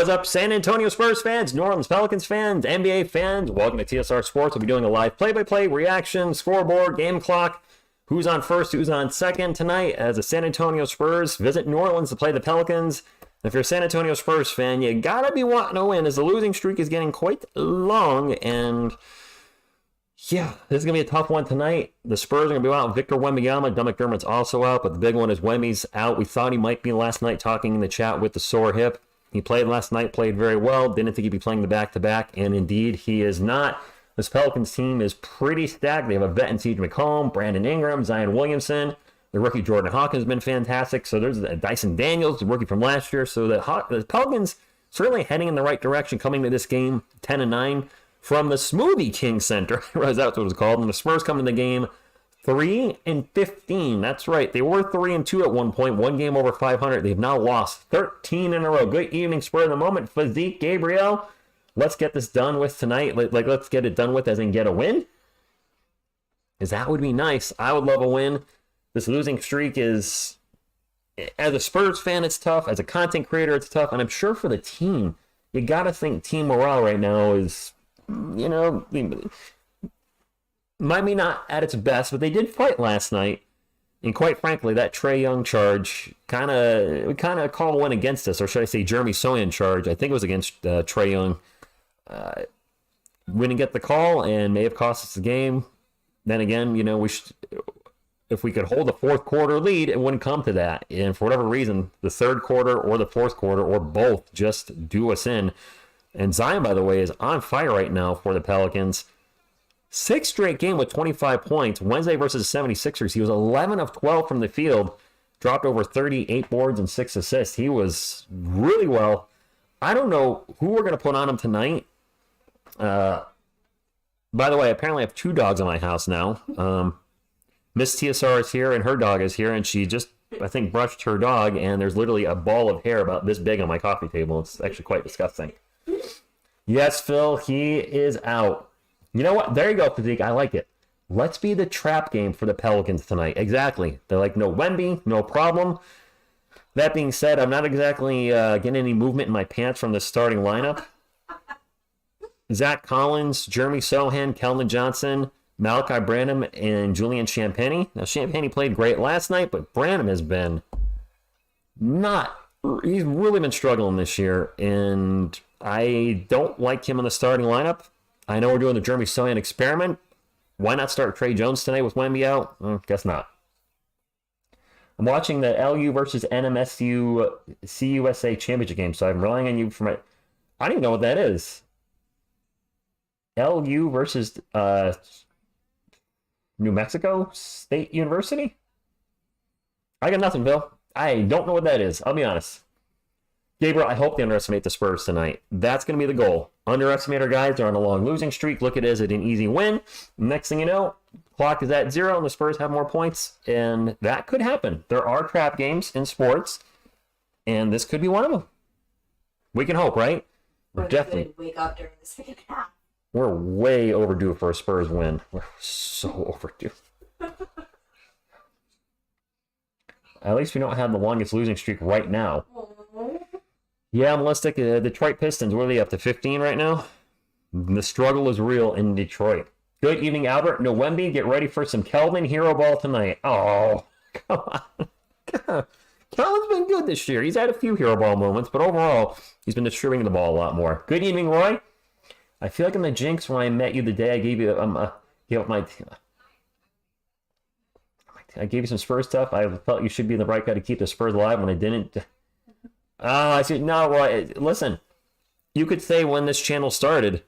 What's up, San Antonio Spurs fans, New Orleans Pelicans fans, NBA fans? Welcome to TSR Sports. We'll be doing a live play-by-play reaction, scoreboard, game clock, who's on first, who's on second tonight as the San Antonio Spurs visit New Orleans to play the Pelicans. If you're a San Antonio Spurs fan, you gotta be wanting to win as the losing streak is getting quite long. And yeah, this is gonna be a tough one tonight. The Spurs are gonna be out. Victor Wembanyama, Doug McDermott's also out, but the big one is Wemby's out. We thought he might be last night talking in the chat with the sore hip. He played last night, played very well. Didn't think he'd be playing the back-to-back, and indeed he is not. This Pelicans team is pretty stacked. They have a vet in C.J. McCollum, Brandon Ingram, Zion Williamson. The rookie Jordan Hawkins has been fantastic. So there's Dyson Daniels, the rookie from last year. So the Pelicans certainly heading in the right direction coming to this game, 10-9 from the Smoothie King Center. That's what it was called. And the Spurs come in the game 3-15. That's right. They were 3-2 at one point. One game over 500. They've now lost 13 in a row. Good evening, Spur of the moment. Physique, Gabriel. Let's get this done with tonight. Let's get it done with as in get a win. Because that would be nice. I would love a win. This losing streak is, as a Spurs fan, it's tough. As a content creator, it's tough. And I'm sure for the team, you got to think team morale right now is, you know, might be not at its best, but they did fight last night. And quite frankly, that Trae Young charge kind of called one against us, or should I say Jeremy Sohan charge. I think it was against Trae Young. We didn't get the call and may have cost us the game. Then again, you know, if we could hold a fourth quarter lead, it wouldn't come to that. And for whatever reason, the third quarter or the fourth quarter or both just do us in. And Zion, by the way, is on fire right now for the Pelicans. 6th straight game with 25 points. Wednesday versus the 76ers. He was 11 of 12 from the field. Dropped over 38 boards and 6 assists. He was really well. I don't know who we're going to put on him tonight. By the way, apparently I have 2 dogs in my house now. Miss TSR is here and her dog is here. And she just, I think, brushed her dog. And there's literally a ball of hair about this big on my coffee table. It's actually quite disgusting. Yes, Phil, he is out. You know what? There you go, Physique. I like it. Let's be the trap game for the Pelicans tonight. Exactly. They're like, no Wemby, no problem. That being said, I'm not exactly getting any movement in my pants from the starting lineup. Zach Collins, Jeremy Sohan, Keldon Johnson, Malachi Branham, and Julian Champagnie. Now, Champagnie played great last night, but Branham has been he's really been struggling this year, and I don't like him in the starting lineup. I know we're doing the Jeremy Sohan experiment. Why not start Trey Jones tonight with Wemby out? Guess not. I'm watching the LU versus NMSU CUSA championship game, so I'm relying on you for my... I don't even know what that is. LU versus New Mexico State University? I got nothing, Bill. I don't know what that is. I'll be honest. Gabriel, I hope they underestimate the Spurs tonight. That's going to be the goal. Underestimate our guys. They're on a long losing streak. Look at it as an easy win. Next thing you know, clock is at 0 and the Spurs have more points. And that could happen. There are trap games in sports. And this could be one of them. We can hope, right? We're definitely wake up during the second half. We're way overdue for a Spurs win. We're so overdue. At least we don't have the longest losing streak right now. Yeah, Mellistic, Detroit Pistons, what are they up to, 15 right now? The struggle is real in Detroit. Good evening, Albert. No Wemby, get ready for some Kelvin hero ball tonight. Oh, come on. Kelvin's been good this year. He's had a few hero ball moments, but overall, he's been distributing the ball a lot more. Good evening, Roy. I feel like I'm the jinx when I met you the day I gave you I gave you some Spurs stuff. I felt you should be the right guy to keep the Spurs alive when I didn't. I see. No, Roy, listen. You could say when this channel started,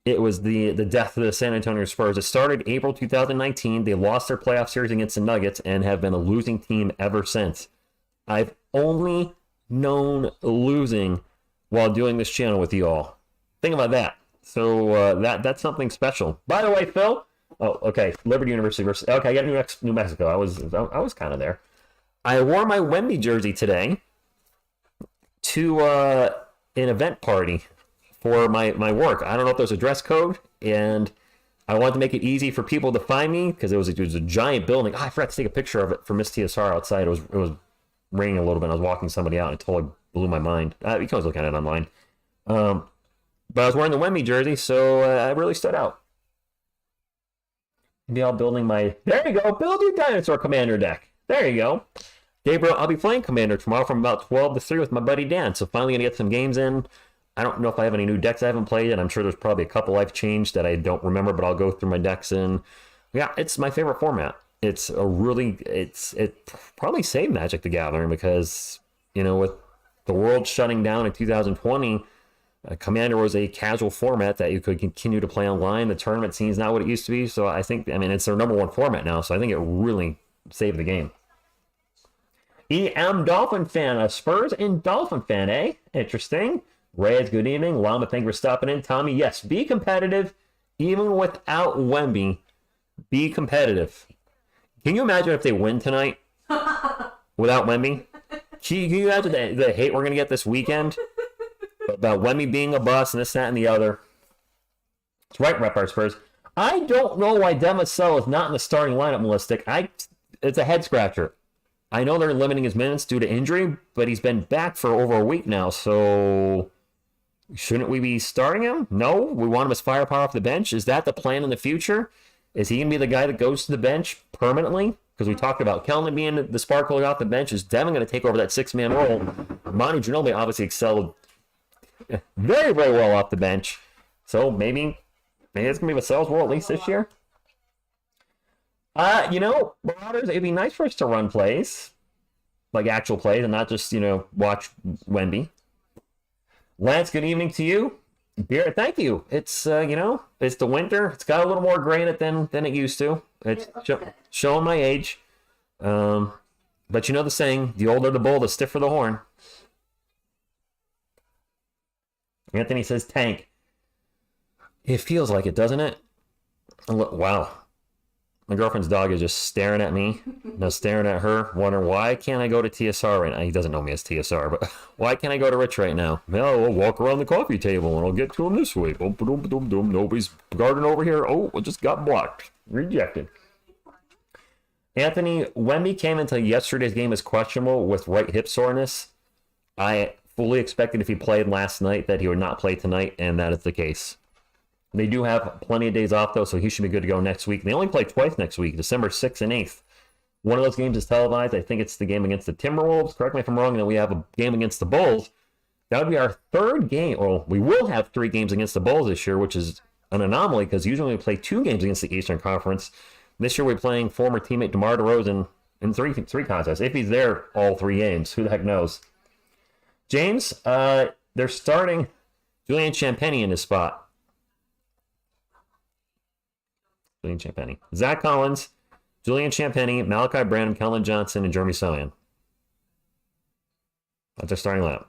it was the death of the San Antonio Spurs. It started April 2019. They lost their playoff series against the Nuggets and have been a losing team ever since. I've only known losing while doing this channel with you all. Think about that. So that's something special. By the way, Phil. Oh, okay. Liberty University versus. Okay, I got New Mexico. I was kind of there. I wore my Wemby jersey today to an event party for my work. I don't know if there's a dress code, and I wanted to make it easy for people to find me because it was a giant building. Oh, I forgot to take a picture of it for Miss TSR outside. It was raining a little bit. I was walking somebody out, and it totally blew my mind. You can always look at it online. But I was wearing the Wemby jersey, so I really stood out. Maybe I'll building my... There you go. Build your Dinosaur Commander deck. There you go. Gabriel, I'll be playing Commander tomorrow from about 12 to 3 with my buddy Dan. So finally going to get some games in. I don't know if I have any new decks I haven't played, and I'm sure there's probably a couple I've changed that I don't remember, but I'll go through my decks. And yeah, it's my favorite format. It probably saved Magic the Gathering because, with the world shutting down in 2020, Commander was a casual format that you could continue to play online. The tournament scene's not what it used to be. So it's their number one format now. So I think it really saved the game. EM Dolphin fan, a Spurs and Dolphin fan, eh? Interesting. Reyes, good evening. Llama, thank you for stopping in. Tommy, yes, be competitive. Even without Wemby, be competitive. Can you imagine if they win tonight without Wemby? Can you imagine the hate we're going to get this weekend? About Wemby being a bust and this, that, and the other. It's right, Rep Spurs. I don't know why Demasel is not in the starting lineup, Melistic. It's a head scratcher. I know they're limiting his minutes due to injury, but he's been back for over a week now, so shouldn't we be starting him? No, we want him as firepower off the bench. Is that the plan in the future? Is he going to be the guy that goes to the bench permanently? Because we talked about Kelman being the spark plug off the bench. Is Devin going to take over that six-man role? Manu Ginobili obviously excelled very, very well off the bench. So maybe it's going to be Vassell's role at least this year. Marauders, it'd be nice for us to run plays, like actual plays, and not just, watch Wemby. Lance, good evening to you. Beer, thank you. It's, it's the winter. It's got a little more gray in it than it used to. It's showing my age. But the saying, the older the bull, the stiffer the horn. Anthony says tank. It feels like it, doesn't it? Wow. My girlfriend's dog is just staring at me. Now staring at her, wondering why can't I go to TSR right now? He doesn't know me as TSR, but why can't I go to Rich right now? Well, we'll walk around the coffee table and I'll get to him this way. Boom, boom, boom, boom. Nobody's guarding over here. Oh, it just got blocked. Rejected. Anthony, Wemby came into yesterday's game as questionable with right hip soreness. I fully expected if he played last night that he would not play tonight, and that is the case. They do have plenty of days off, though, so he should be good to go next week. They only play twice next week, December 6th and 8th. One of those games is televised. I think it's the game against the Timberwolves. Correct me if I'm wrong. And then we have a game against the Bulls. That would be our third game. Well, we will have 3 games against the Bulls this year, which is an anomaly because usually we play 2 games against the Eastern Conference. This year we're playing former teammate DeMar DeRozan in three contests. If he's there all 3 games, who the heck knows? James, they're starting Julian Champagny in his spot. Julian Champagny. Zach Collins, Julian Champagny, Malachi Branham, Kellen Johnson, and Jeremy Sohan. That's their starting lineup.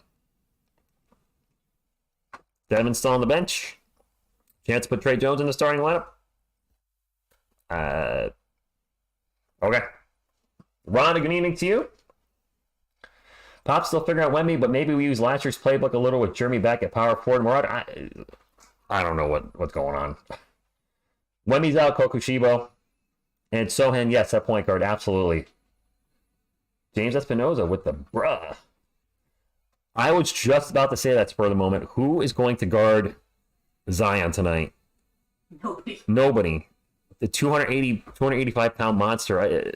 Devin's still on the bench. Chance to put Trey Jones in the starting lineup. Okay. Ron, good evening to you. Pop's still figuring out Wemby, but maybe we use last year's playbook a little with Jeremy back at power forward. Murad, I don't know what's going on. Wemby's out, Kokushibo. And Sohan, yes, that point guard, absolutely. James Espinoza with the bruh. I was just about to say that spur of the moment. Who is going to guard Zion tonight? Nobody. The 285-pound monster.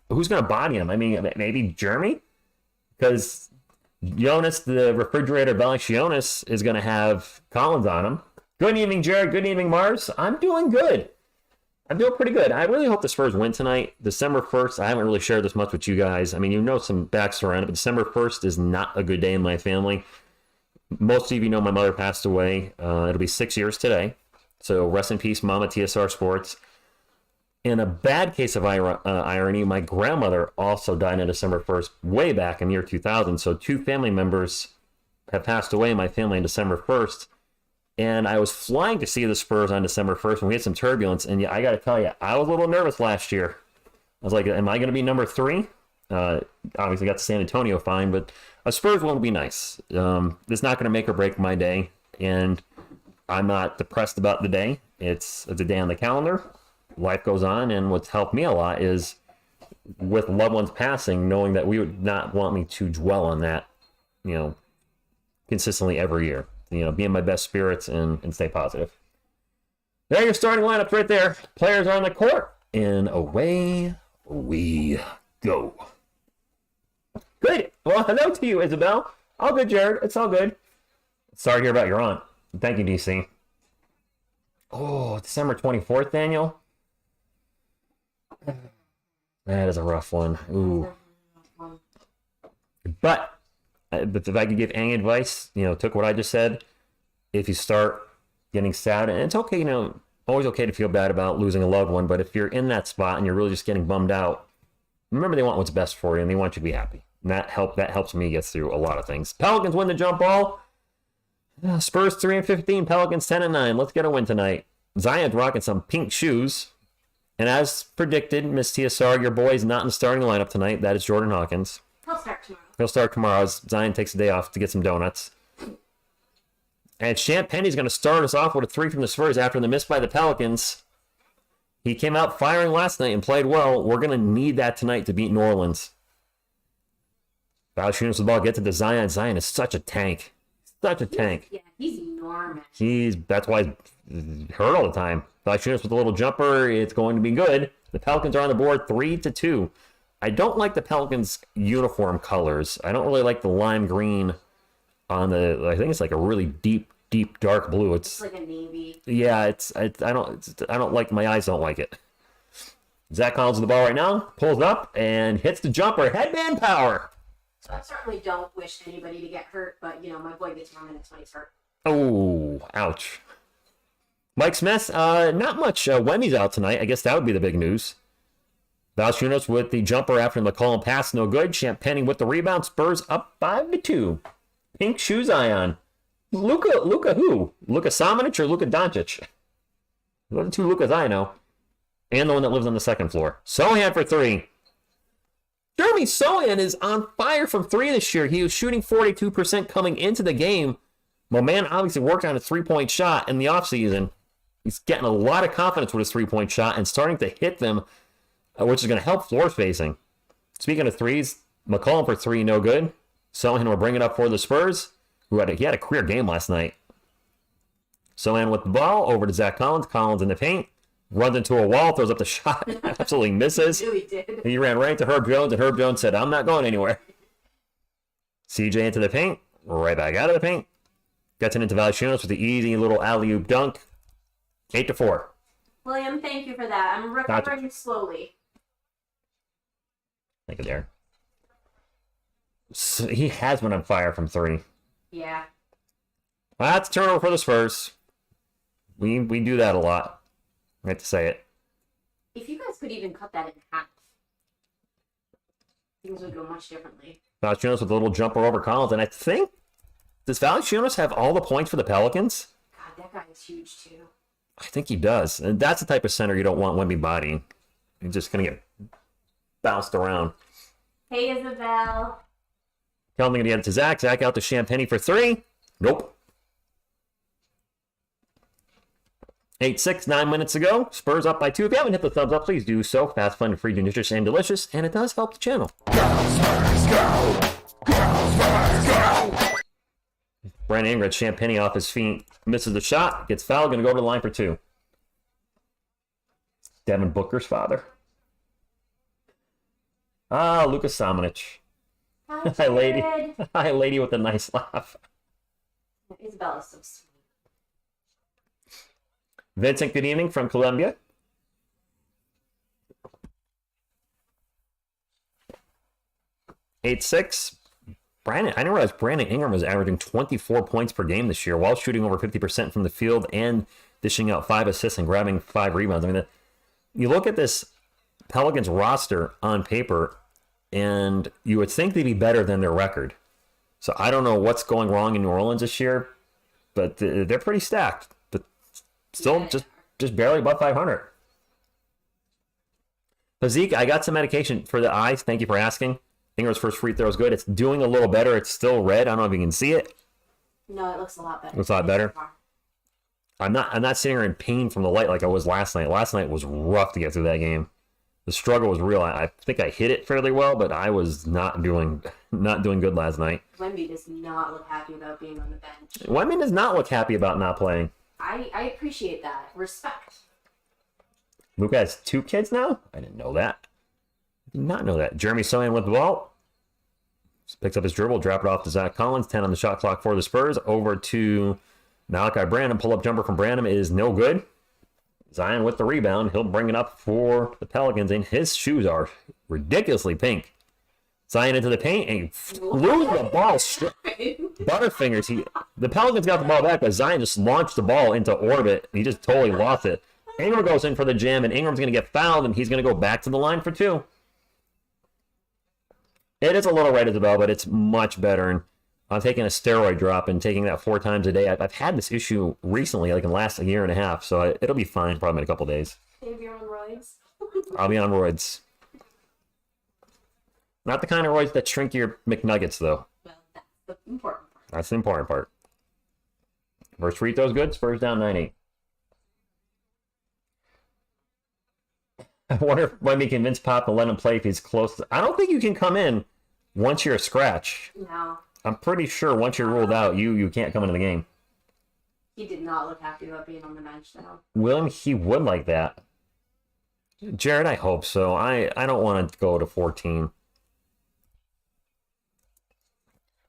Who's going to body him? I mean, maybe Jeremy? Because Jonas, the refrigerator Valanciunas, is going to have Collins on him. Good evening, Jared. Good evening, Mars. I'm doing good. I'm doing pretty good. I really hope the Spurs win tonight. December 1st, I haven't really shared this much with you guys. I mean, some backstory on it, but December 1st is not a good day in my family. Most of you know my mother passed away. It'll be 6 years today. So rest in peace, Mama, TSR Sports. In a bad case of irony, my grandmother also died on December 1st, way back in the year 2000. So 2 family members have passed away in my family on December 1st. And I was flying to see the Spurs on December 1st when we had some turbulence. And yeah, I got to tell you, I was a little nervous last year. I was like, am I going to be number 3? Obviously got to San Antonio fine, but a Spurs won't be nice. It's not going to make or break my day. And I'm not depressed about the day. It's a day on the calendar. Life goes on. And what's helped me a lot is with loved ones passing, knowing that we would not want me to dwell on that, consistently every year. be in my best spirits and stay positive. There, your starting lineup right there. Players are on the court, and away we go. Good. Well, hello to you, Isabel. All good, Jared. It's all good. Sorry to hear about your aunt. Thank you, DC. Oh, December 24th, Daniel. That is a rough one. Ooh. But if I could give any advice, took what I just said. If you start getting sad, and it's okay, always okay to feel bad about losing a loved one, but if you're in that spot and you're really just getting bummed out, remember they want what's best for you and they want you to be happy. And that helps me get through a lot of things. Pelicans win the jump ball. Spurs 3-15, Pelicans 10-9. Let's get a win tonight. Zion's rocking some pink shoes. And as predicted, Miss TSR, your boy is not in the starting lineup tonight. That is Jordan Hawkins. He'll start tomorrow as Zion takes a day off to get some donuts. And Champagne's going to start us off with a 3 from the Spurs after the miss by the Pelicans. He came out firing last night and played well. We're going to need that tonight to beat New Orleans. Valanciunas with the ball, gets it to Zion. Zion is such a tank. Such a tank. Yeah, he's enormous. That's why he's hurt all the time. Valanciunas with a little jumper. It's going to be good. The Pelicans are on the board 3-2. I don't like the Pelicans' uniform colors. I don't really like the lime green on the. I think it's like a really deep, dark blue. It's like a navy. Yeah, I don't like. My eyes don't like it. Zach Collins with the ball right now. Pulls up and hits the jumper. Headband power. So I certainly don't wish anybody to get hurt, but my boy gets more minutes when he's hurt. Oh, ouch. Mike Smith, not much. Wemmy's out tonight. I guess that would be the big news. Valanciunas with the jumper after the McCollum pass, no good. Champagnie with the rebound. Spurs up 5-2. Pink shoes Zion. Luka who? Luka Samanic or Luka Doncic? Those are the two Lukas I know. And the one that lives on the second floor. Sohan for 3. Jeremy Sohan is on fire from 3 this year. He was shooting 42% coming into the game. My man obviously worked on a 3-point shot in the offseason. He's getting a lot of confidence with his 3-point shot and starting to hit them, which is going to help floor spacing. Speaking of threes, McCollum for 3, no good. Sohan will bring it up for the Spurs, he had a career game last night. Sohan with the ball, over to Zach Collins. Collins in the paint. Runs into a wall, throws up the shot, absolutely misses. He really did. He ran right into Herb Jones, and Herb Jones said, I'm not going anywhere. CJ into the paint, right back out of the paint. Gets it into Valanciunas with the easy little alley-oop dunk. 8-4. William, thank you for that. I'm recovering slowly. Thank you there. So he has been on fire from 3. Yeah. Well, that's a turnover for the Spurs. We do that a lot. I hate to say it. If you guys could even cut that in half, things would go much differently. Valanciunas with a little jumper over Collins, and I think, does Valanciunas have all the points for the Pelicans? God, that guy is huge too. I think he does. And that's the type of center you don't want Wemby bodying. He's just going to get bounced around. Hey, Isabel. Kelvin going to get it to Zach. Zach out to Champagnie for 3. Nope. 8-6, 9 minutes ago. Spurs up by 2. If you haven't hit the thumbs up, please do so. Fast, fun, free, nutritious, and delicious. And it does help the channel. Go, Spurs, go! Go, Spurs, go! Brandon Ingram, Champagnie off his feet. Misses the shot. Gets fouled. Going to go to the line for 2. Devin Booker's father. Luka Samanic. Hi, lady. Hi, lady with a nice laugh. Isabel is so sweet. Vincent, good evening from Colombia. Eight six. I didn't realize Brandon Ingram was averaging 24 points per game this year while shooting over 50% from the field and dishing out 5 assists and grabbing 5 rebounds. I mean, you look at this Pelicans roster on paper, and you would think they'd be better than their record. So I don't know what's going wrong in New Orleans this year, but they're pretty stacked. But still, just barely above 500. So Zeke, I got some medication for the eyes. Thank you for asking. Ingram's first free throw is good. It's doing a little better. It's still red. I don't know if you can see it. No, it looks a lot better. Looks a lot better. I'm not sitting here in pain from the light like I was last night. Last night was rough to get through that game. The struggle was real. I think I hit it fairly well, but I was not doing good last night. Wemby does not look happy about being on the bench. Wemby does not look happy about not playing. I appreciate that. Respect. Luka has 2 kids now? I didn't know that. I did not know that. Jeremy Sohan with the ball. Picks up his dribble, drop it off to Zach Collins. 10 on the shot clock for the Spurs. Over to Malachi Branham. Pull-up jumper from Branham is no good. Zion with the rebound. He'll bring it up for the Pelicans, and his shoes are ridiculously pink. Zion into the paint, and he flew the ball straight. Butterfingers. The Pelicans got the ball back, but Zion just launched the ball into orbit, and he just totally lost it. Ingram goes in for the jam, and Ingram's going to get fouled, and he's going to go back to the line for 2. It is a little red, Isabel, but it's much better. And I'm taking a steroid drop and taking that 4 times a day. I've had this issue recently, like in the last year and a half, so it'll be fine probably in a couple days. Maybe you're on roids. I'll be on roids. Not the kind of roids that shrink your McNuggets, though. Well, that's the important part. That's the important part. First free throw's good. Spurs down 9-8. I wonder if when we convince Pop to let him play if he's close. I don't think you can come in once you're a scratch. No. I'm pretty sure once you're ruled out, you can't come into the game. He did not look happy about being on the bench, though. William, he would like that. Jared, I hope so. I don't want to go to 14.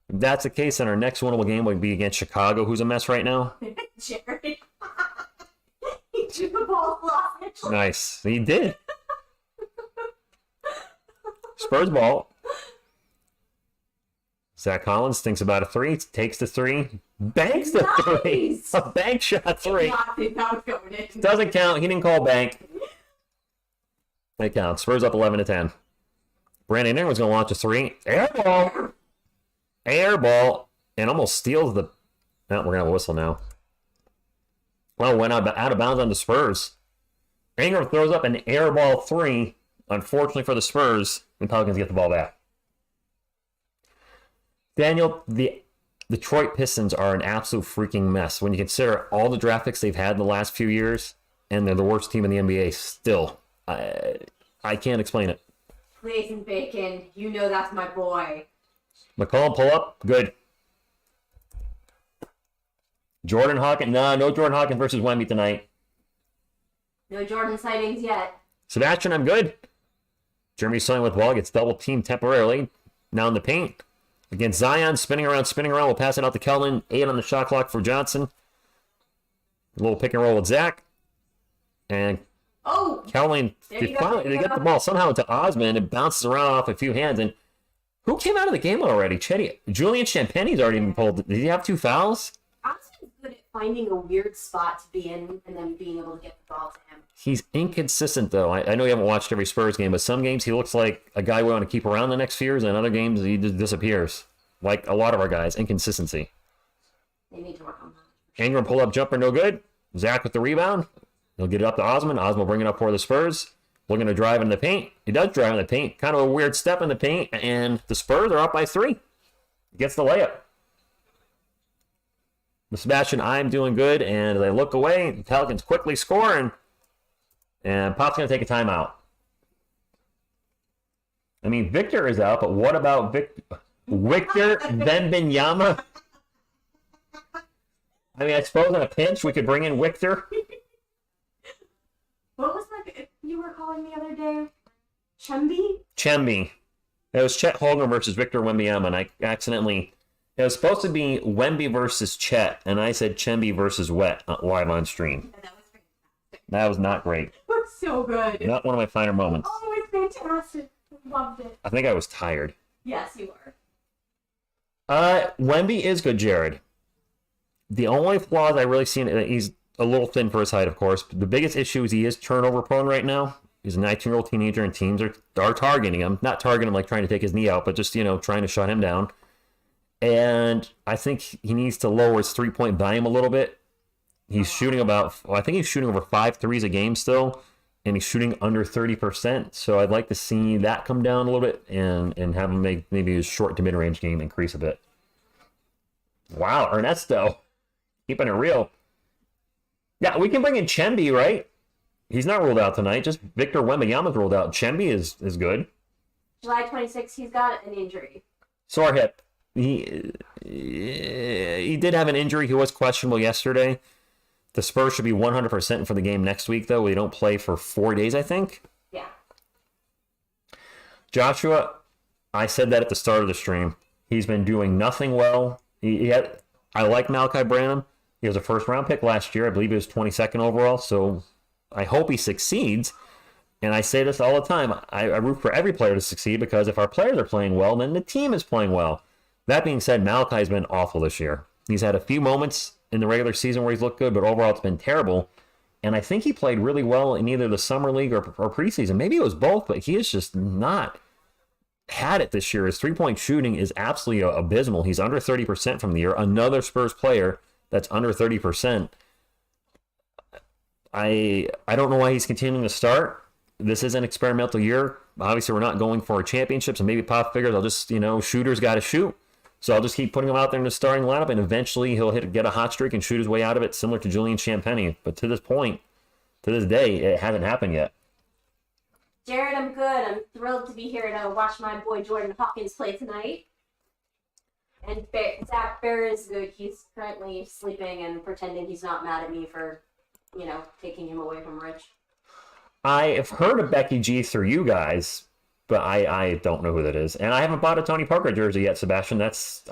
If that's the case, then our next winnable game would be against Chicago, who's a mess right now. Jared. He drew the ball fly. Nice. He did. Spurs ball. Zach Collins thinks about a 3, takes the 3, banks the 3. Nice. A bank shot 3. Not think that was going in. Doesn't count. He didn't call bank. It counts. Spurs up 11-10. Brandon Ingram's going to launch a 3. Air ball. Air ball. And almost steals the... Oh, we're going to have a whistle now. Well, went out of bounds on the Spurs. Ingram throws up an air ball 3. Unfortunately for the Spurs, the Pelicans get the ball back. Daniel, the Detroit Pistons are an absolute freaking mess. When you consider all the draft picks they've had in the last few years, and they're the worst team in the NBA still. I can't explain it. Blaze and Bacon, you know that's my boy. McCollum pull up, good. Jordan Hawkins, no Jordan Hawkins versus Wemby tonight. No Jordan sightings yet. Sebastian, I'm good. Jeremy Sohan with ball, gets double teamed temporarily. Now in the paint. Against Zion, spinning around. We'll pass it out to Kelvin. 8 on the shot clock for Johnson. A little pick and roll with Zach. And Kelvin, they get the ball somehow to Osman. It bounces around off a few hands. And who came out of the game already? Julian Champagne's already been pulled. Did he have 2 fouls? Osman's good at finding a weird spot to be in and then being able to get the ball to him. He's inconsistent, though. I know you haven't watched every Spurs game, but some games he looks like a guy we want to keep around the next few years, and other games he just disappears. Like a lot of our guys, inconsistency. They need to work on that. Ingram pull-up jumper, no good. Zach with the rebound. He'll get it up to Osman. Osman will bring it up for the Spurs. Looking to drive in the paint. He does drive in the paint. Kind of a weird step in the paint, and the Spurs are up by 3. Gets the layup. Sebastian, I'm doing good, and as I look away, the Pelicans quickly score, and Pop's going to take a timeout. I mean, Victor is out, but what about Victor Wembanyama? I mean, I suppose in a pinch we could bring in Victor. What was that you were calling the other day? Chemby. It was Chet Holmgren versus Victor Wembanyama, and I accidentally... It was supposed to be Wemby versus Chet, and I said Chemby versus Wet live on stream. Yeah, that was fantastic. That was not great. It was so good. Not one of my finer moments. Oh, it was fantastic. Loved it. I think I was tired. Yes, you were. Wemby is good, Jared. The only flaws I really see in he's a little thin for his height, of course. But the biggest issue is he is turnover prone right now. He's a 19-year-old teenager, and teams are targeting him. Not targeting him like trying to take his knee out, but just, trying to shut him down. And I think he needs to lower his three-point volume a little bit. He's shooting I think he's shooting over 5 threes a game still, and he's shooting under 30%. So I'd like to see that come down a little bit and have him make maybe his short to mid-range game increase a bit. Wow, Ernesto, keeping it real. Yeah, we can bring in Chemby, right? He's not ruled out tonight. Just Victor Wembanyama's ruled out. Chemby is good. July 26th, he's got an injury. Sore hip. He did have an injury. He was questionable yesterday. The Spurs should be 100% for the game next week, though. They don't play for 4 days, I think. Yeah. Joshua, I said that at the start of the stream. He's been doing nothing well. I like Malachi Branham. He was a first-round pick last year. I believe he was 22nd overall, so I hope he succeeds. And I say this all the time. I root for every player to succeed because if our players are playing well, then the team is playing well. That being said, Malachi's been awful this year. He's had a few moments in the regular season where he's looked good, but overall it's been terrible. And I think he played really well in either the summer league or preseason. Maybe it was both, but he has just not had it this year. His three-point shooting is absolutely abysmal. He's under 30% from the year. Another Spurs player that's under 30%. I don't know why he's continuing to start. This is an experimental year. Obviously, we're not going for a championship, so maybe Pop figures I'll just, shooters got to shoot. So I'll just keep putting him out there in the starting lineup, and eventually he'll get a hot streak and shoot his way out of it, similar to Julian Champagnie. But to this point, to this day, it hasn't happened yet. Jared, I'm good. I'm thrilled to be here to watch my boy Jordan Hawkins play tonight. And Zach Bear is good. He's currently sleeping and pretending he's not mad at me for, taking him away from Rich. I have heard of Becky G through you guys, but I don't know who that is. And I haven't bought a Tony Parker jersey yet, Sebastian.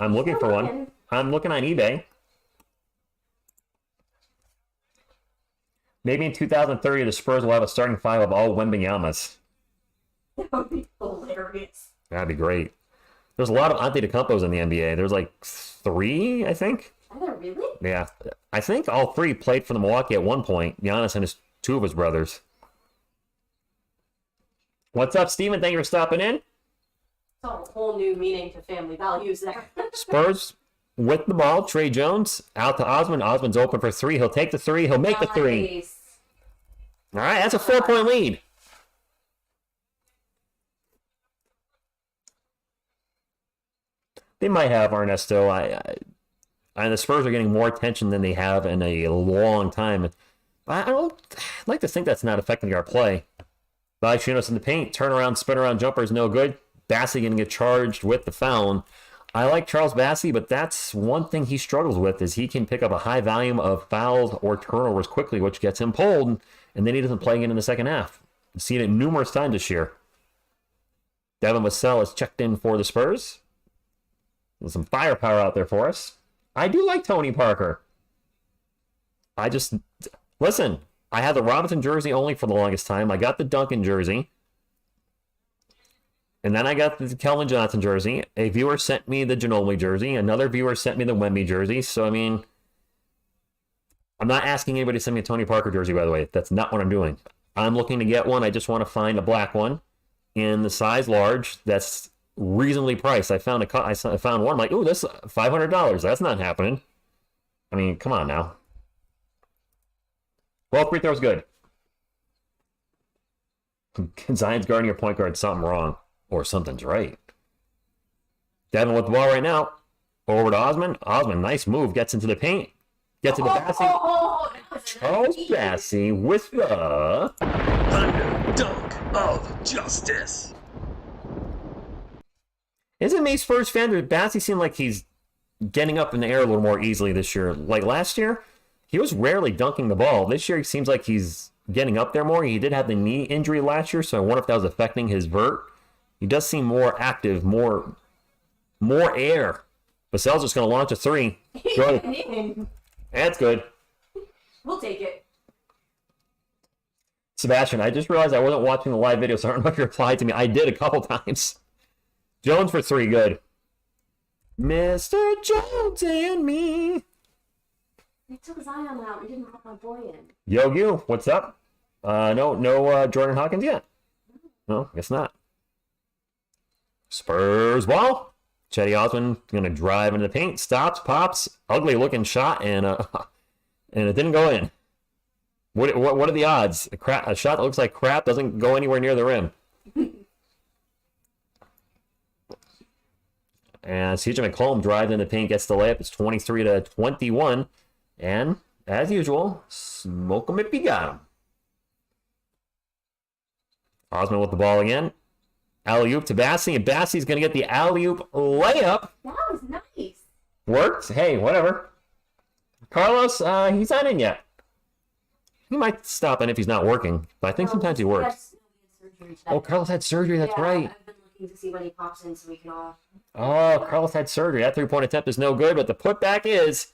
I'm looking for one. I'm looking on eBay. Maybe in 2030, the Spurs will have a starting five of all Wembanyamas. That would be hilarious. That'd be great. There's a lot of Antetokounmpos in the NBA. There's like 3, I think. Are there really? Yeah. I think all 3 played for the Milwaukee at one point. Giannis and 2 of his brothers. What's up, Steven? Thank you for stopping in. It's a whole new meaning to family values there. Spurs with the ball. Trey Jones out to Osman. Osman's open for 3. He'll take the 3. He'll make the 3. Nice. All right, that's a 4-point lead. They might have Ernesto. The Spurs are getting more attention than they have in a long time. I'd like to think that's not affecting our play. Valanciunas in the paint, turnaround, spin around jumper is no good. Bassey going to get charged with the foul. I like Charles Bassey, but that's one thing he struggles with is he can pick up a high volume of fouls or turnovers quickly, which gets him pulled, and then he doesn't play again in the second half. I've seen it numerous times this year. Devin Vassell is checked in for the Spurs. There's some firepower out there for us. I do like Tony Parker. Listen, I had the Robinson jersey only for the longest time. I got the Duncan jersey. And then I got the Kelvin Johnson jersey. A viewer sent me the Ginobili jersey. Another viewer sent me the Wemby jersey. So, I'm not asking anybody to send me a Tony Parker jersey, by the way. That's not what I'm doing. I'm looking to get one. I just want to find a black one in the size large that's reasonably priced. I found one. I'm like, ooh, this is $500. That's not happening. Come on now. Well, free throw's good. Zion's guarding your point guard. Something wrong. Or something's right. Devin with the ball right now. Over to Osman. Osman, nice move. Gets into the paint. Gets into Bassey. Charles Bassey with the Dunk of justice. Isn't me Spurs fan that Bassey seemed like he's getting up in the air a little more easily this year? Like last year, he was rarely dunking the ball. This year, he seems like he's getting up there more. He did have the knee injury last year, so I wonder if that was affecting his vert. He does seem more active, more air. Vassell's just going to launch a 3. Good. That's good. We'll take it. Sebastian, I just realized I wasn't watching the live video, so I don't know if you replied to me. I did a couple times. Jones for 3, good. Mr. Jones and me. They took Zion out and didn't let my boy in. Yo, what's up? No Jordan Hawkins yet. No, guess not. Spurs ball. Chetty Osman going to drive into the paint. Stops, pops. Ugly looking shot, and it didn't go in. What are the odds? A shot that looks like crap doesn't go anywhere near the rim. And CJ McCollum drives in the paint, gets the layup. It's 23-21. And, as usual, smoke him if you got him. Osman with the ball again. Alley-oop to Bassi, and Bassi's going to get the alley-oop layup. That was nice. Worked. Hey, whatever. Carlos, he's not in yet. He might stop in if he's not working, but I think sometimes he works. Oh, Carlos had surgery. That's right. I've been looking to see when he pops in so we can all. Oh, Carlos had surgery. That 3-point attempt is no good, but the putback is.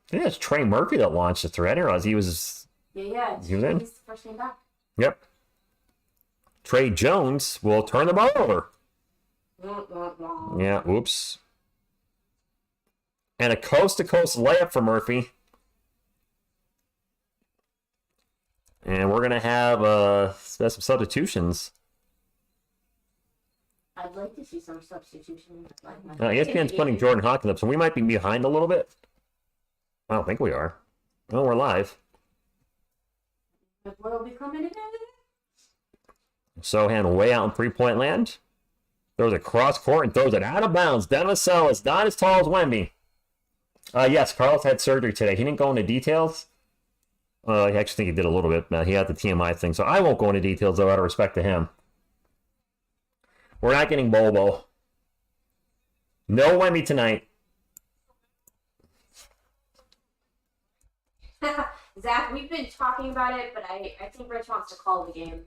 I think it's Trey Murphy that launched the three. I didn't realize he was. Yeah. He was in? He's the first game back. Yep. Trey Jones will turn the ball over. Yeah, oops. And a coast-to-coast layup for Murphy. And we're going to have some substitutions. I'd like to see some substitutions. ESPN's putting Jordan Hawkins up, so we might be behind a little bit. I don't think we are. Oh, we're live. The boy will be coming in. Sohan way out in three-point land. Throws it cross court and throws it out of bounds. Demisel is not as tall as Wemby. Yes, Carlos had surgery today. He didn't go into details. I actually think he did a little bit. He had the TMI thing, so I won't go into details, though, out of respect to him. We're not getting Bobo. No Wemby tonight. Zach, we've been talking about it, but I think Rich wants to call the game.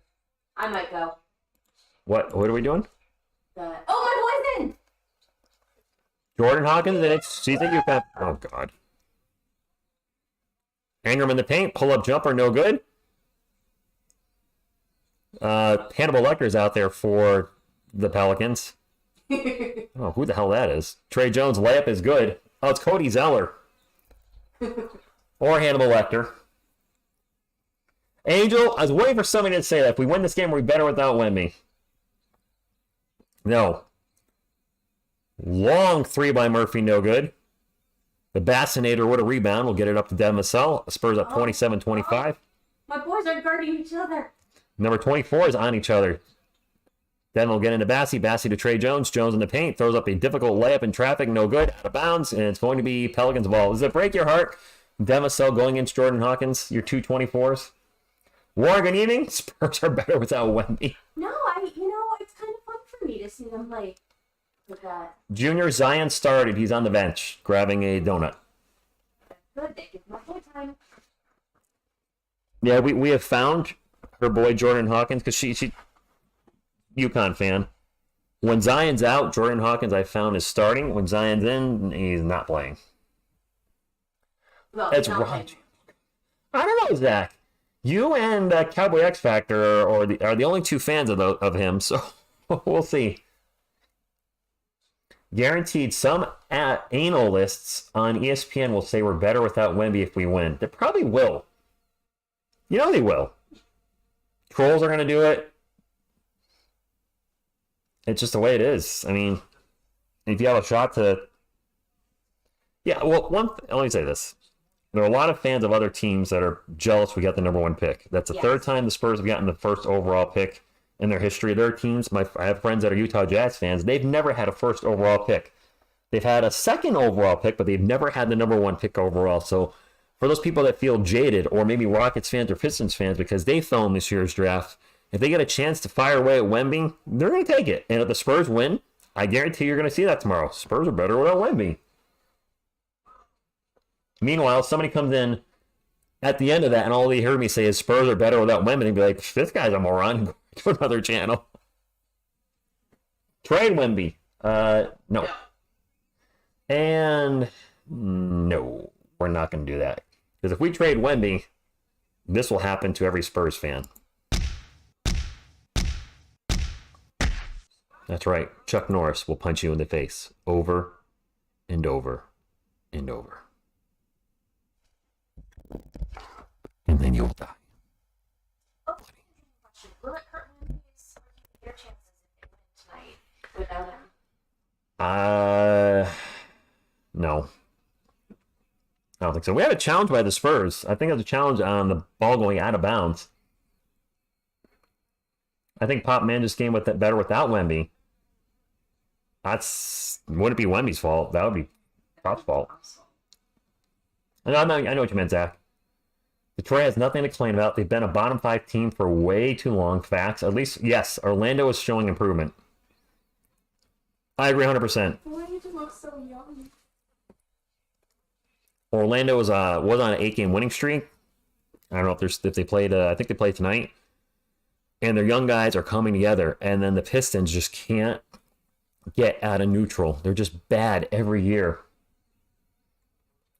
I might go. What are we doing? My boy's in! Jordan Hawkins, and it's season UConn. Oh, God. Ingram in the paint, pull-up jumper, no good. Hannibal Lecter's out there for the Pelicans. Oh, who the hell that is? Trey Jones' layup is good. Oh, it's Cody Zeller. Or Hannibal Lecter. Angel, I was waiting for somebody to say that. If we win this game, we're better without Wemby. No. Long three by Murphy, no good. The Bassinator with a rebound. We'll get it up to Demisel. Spurs up 27-25. My boys are guarding each other. Number 24 is on each other. Then we'll get into Bassi. Bassi to Trey Jones. Jones in the paint. Throws up a difficult layup in traffic. No good. Out of bounds. And it's going to be Pelicans ball. Does it break your heart? Demisel going against Jordan Hawkins. Your two 24s. Warren, good evening. Spurs are better without Wemby. No, it's kind of fun for me to see them play with that. Junior Zion started. He's on the bench grabbing a donut. Good, they give my whole time. Yeah, we have found her boy Jordan Hawkins because she UConn fan. When Zion's out, Jordan Hawkins I found is starting. When Zion's in, he's not playing. Well, That's right. I don't know, Zach. You and Cowboy X Factor are the only two fans of him, so we'll see. Guaranteed some analysts on ESPN will say we're better without Wemby if we win. They probably will. You know they will. Trolls are going to do it. It's just the way it is. I mean, if you have a shot to... Yeah, well, let me say this. There are a lot of fans of other teams that are jealous we got the number one pick. That's the third time the Spurs have gotten the first overall pick in their history. Their teams, I have friends that are Utah Jazz fans. They've never had a first overall pick. They've had a second overall pick, but they've never had the number one pick overall. So for those people that feel jaded, or maybe Rockets fans or Pistons fans because they fell in this year's draft, if they get a chance to fire away at Wemby, they're going to take it. And if the Spurs win, I guarantee you're going to see that tomorrow. Spurs are better without Wemby. Meanwhile, somebody comes in at the end of that, and all they hear me say is Spurs are better without Wemby. They'd be like, this guy's a moron. Go to another channel. Trade Wemby. No. And no, we're not going to do that. Because if we trade Wemby, this will happen to every Spurs fan. That's right. Chuck Norris will punch you in the face over and over and over. And then you'll die. Will it hurt their chances if they win tonight without him? No. I don't think so. We have a challenge by the Spurs. I think there's a challenge on the ball going out of bounds. I think Pop Man just came with that better without Wemby. Wouldn't be Wemby's fault. That would be Pop's fault. I know what you meant, Zach. Detroit has nothing to complain about. They've been a bottom 5 team for way too long. Facts. At least, yes, Orlando is showing improvement. I agree 100%. Why do you look so young? Orlando was on an 8-game winning streak. I don't know if they played. I think they played tonight. And their young guys are coming together. And then the Pistons just can't get out of neutral. They're just bad every year.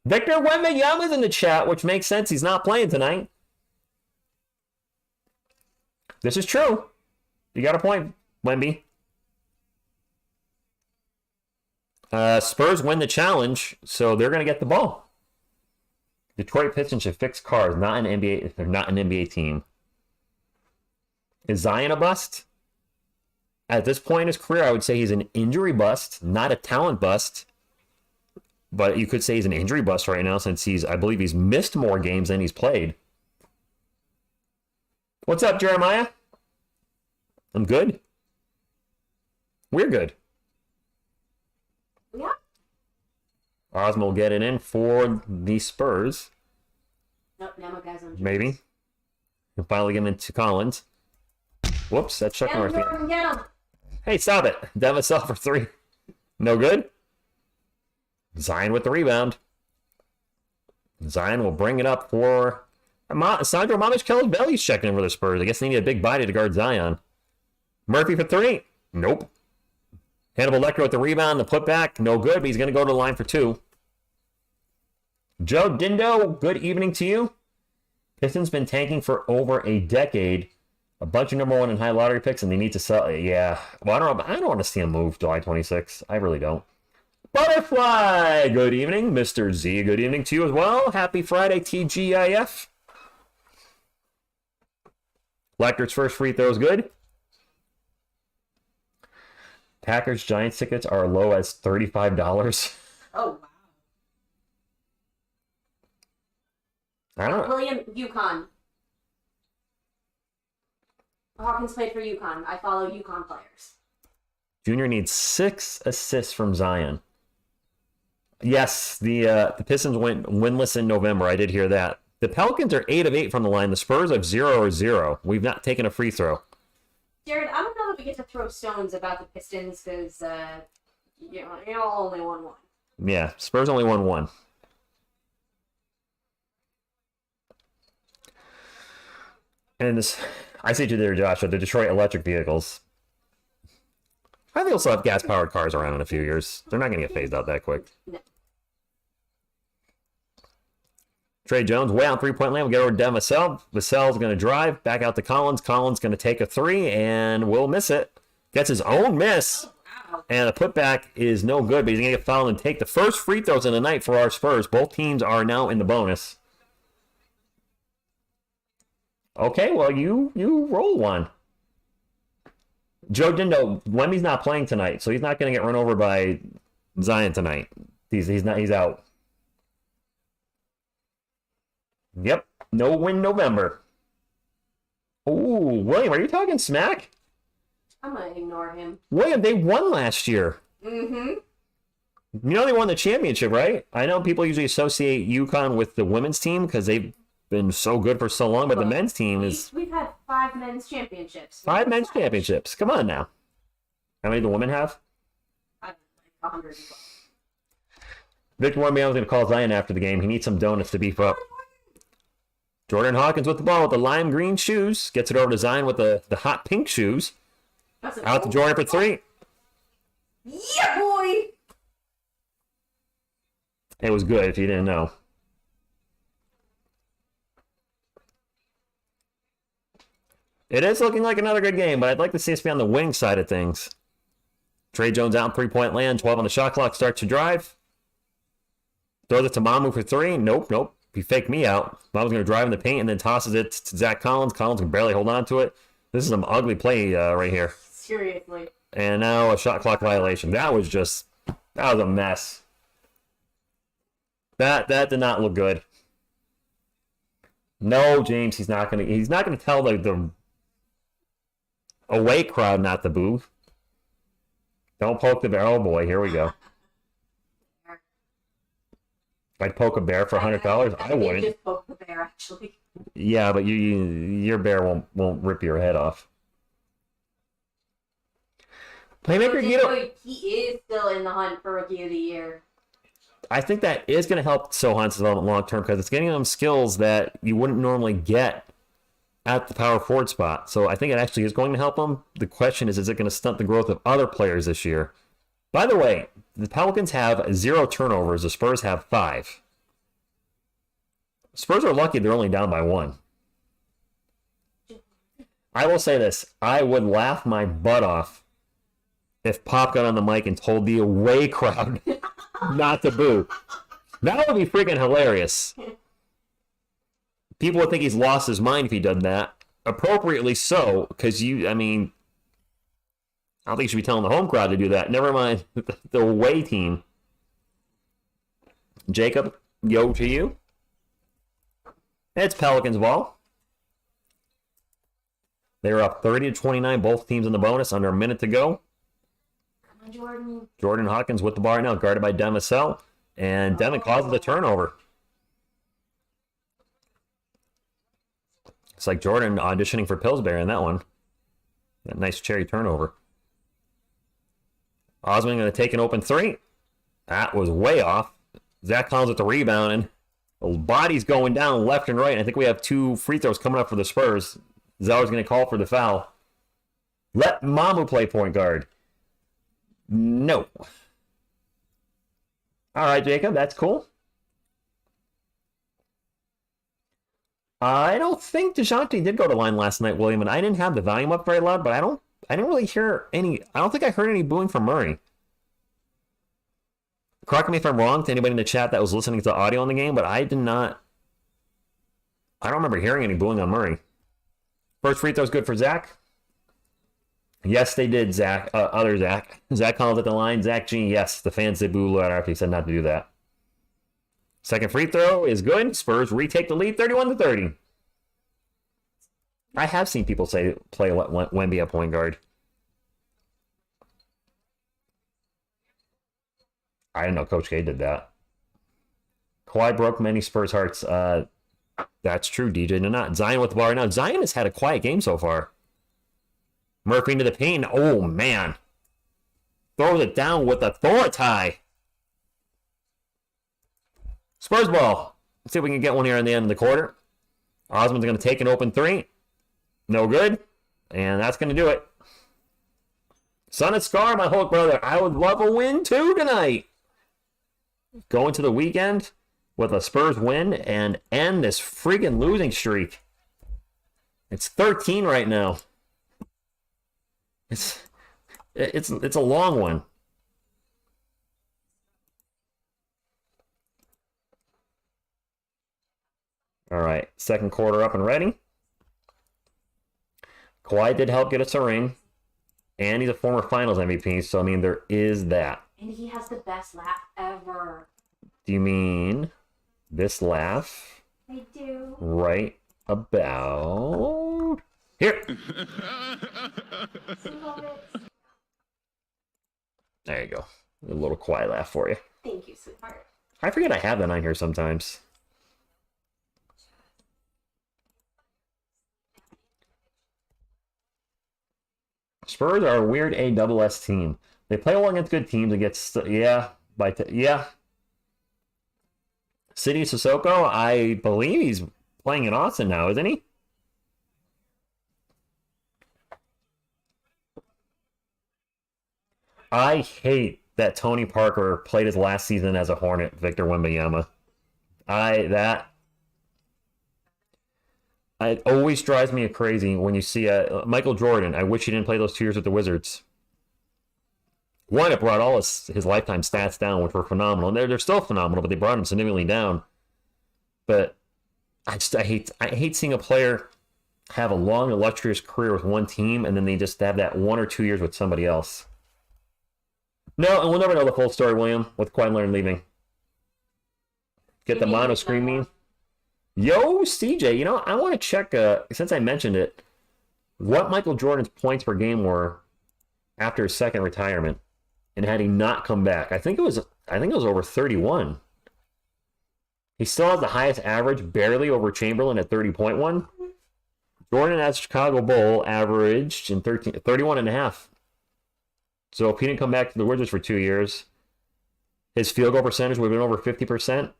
Victor Wembanyama's in the chat, which makes sense. He's not playing tonight. This is true. You got a point, Wemby. Spurs win the challenge, so they're going to get the ball. Detroit Pistons should fix cars, not an NBA. They're not an NBA team. Is Zion a bust? At this point in his career, I would say he's an injury bust, not a talent bust. But you could say he's an injury bust right now since I believe he's missed more games than he's played. What's up, Jeremiah? I'm good. We're good. Yeah. Osmo will get it in for the Spurs. Nope, now my guy's on. Maybe. He'll finally get him into Collins. Whoops, that's Chuck North. Get him. Hey, stop it. Devin Sell for 3. No good? Zion with the rebound. Zion will bring it up for Sandro Mamis-Kelly's checking in for the Spurs. I guess they need a big body to guard Zion. Murphy for 3. Nope. Hannibal Lecter with the rebound, the putback. No good, but he's going to go to the line for 2. Joe Dindo, good evening to you. Pistons been tanking for over a decade. A bunch of number 1 and high lottery picks, and they need to sell. Yeah. Well, I don't want to see him move July 26. I really don't. Butterfly, good evening. Mr. Z, good evening to you as well. Happy Friday, TGIF. Lecter's first free throw is good. Packers Giants tickets are low as $35. Oh, wow. I don't know. William, UConn. Hawkins played for UConn. I follow UConn players. Junior needs 6 assists from Zion. Yes, the Pistons went winless in November. I did hear that. The Pelicans are 8 of 8 from the line. The Spurs have 0 of 0. We've not taken a free throw. Jared, I don't know if we get to throw stones about the Pistons because you only won 1. Yeah, Spurs only won 1. And this, I see you there, Joshua. The Detroit electric vehicles. I think they'll still have gas-powered cars around in a few years. They're not going to get phased out that quick. No. Trey Jones, way out 3-point land. We'll get over to Devin Vassell. Vassell's going to drive. Back out to Collins. Collins going to take a 3 and will miss it. Gets his own miss. And the putback is no good, but he's going to get fouled and take the first free throws of the night for our Spurs. Both teams are now in the bonus. Okay, well, you roll one. Joe Dindo, Wemby's not playing tonight, so he's not going to get run over by Zion tonight. He's out. Yep, no win November. Ooh, William, are you talking smack? I'm going to ignore him. William, they won last year. Mm-hmm. You know they won the championship, right? I know people usually associate UConn with the women's team because they've been so good for so long, but the men's team is... We've had 5 men's championships. 5 men's championships. Come on now. How many do the women have? I don't know, like 100. Victor Wembanyama was going to call Zion after the game. He needs some donuts to beef up. Jordan Hawkins with the ball with the lime green shoes. Gets it over to Zion with the hot pink shoes. Out to Jordan for 3. Yeah, boy! It was good if you didn't know. It is looking like another good game, but I'd like to see us be on the wing side of things. Trey Jones out in 3-point land. 12 on the shot clock. Starts to drive. Throws it to Mamu for 3. Nope. He faked me out. Mamu's going to drive in the paint and then tosses it to Zach Collins. Collins can barely hold on to it. This is some ugly play right here. Seriously. And now a shot clock violation. That was a mess. That did not look good. No, James, he's not gonna tell the away crowd not to boo. Don't poke the bear. Oh boy, here we go. I'd poke a bear for $100. I wouldn't. Just poke the bear, actually. Yeah, but your bear won't rip your head off. Playmaker Just Guido. so he is still in the hunt for Rookie of the Year. I think that is going to help Sohan's development long term because it's getting them skills that you wouldn't normally get at the power forward spot. So I think it actually is going to help him. The question is it going to stunt the growth of other players this year? By the way, the Pelicans have 0 turnovers. The Spurs have 5. Spurs are lucky they're only down by 1. I will say this. I would laugh my butt off if Pop got on the mic and told the away crowd not to boo. That would be freaking hilarious. People would think he's lost his mind if he done that. Appropriately so, because I don't think you should be telling the home crowd to do that. Never mind the away team. Jacob, yo to you. It's Pelicans ball. They were up 30-29, both teams in the bonus, under a minute to go. Come on, Jordan. Jordan Hawkins with the bar now, guarded by Demisel. And Devin causes the turnover. It's like Jordan auditioning for Pillsbury in that one. That nice cherry turnover. Osman going to take an open 3. That was way off. Zach Collins with the rebound. And the body's going down left and right. I think we have 2 free throws coming up for the Spurs. Zeller's going to call for the foul. Let Mamu play point guard. No. All right, Jacob, that's cool. I don't think DeJounte did go to line last night, William, and I didn't have the volume up very loud, but I didn't really hear any. I don't think I heard any booing from Murray. Correct me if I'm wrong to anybody in the chat that was listening to the audio on the game, but I did not. I don't remember hearing any booing on Murray. First free throw's good for Zach. Yes, they did, Zach. Other Zach. Zach Collins at the line. Zach G, yes. The fans did boo right after he said not to do that. Second free throw is good. Spurs retake the lead 31-30. I have seen people say play Wemby at point guard. I didn't know Coach K did that. Kawhi broke many Spurs hearts. That's true, DJ. No, not Zion with the bar now. Zion has had a quiet game so far. Murphy into the paint. Oh, man. Throws it down with authority. Spurs ball. Let's see if we can get one here in the end of the quarter. Osman's going to take an open 3. No good. And that's going to do it. Son of Scar, my Hulk brother. I would love a win too tonight. Going to the weekend with a Spurs win and end this freaking losing streak. It's 13 right now. It's a long one. All right, second quarter up and ready. Kawhi did help get us a ring, and he's a former Finals MVP. So I mean, there is that. And he has the best laugh ever. Do you mean this laugh? I do. Right about here. There you go. A little Kawhi laugh for you. Thank you, sweetheart. I forget I have that on here sometimes. Spurs are a weird ASS team. They play well against good teams and get yeah. City Sissoko, I believe he's playing in Austin now, isn't he? I hate that Tony Parker played his last season as a Hornet, Victor Wembanyama. It always drives me crazy when you see Michael Jordan. I wish he didn't play those 2 years with the Wizards. One, it brought all his lifetime stats down, which were phenomenal. And they're still phenomenal, but they brought him significantly down. But I hate seeing a player have a long, illustrious career with one team, and then they just have that 1 or 2 years with somebody else. No, and we'll never know the full story, William, with Kawhi Leonard leaving. Get the mono screen meme. Yo, CJ, I want to check, since I mentioned it, what Michael Jordan's points per game were after his second retirement, and had he not come back. I think it was over 31. He still has the highest average, barely over Chamberlain at 30.1. Jordan as a Chicago Bull averaged in 31.5. So if he didn't come back to the Wizards for 2 years, his field goal percentage would have been over 50%.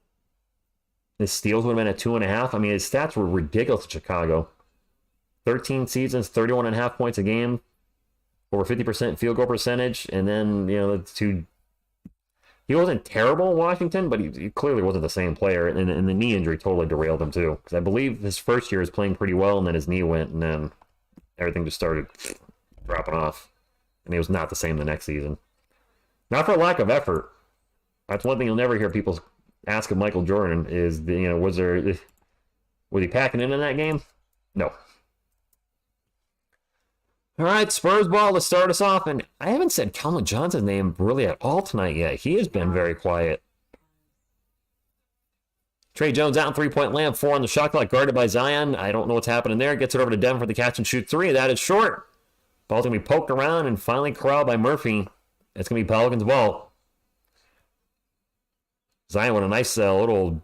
His steals would have been at 2.5. I mean, his stats were ridiculous in Chicago. 13 seasons, 31.5 points a game, over 50% field goal percentage, and then, he wasn't terrible in Washington, but he clearly wasn't the same player, and the knee injury totally derailed him too. Because I believe his first year was playing pretty well, and then his knee went, and then everything just started dropping off, and he was not the same the next season. Not for lack of effort. That's one thing you'll never hear people ask of Michael Jordan is, was he packing in that game? No. All right, Spurs ball to start us off, and I haven't said Calvin Johnson's name really at all tonight yet. He has been very quiet. Trey Jones out in three-point land, 4 on the shot clock, guarded by Zion. I don't know what's happening there. Gets it over to Devin for the catch and shoot 3. That is short. Ball's going to be poked around and finally corralled by Murphy. It's going to be Pelicans ball. Zion with a nice little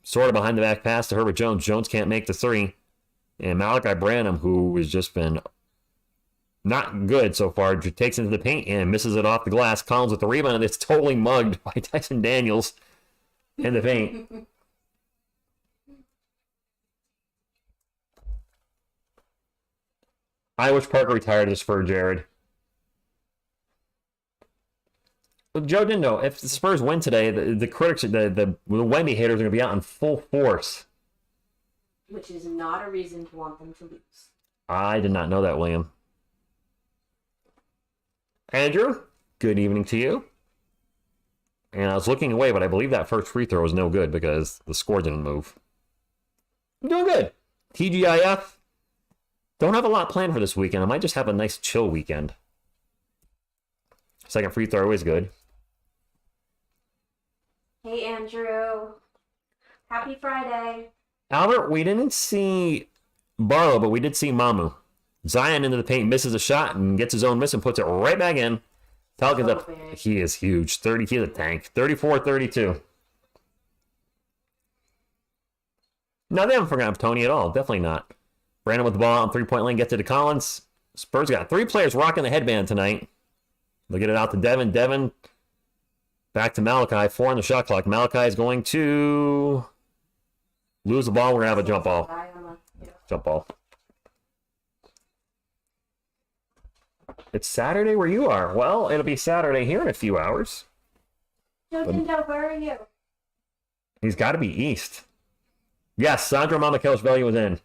sort of behind the back pass to Herbert Jones. Jones can't make the 3. And Malachi Branham, who has just been not good so far, takes into the paint and misses it off the glass. Collins with the rebound, and it's totally mugged by Tyson Daniels in the paint. I wish Parker retired this for Jared. Well, Joe didn't know. If the Spurs win today, the critics, the Wemby haters are going to be out in full force. Which is not a reason to want them to lose. I did not know that, William. Andrew, good evening to you. And I was looking away, but I believe that first free throw was no good because the score didn't move. I'm doing good. TGIF. Don't have a lot planned for this weekend. I might just have a nice chill weekend. Second free throw is good. Hey, Andrew. Happy Friday. Albert, we didn't see Barlow, but we did see Mamu. Zion into the paint, misses a shot, and gets his own miss and puts it right back in. Pelicans up. He is huge. 30, he's a tank. 34-32. No, they haven't forgotten Tony at all. Definitely not. Brandon with the ball on three-point lane, gets it to Collins. Spurs got 3 players rocking the headband tonight. They'll get it out to Devin. Devin back to Malachi. 4 on the shot clock. Malachi is going to lose the ball. We're going to have a jump ball. Jump ball. It's Saturday where you are. Well, it'll be Saturday here in a few hours. Joe Dindo, where are you? He's got to be east. Yes, Sandro Mamakelsvili was in.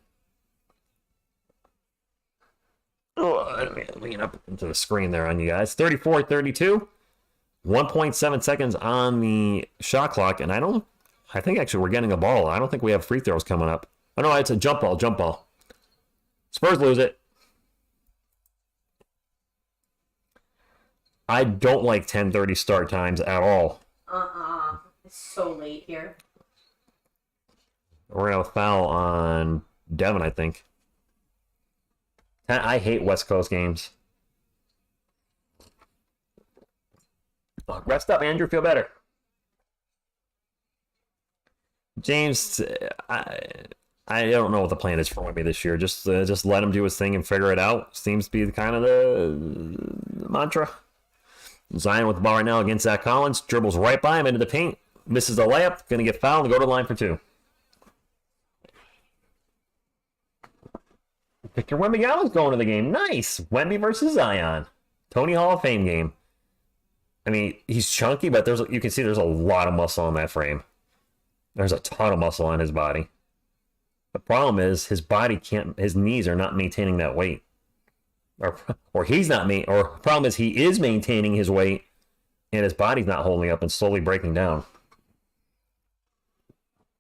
Oh, let me lean up into the screen there on you guys. 34-32. 1.7 seconds on the shot clock, and I think actually we're getting a ball. I don't think we have free throws coming up. Oh no, it's a jump ball. Spurs lose it. I don't like 10:30 start times at all. It's so late here. We're going to foul on Devin, I think. I hate West Coast games. Rest up, Andrew. Feel better. James, I don't know what the plan is for Wemby this year. Just let him do his thing and figure it out. Seems to be kind of the mantra. Zion with the ball right now against Zach Collins. Dribbles right by him into the paint. Misses the layup. Going to get fouled and go to the line for 2. Victor Wembanyama's going to the game. Nice. Wemby versus Zion. Tony Hall of Fame game. I mean, he's chunky, but you can see there's a lot of muscle on that frame. There's a ton of muscle on his body. The problem is his knees are not maintaining that weight. Or he's not or problem is he is maintaining his weight and his body's not holding up and slowly breaking down.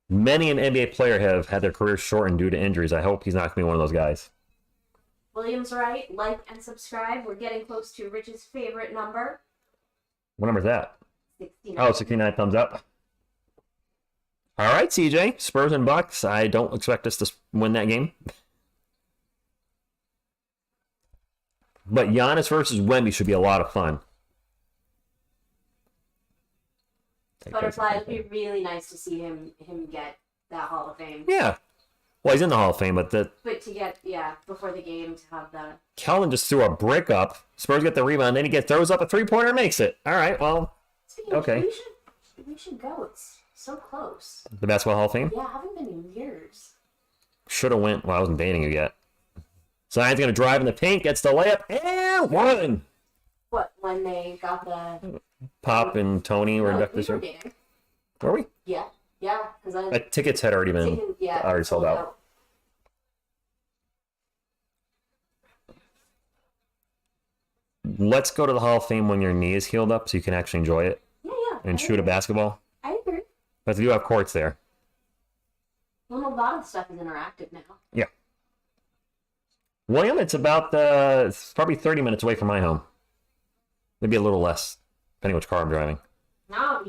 Many an NBA player have had their careers shortened due to injuries. I hope he's not going to be one of those guys. William's right. Like and subscribe. We're getting close to Rich's favorite number. What number is that? 69. Oh, 69 thumbs up. All right, CJ. Spurs and Bucks. I don't expect us to win that game. But Giannis versus Wemby should be a lot of fun. Butterfly, it'd be really nice to see him get that Hall of Fame. Yeah. Well, he's in the Hall of Fame, but to get, before the game to have that. Calvin just threw a brick up. Spurs get the rebound, then he throws up a 3-pointer and makes it. All right, well, okay. We should go. It's so close. The Basketball Hall of Fame? Yeah, I haven't been in years. Should have went. Well, I wasn't dating you yet. Zion's going to drive in the paint, gets the layup, and one. What, when they got the... Pop and Tony were No, inducted we this were year. dating. Were we? Yeah, because Tickets had already been already sold out. Let's go to the Hall of Fame when your knee is healed up so you can actually enjoy it Yeah. and shoot a basketball. I agree. But they do have courts there. Well, a lot of the stuff is interactive now. Yeah. William, it's it's probably 30 minutes away from my home. Maybe a little less, depending which car I'm driving. No,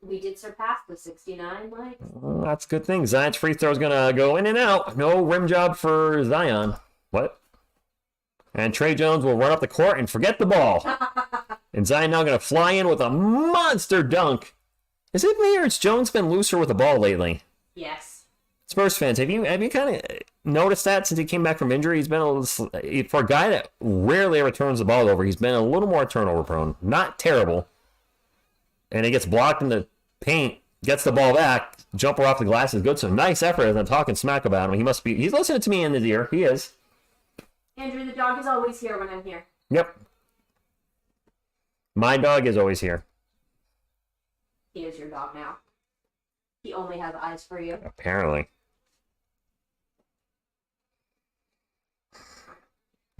we did surpass the 69 likes. Well, that's a good thing. Zion's free throw is going to go in and out. No rim job for Zion. What? And Trey Jones will run up the court and forget the ball. And Zion now going to fly in with a monster dunk. Is it me or has Jones been looser with the ball lately? Yes. Spurs fans, have you kind of noticed that since he came back from injury? He's been for a guy that rarely ever turns the ball over, he's been a little more turnover prone. Not terrible. And he gets blocked in the paint, gets the ball back, jumper off the glass is good. So nice effort as I'm talking smack about him. He's listening to me in his ear. He is. Andrew, the dog is always here when I'm here. Yep. My dog is always here. He is your dog now. He only has eyes for you. Apparently.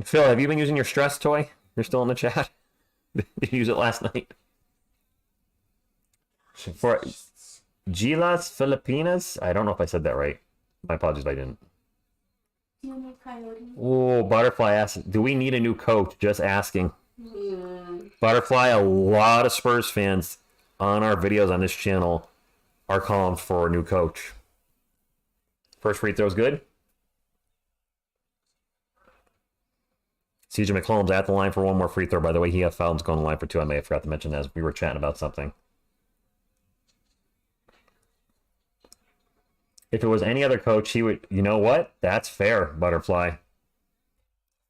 Phil, have you been using your stress toy? You're still in the chat? Did you use it last night? For Gilas Filipinas? I don't know if I said that right. My apologies if I didn't. Do you need Coyote? Oh, Butterfly asked, do we need a new coach? Just asking. Mm. Butterfly, a lot of Spurs fans on our videos on this channel are calling for a new coach. First free throw's good. CJ McCollum's at the line for one more free throw. By the way, he has fouled going to the line for two. I may have forgot to mention that as we were chatting about something. If it was any other coach, he would... You know what? That's fair, Butterfly.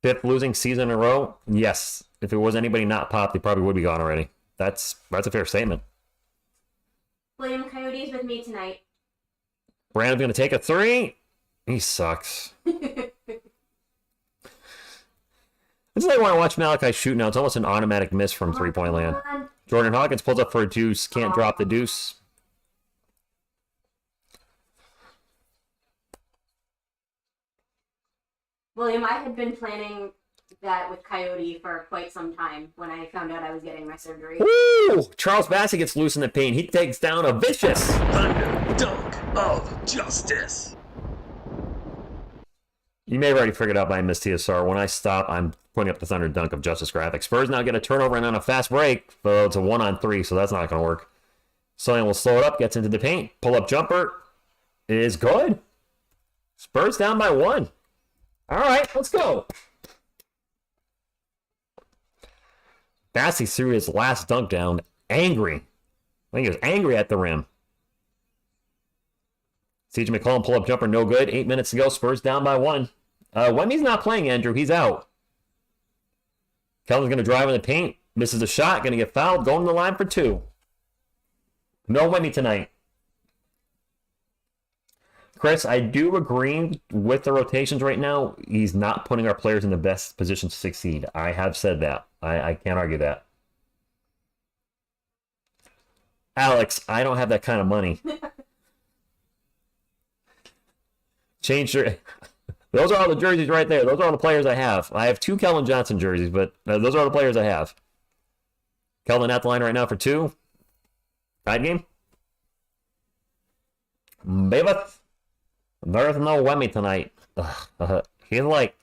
5th losing season in a row? Yes. If it was anybody not Pop, they probably would be gone already. That's a fair statement. William Coyote's with me tonight. Brandon's going to take a 3. He sucks. This is like when I watch Malachi shoot now. It's almost an automatic miss from three-point land. Jordan Hawkins pulls up for a deuce. Can't drop the deuce. William, I had been planning that with Coyote for quite some time when I found out I was getting my surgery. Woo! Charles Bassett gets loose in the paint. He takes down a vicious Thunder Dunk of Justice. You may have already figured out by Miss TSR. When I stop, I'm putting up the Thunder Dunk of Justice graphic. Spurs now get a turnover and on a fast break, but it's a 1-on-3, so that's not going to work. Sonia will slow it up, gets into the paint. Pull-up jumper is good. Spurs down by 1. All right, let's go. Bassey threw his last dunk down angry. I think he was angry at the rim. CJ McCollum pull-up jumper, no good. 8 minutes to go. Spurs down by 1. Wemby's not playing, Andrew. He's out. Kelvin's going to drive in the paint. Misses a shot. Going to get fouled. Going to the line for 2. No Wemby tonight. Chris, I do agree with the rotations right now. He's not putting our players in the best position to succeed. I have said that. I can't argue that. Alex, I don't have that kind of money. Change your... Those are all the jerseys right there. Those are all the players I have. I have 2 Kelvin Johnson jerseys, but those are all the players I have. Kelvin at the line right now for 2. Side game. Baby. There's no Wemmy tonight. He's like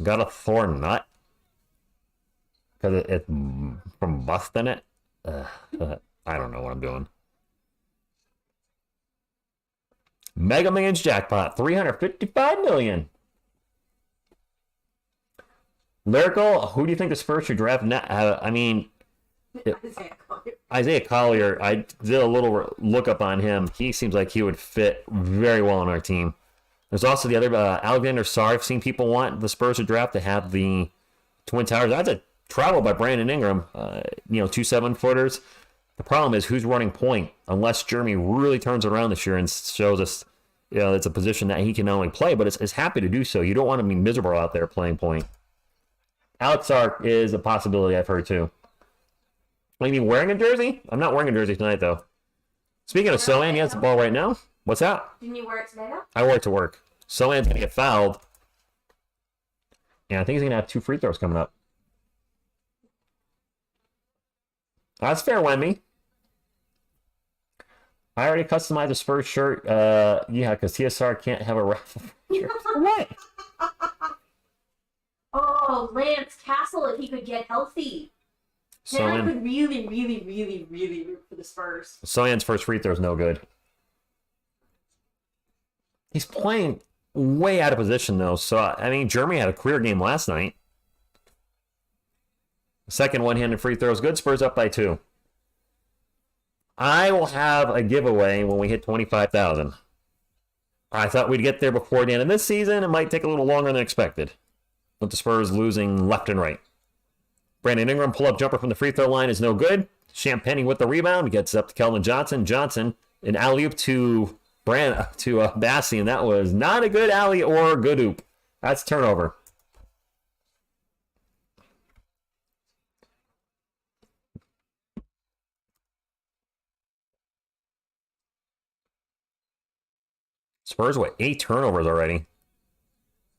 got a sore nut because it's from busting it. I don't know what I'm doing. Mega Millions jackpot, $355 million. Lyrical, who do you think the Spurs should draft now? I mean, Isaiah Collier, I did a little look up on him. He seems like he would fit very well on our team. There's also the other Alexander Sarr. I've seen people want the Spurs to draft to have the Twin Towers. That's a travel by Brandon Ingram. 2 7-footers. The problem is who's running point. Unless Jeremy really turns around this year and shows us, it's a position that he can not only play, but is happy to do so. You don't want to be miserable out there playing point. Alex Sarr is a possibility. I've heard too. Are you wearing a jersey? I'm not wearing a jersey tonight, though. Speaking of Sohan, he has the ball right now. What's that? Didn't you wear it today, though? I wore it to work. Sohan's going to get fouled. And I think he's going to have 2 free throws coming up. That's fair, Wemby. I already customized a Spurs shirt. Because TSR can't have a raffle. What? Oh, Lance Castle, if he could get healthy. Then I could really, really, really, really root for the Spurs. Sohan's first free throw is no good. He's playing way out of position, though. So, Jeremy had a career game last night. Second one-handed free throw is good. Spurs up by 2. I will have a giveaway when we hit 25,000. I thought we'd get there before the end of this season. It might take a little longer than expected, with the Spurs losing left and right. Brandon Ingram pull-up jumper from the free throw line is no good. Champagny with the rebound gets up to Kelvin Johnson. Johnson, an alley-oop to Bassi, and that was not a good alley or good oop. That's turnover. Spurs with 8 turnovers already.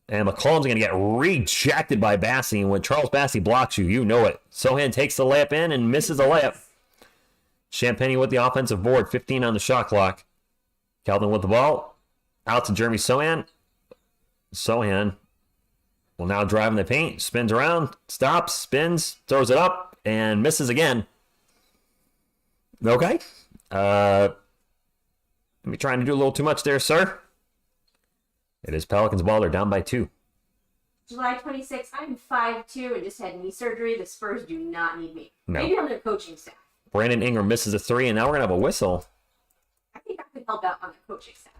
And McCollum's going to get rejected by Bassi. And when Charles Bassi blocks you, you know it. Sohan takes the layup in and misses the layup. Champagny with the offensive board. 15 on the shot clock. Calvin with the ball. Out to Jeremy Sohan. Sohan will now drive in the paint. Spins around. Stops. Spins. Throws it up. And misses again. Okay. Maybe trying to do a little too much there, sir. It is Pelicans ball. They're down by 2. July 26th, I'm 5'2" and just had knee surgery. The Spurs do not need me. No. Maybe on their coaching staff. Brandon Ingram misses a 3, and now we're going to have a whistle. I think I could help out on the coaching staff.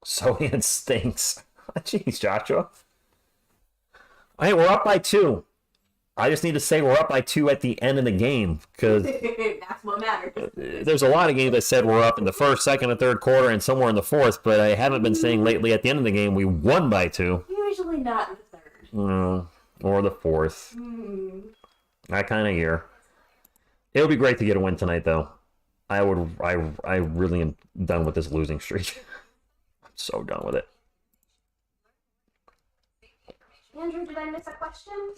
Sohan stinks. Jeez, Joshua. Hey, we're up by 2. I just need to say we're up by 2 at the end of the game, because that's what matters. There's a lot of games that said we're up in the first, second, and third quarter, and somewhere in the fourth, but I haven't been saying lately at the end of the game we won by 2. Usually not in the third. No, or the fourth. That kind of year. It would be great to get a win tonight, though. I really am done with this losing streak. I'm so done with it. Andrew, did I miss a question?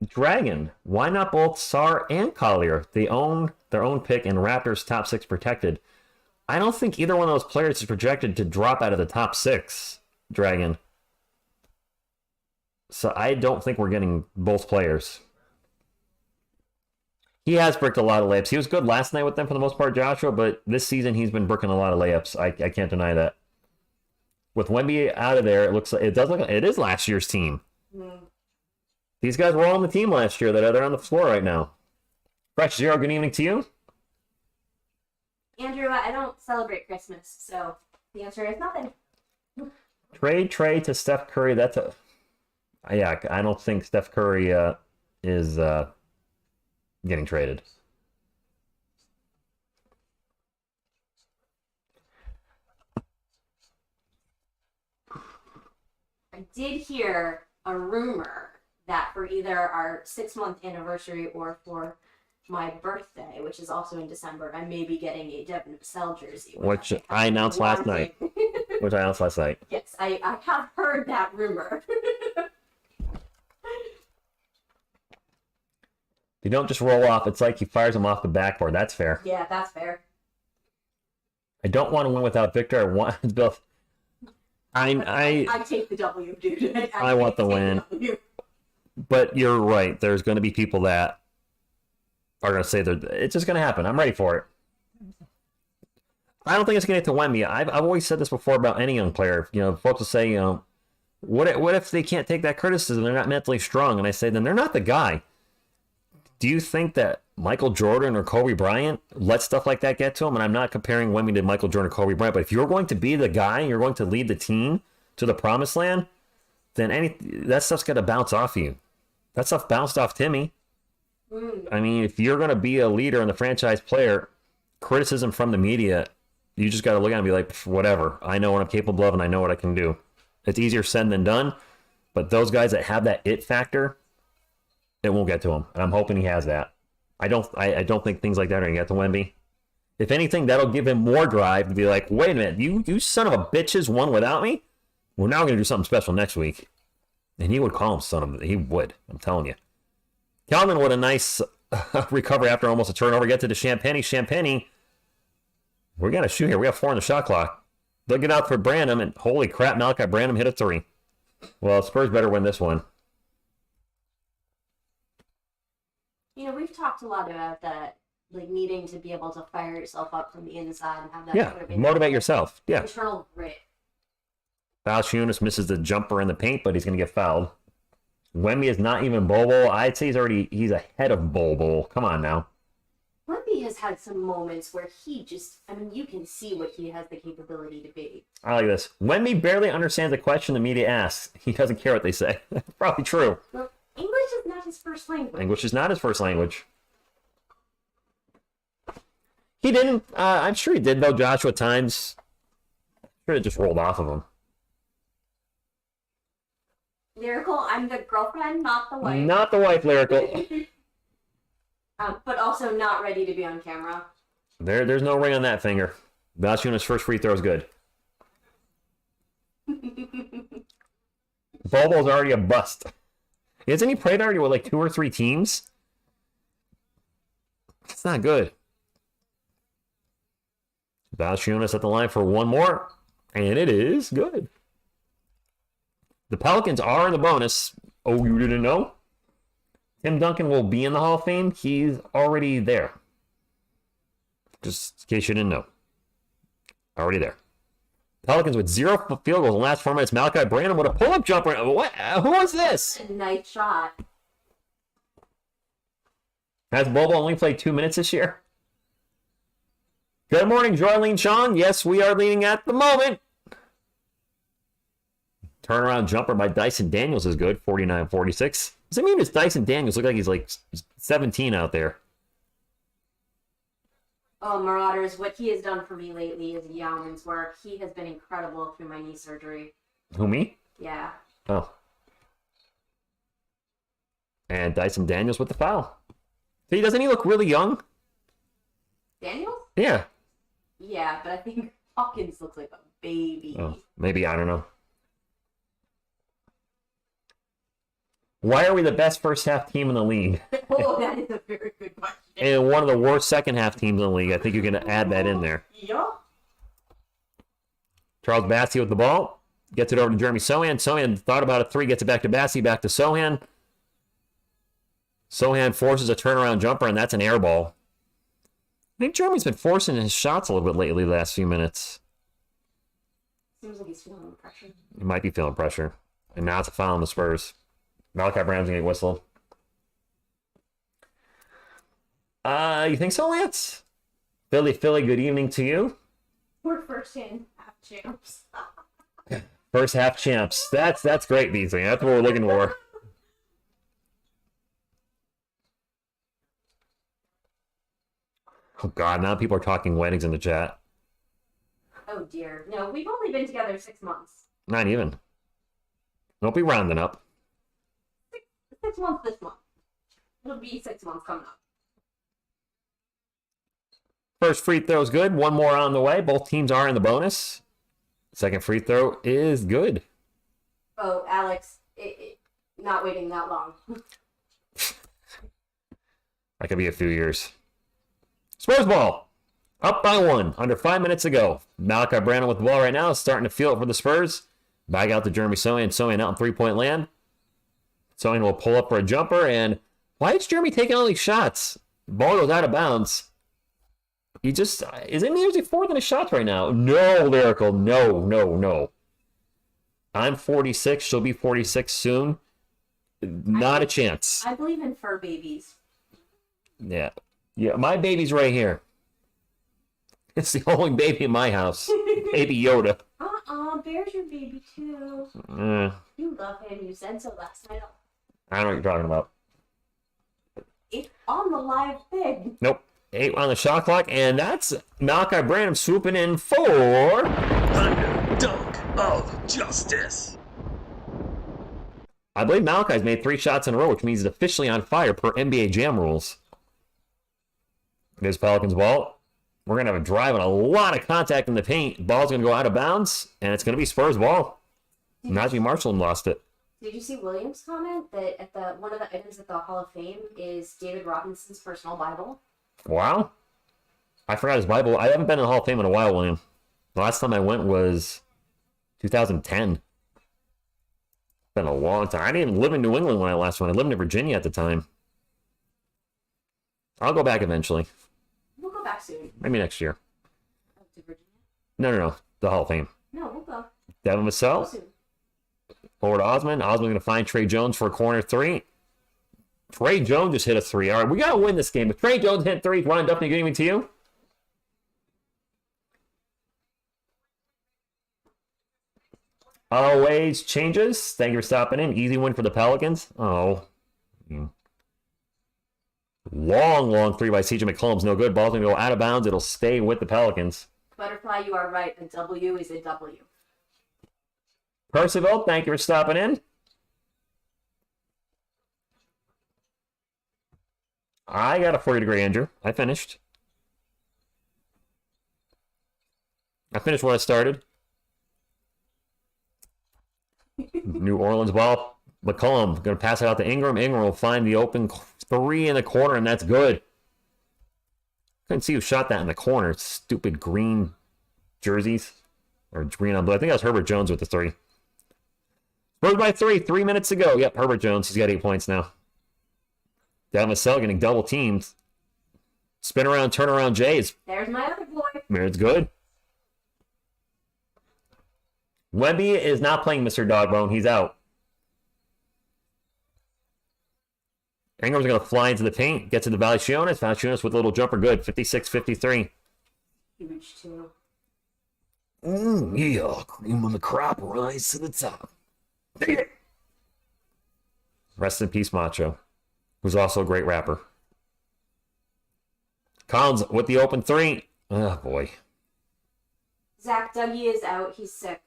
Dragon, why not both Sarr and Collier? They own their own pick and Raptors top 6 protected. I don't think either one of those players is projected to drop out of the top 6, Dragon. So I don't think we're getting both players. He has bricked a lot of layups. He was good last night with them for the most part, Joshua, but this season he's been bricking a lot of layups. I can't deny that. With Wemby out of there, it is last year's team. These guys were all on the team last year that are on the floor right now. Fresh Zero, good evening to you. Andrew, I don't celebrate Christmas, so the answer is nothing. Trade Trey to Steph Curry. I don't think Steph Curry is getting traded. I did hear a rumor that for either our 6-month anniversary or for my birthday, which is also in December, I may be getting a Devin Vassell jersey. Which I announced last night. Yes, I have heard that rumor. You don't just roll off. It's like he fires him off the backboard. That's fair. Yeah, that's fair. I don't want to win without Victor. I want Bill. I take the W, dude. I want the win. But you're right. There's going to be people that are going to say that it's just going to happen. I'm ready for it. I don't think it's going to get to Wemby. I've always said this before about any young player. Folks will say, what if they can't take that criticism? They're not mentally strong. And I say, then they're not the guy. Do you think that Michael Jordan or Kobe Bryant let stuff like that get to him? And I'm not comparing Wemby to Michael Jordan or Kobe Bryant, but if you're going to be the guy, you're going to lead the team to the promised land, then that stuff's got to bounce off you. That stuff bounced off Timmy. I mean, if you're going to be a leader and the franchise player, criticism from the media, you just got to look at it and be like, whatever. I know what I'm capable of and I know what I can do. It's easier said than done, but those guys that have that it factor, it won't get to him. And I'm hoping he has that. I don't think things like that are going to get to Wemby. If anything, that'll give him more drive to be like, wait a minute, you son of a bitches won without me? We're now going to do something special next week. And he would call him son of a... He would. I'm telling you. Calvin with a nice recovery after almost a turnover. Get to the Champagny. Champagny. We got to shoot here. We have 4 on the shot clock. They'll get out for Branham, and holy crap, Malachi Branham hit a 3. Well, Spurs better win this one. You know, we've talked a lot about that, like needing to be able to fire yourself up from the inside and have that sort of motivate yourself. Yeah. Internal grit. Valanciunas misses the jumper in the paint, but he's going to get fouled. Wemby is not even Bobo. I'd say he's ahead of Bobo. Come on now. Wemby has had some moments where he just, I mean, you can see what he has the capability to be. I like this. Wemby barely understands the question the media asks. He doesn't care what they say. That's probably true. Well, English is not his first language. English is not his first language. He didn't. I'm sure he did, though, Joshua, at times. I'm sure it just rolled off of him. Lyrical, I'm the girlfriend, not the wife. Not the wife, Lyrical. But also not ready to be on camera. There's no ring on that finger. Valanciunas' first free throw is good. Bobo's already a bust. Isn't he played already with like 2 or 3 teams? It's not good. Valanciunas at the line for one more, and it is good. The Pelicans are in the bonus. Oh, you didn't know? Tim Duncan will be in the Hall of Fame. He's already there. Just in case you didn't know. Already there. Pelicans with 0 field goals in the last 4 minutes. Malachi Branham with a pull-up jumper. What? Who was this? A nice shot. Has Bobo only played 2 minutes this year? Good morning, Joylene Chong. Yes, we are leading at the moment. Turnaround jumper by Dyson Daniels is good, 49-46. Does that mean it's Dyson Daniels? Look like he's like 17 out there. Oh, Marauders, what he has done for me lately is a yeoman's work. He has been incredible through my knee surgery. Who, me? Yeah. Oh. And Dyson Daniels with the foul. See, doesn't he look really young? Daniels? Yeah. Yeah, but I think Hawkins looks like a baby. Oh, maybe, I don't know. Why are we the best first half team in the league? Oh, that is a very good question. And one of the worst second half teams in the league. I think you can add that in there. Yeah. Charles Bassey with the ball. Gets it over to Jeremy Sohan. Sohan thought about a 3. Gets it back to Bassey. Back to Sohan. Sohan forces a turnaround jumper, and that's an air ball. I think Jeremy's been forcing his shots a little bit lately the last few minutes. Seems like he's feeling pressure. He might be feeling pressure. And now it's a foul on the Spurs. Malachi Branham's going to get whistled. You think so, Lance? Philly, good evening to you. We're first in half champs. First half champs. That's great, Beasley. That's what we're looking for. Oh, God. Now people are talking weddings in the chat. Oh, dear. No, we've only been together 6 months. Not even. Don't be rounding up. 6 months this month. It'll be 6 months coming up. First free throw is good. One more on the way. Both teams are in the bonus. Second free throw is good. Oh, Alex, not waiting that long. That could be a few years. Spurs ball. Up by 1. Under 5 minutes to go. Malachi Branham with the ball right now. Starting to feel it for the Spurs. Back out to Jeremy Sohan. Sohan out in three-point land. Sohan will pull up for a jumper. And why is Jeremy taking all these shots? Ball goes out of bounds. He just isn't he usually 4th in his shots right now. No, Lyrical. No. I'm 46. She'll be 46 soon. Not a chance. I believe in fur babies. Yeah. Yeah, my baby's right here. It's the only baby in my house. Baby Yoda. Bear's your baby too. You love him. You said so last night. I don't know what you're talking about. It's on the live thing. Nope. 8 on the shot clock, and that's Malachi Branham swooping in for... Underdog of Justice. I believe Malachi's made 3 shots in a row, which means he's officially on fire per NBA Jam rules. It is Pelicans ball. We're going to have a drive and a lot of contact in the paint. Ball's going to go out of bounds, and it's going to be Spurs ball. Najee Marshall lost it. Did you see Williams' comment that at one of the items at the Hall of Fame is David Robinson's personal Bible? Wow. I forgot his Bible. I haven't been in the Hall of Fame in a while, William. The last time I went was 2010. Been a long time. I didn't even live in New England when I last went. I lived in Virginia at the time. I'll go back eventually. We'll go back soon. Maybe next year. Oh, to Virginia? No. The Hall of Fame. No, we'll go. Devin Go Vassell. soon. Forward Osmond. Osmond going to find Trey Jones for a corner 3. Trey Jones just hit a 3. All right, we got to win this game. If Trey Jones hit 3, Ron Duffy giving it to you. Always changes. Thank you for stopping in. Easy win for the Pelicans. Oh. Long 3 by CJ McCollum's no good. Ball's going to go out of bounds. It'll stay with the Pelicans. Butterfly, you are right. A W is a W. Percival, thank you for stopping in. I got a 40-degree Andrew. I finished what I started. New Orleans ball. McCollum going to pass it out to Ingram. Ingram will find the open 3 in the corner, and that's good. Couldn't see who shot that in the corner. Stupid green jerseys. Or green on blue. I think that was Herbert Jones with the 3. Spurs by 3. 3 minutes to go. Yep, Herbert Jones. He's got 8 points now. Devin Vassell getting double teamed. Spin around, turn around, Jays. There's my other boy. It's good. Wemby is not playing Mr. Dogbone. He's out. Ingram's going to fly into the paint. Get to the Valanciunas. Valanciunas with a little jumper. Good. 56-53. Huge, too. Yeah. Cream of the crop. Rise to the top. Rest in peace, Macho. Who's also a great rapper. Collins with the open 3. Oh, boy. Zach Dougie is out. He's sick.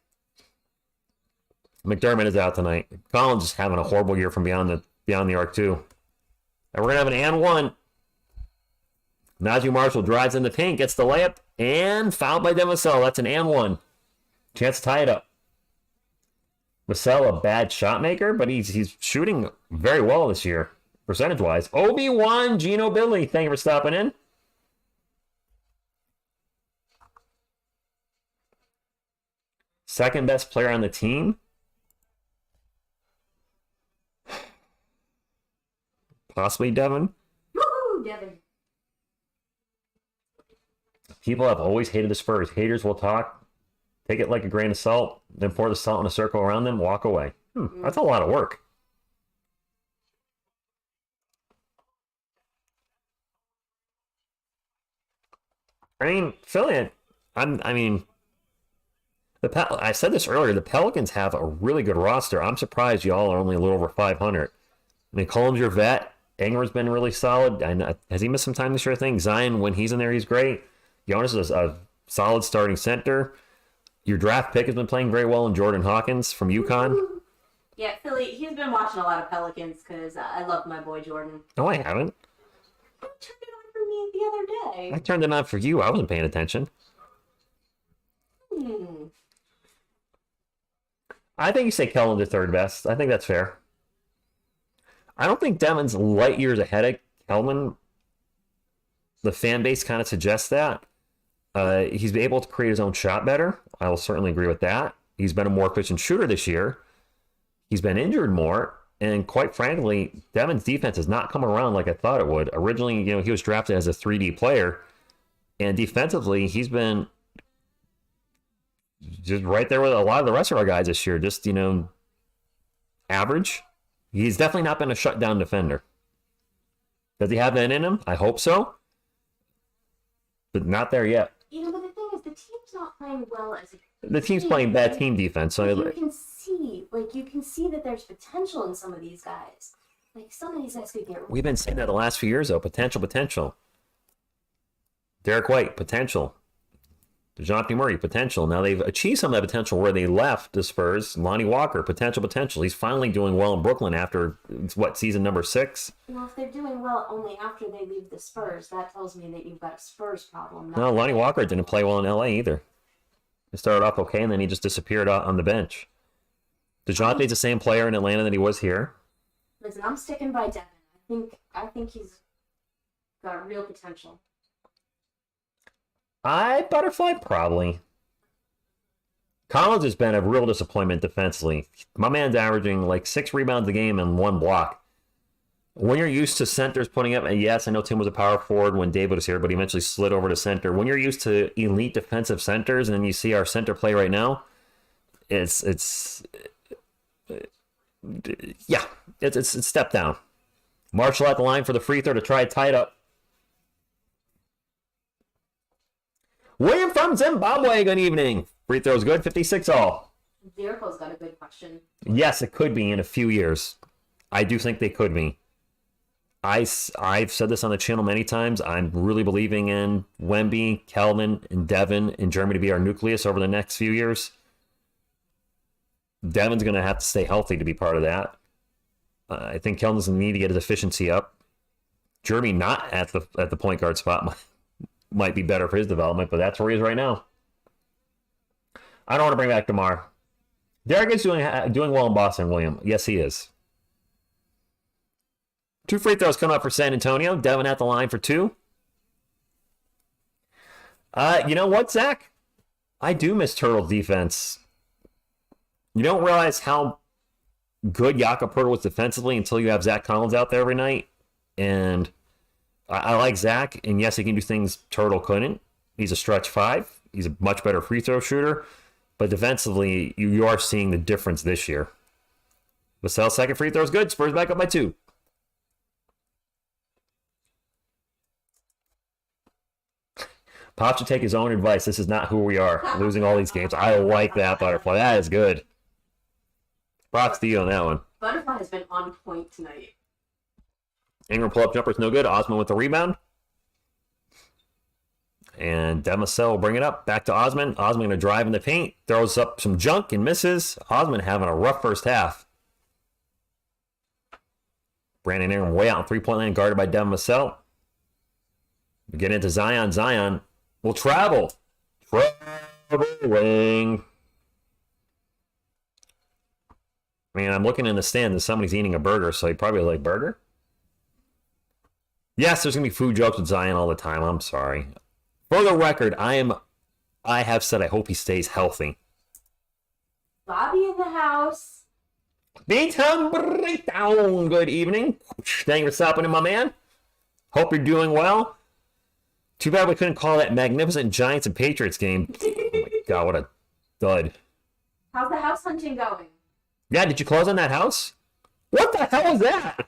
McDermott is out tonight. Collins is having a horrible year from beyond the arc, too. And we're going to have an and 1. Najee Marshall drives in the paint, gets the layup, and fouled by Devin Vassell. That's an and 1. Chance to tie it up. Vassell, a bad shot maker, but he's shooting very well this year, percentage-wise. Obi-Wan Gino Billy, thank you for stopping in. Second best player on the team. Possibly Devin. Woohoo, Devin. People have always hated the Spurs. Haters will talk. Take it like a grain of salt. Then pour the salt in a circle around them. Walk away. That's a lot of work. I mean, Philly, I said this earlier, the Pelicans have a really good roster. I'm surprised y'all are only a little over 500. McCollum's your vet. Ingram's been really solid. Has he missed some time this year, I think? Zion, when he's in there, he's great. Jonas is a solid starting center. Your draft pick has been playing very well in Jordan Hawkins from UConn. Yeah, Philly, he's been watching a lot of Pelicans because I love my boy Jordan. No, I haven't. You turned it on for me the other day. I turned it on for you. I wasn't paying attention. I think you say Kellen's the third best. I think that's fair. I don't think Devin's light years ahead of Kelman. The fan base kind of suggests that. He's been able to create his own shot better. I will certainly agree with that. He's been a more efficient shooter this year. He's been injured more. And quite frankly, Devin's defense has not come around like I thought it would. Originally, he was drafted as a 3D player. And defensively, he's been just right there with a lot of the rest of our guys this year. Just, average. He's definitely not been a shutdown defender. Does he have that in him? I hope so. But not there yet. You know, but the thing is, the team's not playing well as a The team's playing bad team defense. So you can see that there's potential in some of these guys. Like, some of these guys could get... We've been saying that the last few years, though. Potential. Derek White, potential. DeJounte Murray, potential. Now they've achieved some of that potential where they left the Spurs. Lonnie Walker, potential. He's finally doing well in Brooklyn after, season number 6? Well, if they're doing well only after they leave the Spurs, that tells me that you've got a Spurs problem. No, Lonnie Walker didn't play well in LA either. He started off okay, and then he just disappeared on the bench. DeJounte's the same player in Atlanta that he was here. Listen, I'm sticking by Devin. I think he's got real potential. Butterfly, probably. Collins has been a real disappointment defensively. My man's averaging like 6 rebounds a game and 1 block. When you're used to centers putting up, and yes, I know Tim was a power forward when David was here, but he eventually slid over to center. When you're used to elite defensive centers, and then you see our center play right now, it's a step down. Marshall at the line for the free throw to try to tie it up. William from Zimbabwe, good evening. Free throw's good, 56 all. Jericho's got a good question. Yes, it could be in a few years. I do think they could be. I've said this on the channel many times. I'm really believing in Wemby, Kelvin, and Devin and Jeremy to be our nucleus over the next few years. Devin's going to have to stay healthy to be part of that. I think Kelvin's going to need to get his efficiency up. Jeremy not at the point guard spot might be better for his development, but that's where he is right now. I don't want to bring back DeMar. Derek is doing well in Boston, William. Yes, he is. 2 free throws coming up for San Antonio. Devin at the line for 2. You know what, Zach? I do miss Turtle's defense. You don't realize how good Jakob Poeltl was defensively until you have Zach Collins out there every night. And I like Zach, and yes, he can do things Turtle couldn't. He's a stretch 5. He's a much better free throw shooter. But defensively, you are seeing the difference this year. Vassell's second free throw is good. Spurs back up by 2. Pop should take his own advice. This is not who we are. Losing all these games. I like that, Butterfly. That is good. Props to you on that one. Butterfly has been on point tonight. Ingram pull-up jumper's no good. Osman with the rebound. And Demasel will bring it up. Back to Osman. Osman going to drive in the paint. Throws up some junk and misses. Osman having a rough first half. Brandon Ingram way out in three-point line, guarded by Demasel. We get into Zion. Zion will travel. Traveling. Man, I'm looking in the stand and somebody's eating a burger, so he probably like burger. Yes, there's going to be food jokes with Zion all the time. I'm sorry. For the record, I have said I hope he stays healthy. Bobby in the house. B-Town Breakdown. Good evening. Thank you for stopping in, my man. Hope you're doing well. Too bad we couldn't call that magnificent Giants and Patriots game. Oh my God, what a dud. How's the house hunting going? Yeah, did you close on that house? What the hell was that?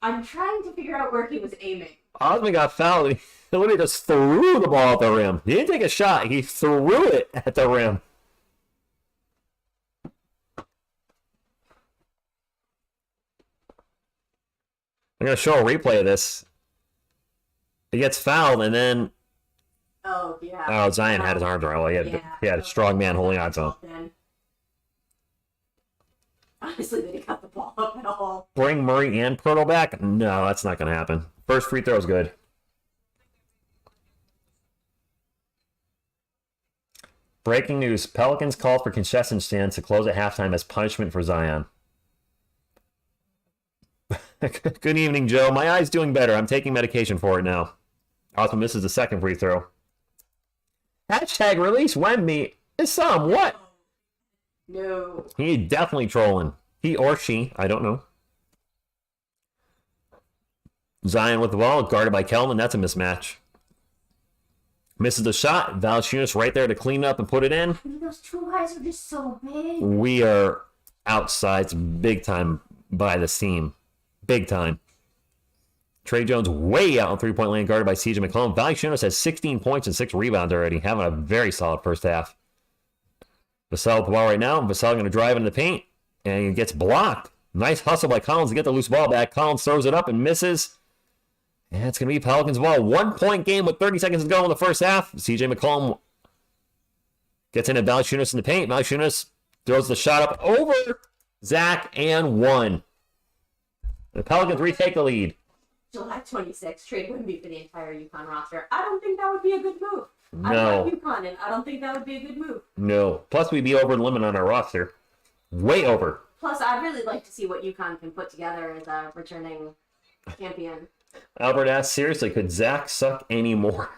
I'm trying to figure out where he was aiming. Osman got fouled. He literally just threw the ball at the rim. He didn't take a shot. He threw it at the rim. I'm going to show a replay of this. He gets fouled, and then... Oh, yeah. Oh, Zion had his arms around. Well, he had a strong man holding on to him. Honestly, they didn't got the ball up at all. Bring Murray and Poeltl back? No, that's not going to happen. First free throw is good. Breaking news. Pelicans called for concession stands to close at halftime as punishment for Zion. Good evening, Joe. My eye's doing better. I'm taking medication for it now. Osman misses the second free throw. Hashtag release Wemby. Is some what? No. He definitely trolling. He or she. I don't know. Zion with the ball. Guarded by Kelvin. That's a mismatch. Misses the shot. Valanciunas right there to clean up and put it in. Those two guys are just so big. We are outside big time by the seam. Big time. Trey Jones way out on three-point land, guarded by CJ McCollum. Valanciunas has 16 points and 6 rebounds already, having a very solid first half. Vassell with the ball right now. Vassell going to drive into the paint, and he gets blocked. Nice hustle by Collins to get the loose ball back. Collins throws it up and misses. And it's going to be Pelicans ball. 1 point game with 30 seconds to go in the first half. CJ McCollum gets into Valanciunas in the paint. Valanciunas throws the shot up over Zach and one. The Pelicans retake the lead. July 26th, trade Wemby for the entire UConn roster. I don't think that would be a good move. No. I love UConn, and I don't think that would be a good move. No. Plus, we'd be over the limit on our roster. Way over. Plus, I'd really like to see what UConn can put together as a returning champion. Albert asks, seriously, could Zach suck anymore?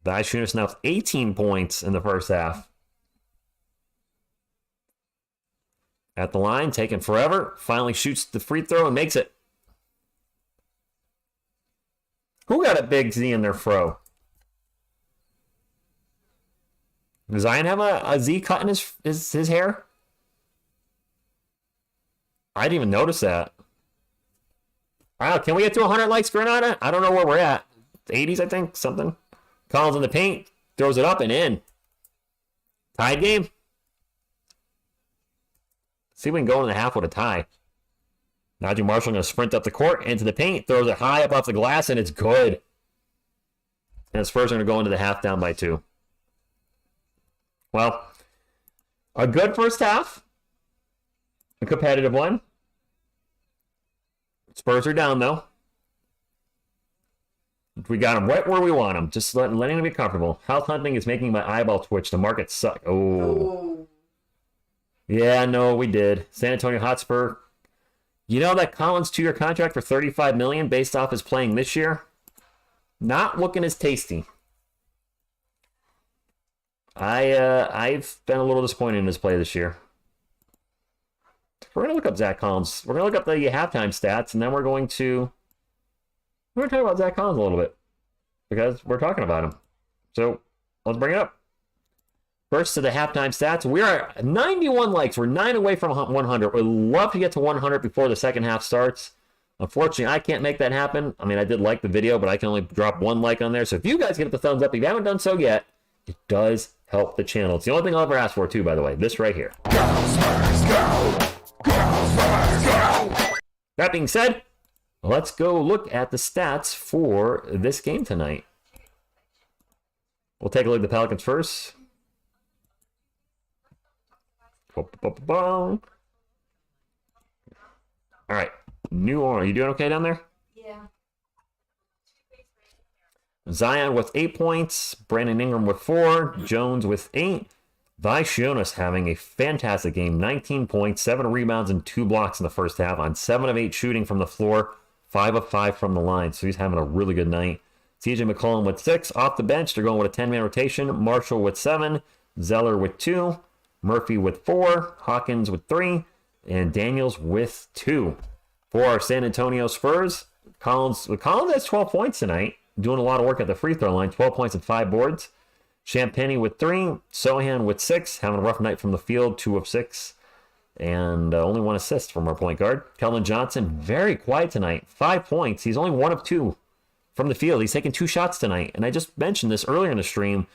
Valanciunas now with 18 points in the first half. At the line, taking forever. Finally shoots the free throw and makes it. Who got a big Z in their fro? Does Zion have a Z cut in his hair? I didn't even notice that. Wow, can we get to 100 likes, Granada? I don't know where we're at. 80s, I think, something. Collins in the paint, throws it up and in. Tied game. See if we can go in the half with a tie. Najee Marshall going to sprint up the court, into the paint, throws it high up off the glass, and it's good. And the Spurs are going to go into the half down by 2. Well, a good first half. A competitive one. Spurs are down, though. We got them right where we want them. Just letting them be comfortable. Health hunting is making my eyeball twitch. The market suck. Oh. Yeah, no, we did. San Antonio Hotspur. You know that Collins 2-year contract for $35 million based off his playing this year? Not looking as tasty. I've been a little disappointed in his play this year. We're going to look up Zach Collins. We're going to look up the halftime stats, and then we're going to talk about Zach Collins a little bit because we're talking about him. So let's bring it up. First to the halftime stats. We are at 91 likes. We're 9 away from 100. We'd love to get to 100 before the second half starts. Unfortunately, I can't make that happen. I mean, I did like the video, but I can only drop 1 like on there. So if you guys get the thumbs up, if you haven't done so yet, it does help the channel. It's the only thing I'll ever ask for, too, by the way. This right here. Go, Spurs, go! Go, Spurs, go! That being said, let's go look at the stats for this game tonight. We'll take a look at the Pelicans first. All right. New owner. You doing okay down there? Yeah. Zion with 8 points. Brandon Ingram with 4. Jones with 8. Valanciunas having a fantastic game. 19 points, 7 rebounds, and 2 blocks in the first half on 7 of 8 shooting from the floor. 5 of 5 from the line. So he's having a really good night. CJ McCollum with 6. Off the bench, they're going with a 10-man rotation. Marshall with 7. Zeller with 2. Murphy with 4. Hawkins with 3. And Daniels with 2. For our San Antonio Spurs, Collins has 12 points tonight. Doing a lot of work at the free throw line. 12 points and 5 boards. Champagny with 3. Sohan with 6. Having a rough night from the field. 2 of 6. And only 1 assist from our point guard. Keldon Johnson, very quiet tonight. 5 points. He's only 1 of 2 from the field. He's taken 2 shots tonight. And I just mentioned this earlier in the stream.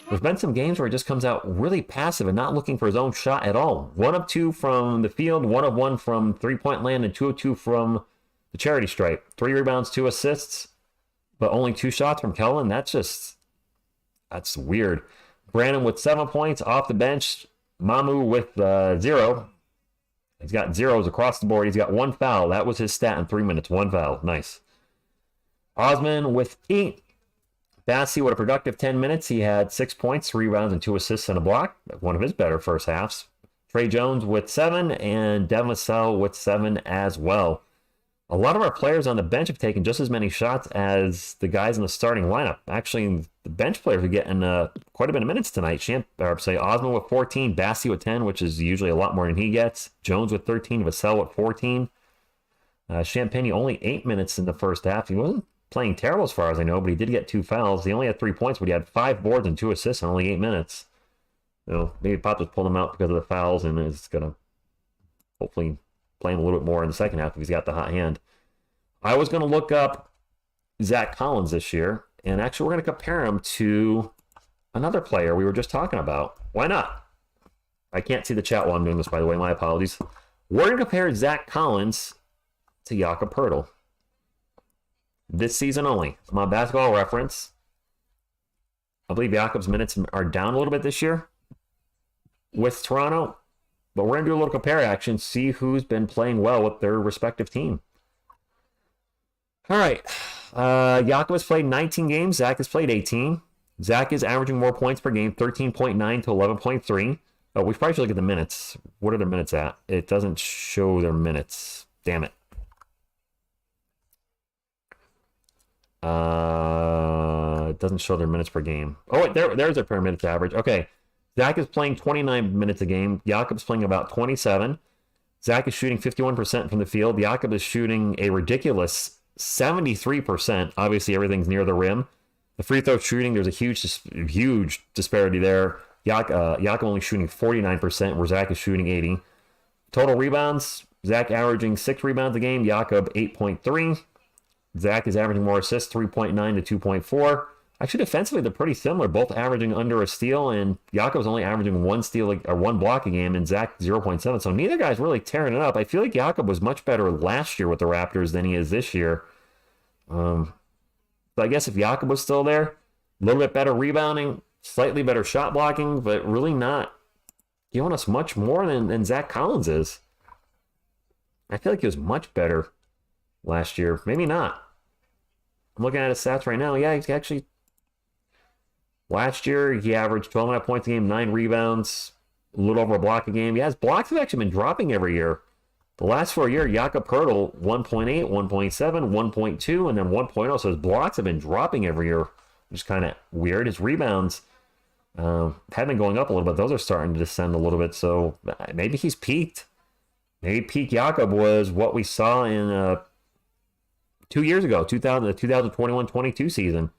There's been some games where he just comes out really passive and not looking for his own shot at all. 1 of 2 from the field. 1 of 1 from three-point land. And 2 of 2 from the charity stripe. 3 rebounds, 2 assists. But only 2 shots from Keldon. That's weird. Brandon with 7 points off the bench. Mamu with 0. He's got 0s across the board. He's got 1 foul. That was his stat in 3 minutes. 1 foul. Nice. Osman with 8. Bassi with a productive 10 minutes. He had 6 points, 3 rebounds, and 2 assists and a block. One of his better first halves. Trey Jones with 7 and Devin Vassell with 7 as well. A lot of our players on the bench have taken just as many shots as the guys in the starting lineup. Actually, the bench players are getting quite a bit of minutes tonight. Osman with 14, Bassi with 10, which is usually a lot more than he gets. Jones with 13, Vassell with 14. Champagny only 8 minutes in the first half. He wasn't playing terrible as far as I know, but he did get 2 fouls. He only had 3 points, but he had 5 boards and 2 assists in only 8 minutes. Maybe Pop just pulled him out because of the fouls and is going to hopefully play him a little bit more in the second half if he's got the hot hand. I was going to look up Zach Collins this year, and actually we're going to compare him to another player we were just talking about. Why not? I can't see the chat while I'm doing this, by the way. My apologies. We're going to compare Zach Collins to Jakob Poeltl. This season only. My basketball reference. I believe Jakob's minutes are down a little bit this year with Toronto. But we're going to do a little compare action, see who's been playing well with their respective team. All right. Jakob has played 19 games. Zach has played 18. Zach is averaging more points per game, 13.9 to 11.3. Oh, we probably should look at the minutes. What are their minutes at? It doesn't show their minutes. Damn it. It doesn't show their minutes per game. Oh, wait, there's their per minutes average. Okay. Zach is playing 29 minutes a game. Jakob's playing about 27. Zach is shooting 51% from the field. Jakob is shooting a ridiculous 73%. Obviously, everything's near the rim. The free throw shooting, there's a huge disparity there. Jakob only shooting 49%, where Zach is shooting 80. Total rebounds, Zach averaging 6 rebounds a game. Jakob 8.3. Zach is averaging more assists, 3.9 to 2.4. Actually, defensively, they're pretty similar, both averaging under a steal, and Jakob's only averaging 1 steal or 1 block a game, and Zach 0.7. So neither guy's really tearing it up. I feel like Jakob was much better last year with the Raptors than he is this year. So I guess if Jakob was still there, a little bit better rebounding, slightly better shot blocking, but really not giving us much more than Zach Collins is. I feel like he was much better last year. Maybe not. I'm looking at his stats right now. Yeah, he's actually... Last year, he averaged 12.5 points a game, 9 rebounds, a little over a block a game. Yeah, his blocks have actually been dropping every year. The last 4 years, Jakob Poeltl, 1.8, 1.7, 1.2, and then 1.0. So his blocks have been dropping every year, which is kind of weird. His rebounds have been going up a little bit. Those are starting to descend a little bit. So maybe he's peaked. Maybe peak Jakob was what we saw in 2 years ago, the 2021-22 season,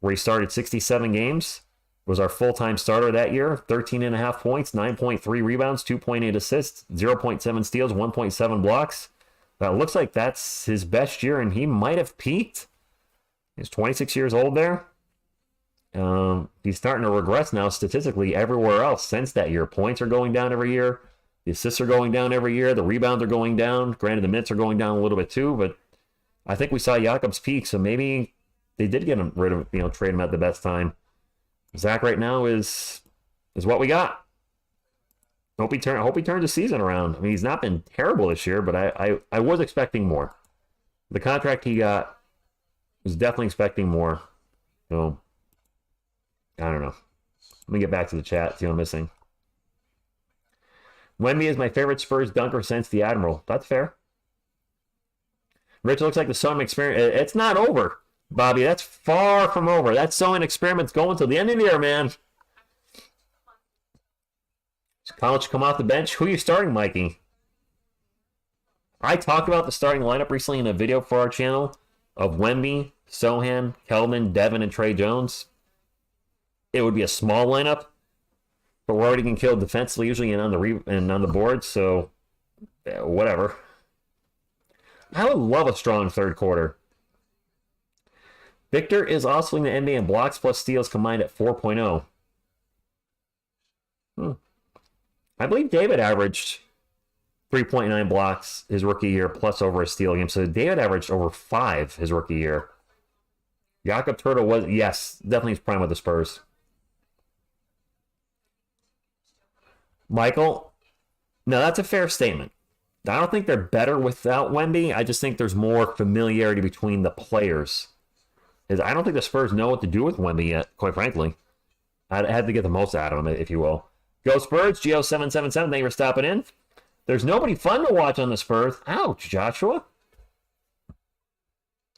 where he started 67 games, was our full-time starter that year, 13.5 points, 9.3 rebounds, 2.8 assists, 0.7 steals, 1.7 blocks. That looks like that's his best year, and he might have peaked. He's 26 years old there. He's starting to regress now statistically everywhere else since that year. Points are going down every year. The assists are going down every year. The rebounds are going down. Granted, the minutes are going down a little bit too, but I think we saw Jakob's peak, so maybe they did get him rid of, trade him at the best time. Zach right now is what we got. Hope he turns the season around. I mean, he's not been terrible this year, but I was expecting more. The contract he got was definitely expecting more. So I don't know. Let me get back to the chat, see what I'm missing. Wemby is my favorite Spurs dunker since the Admiral. That's fair. Rich, looks like the sewing experiment. It's not over, Bobby. That's far from over. That sewing experiment's going till the end of the year, man. College come off the bench. Who are you starting, Mikey? I talked about the starting lineup recently in a video for our channel of Wemby, Sohan, Keldon, Devin, and Trey Jones. It would be a small lineup, but we're already getting killed defensively usually and on the board, so whatever. I would love a strong third quarter. Victor is also in the NBA in blocks plus steals combined at 4.0. I believe David averaged 3.9 blocks his rookie year plus over a steal game. So David averaged over 5 his rookie year. Jakob Poeltl was, yes, definitely his prime with the Spurs. Michael, no, that's a fair statement. I don't think they're better without Wemby. I just think there's more familiarity between the players. I don't think the Spurs know what to do with Wemby yet, quite frankly. I had to get the most out of him, if you will. Go Spurs, Geo777, thank you for stopping in. There's nobody fun to watch on the Spurs. Ouch, Joshua.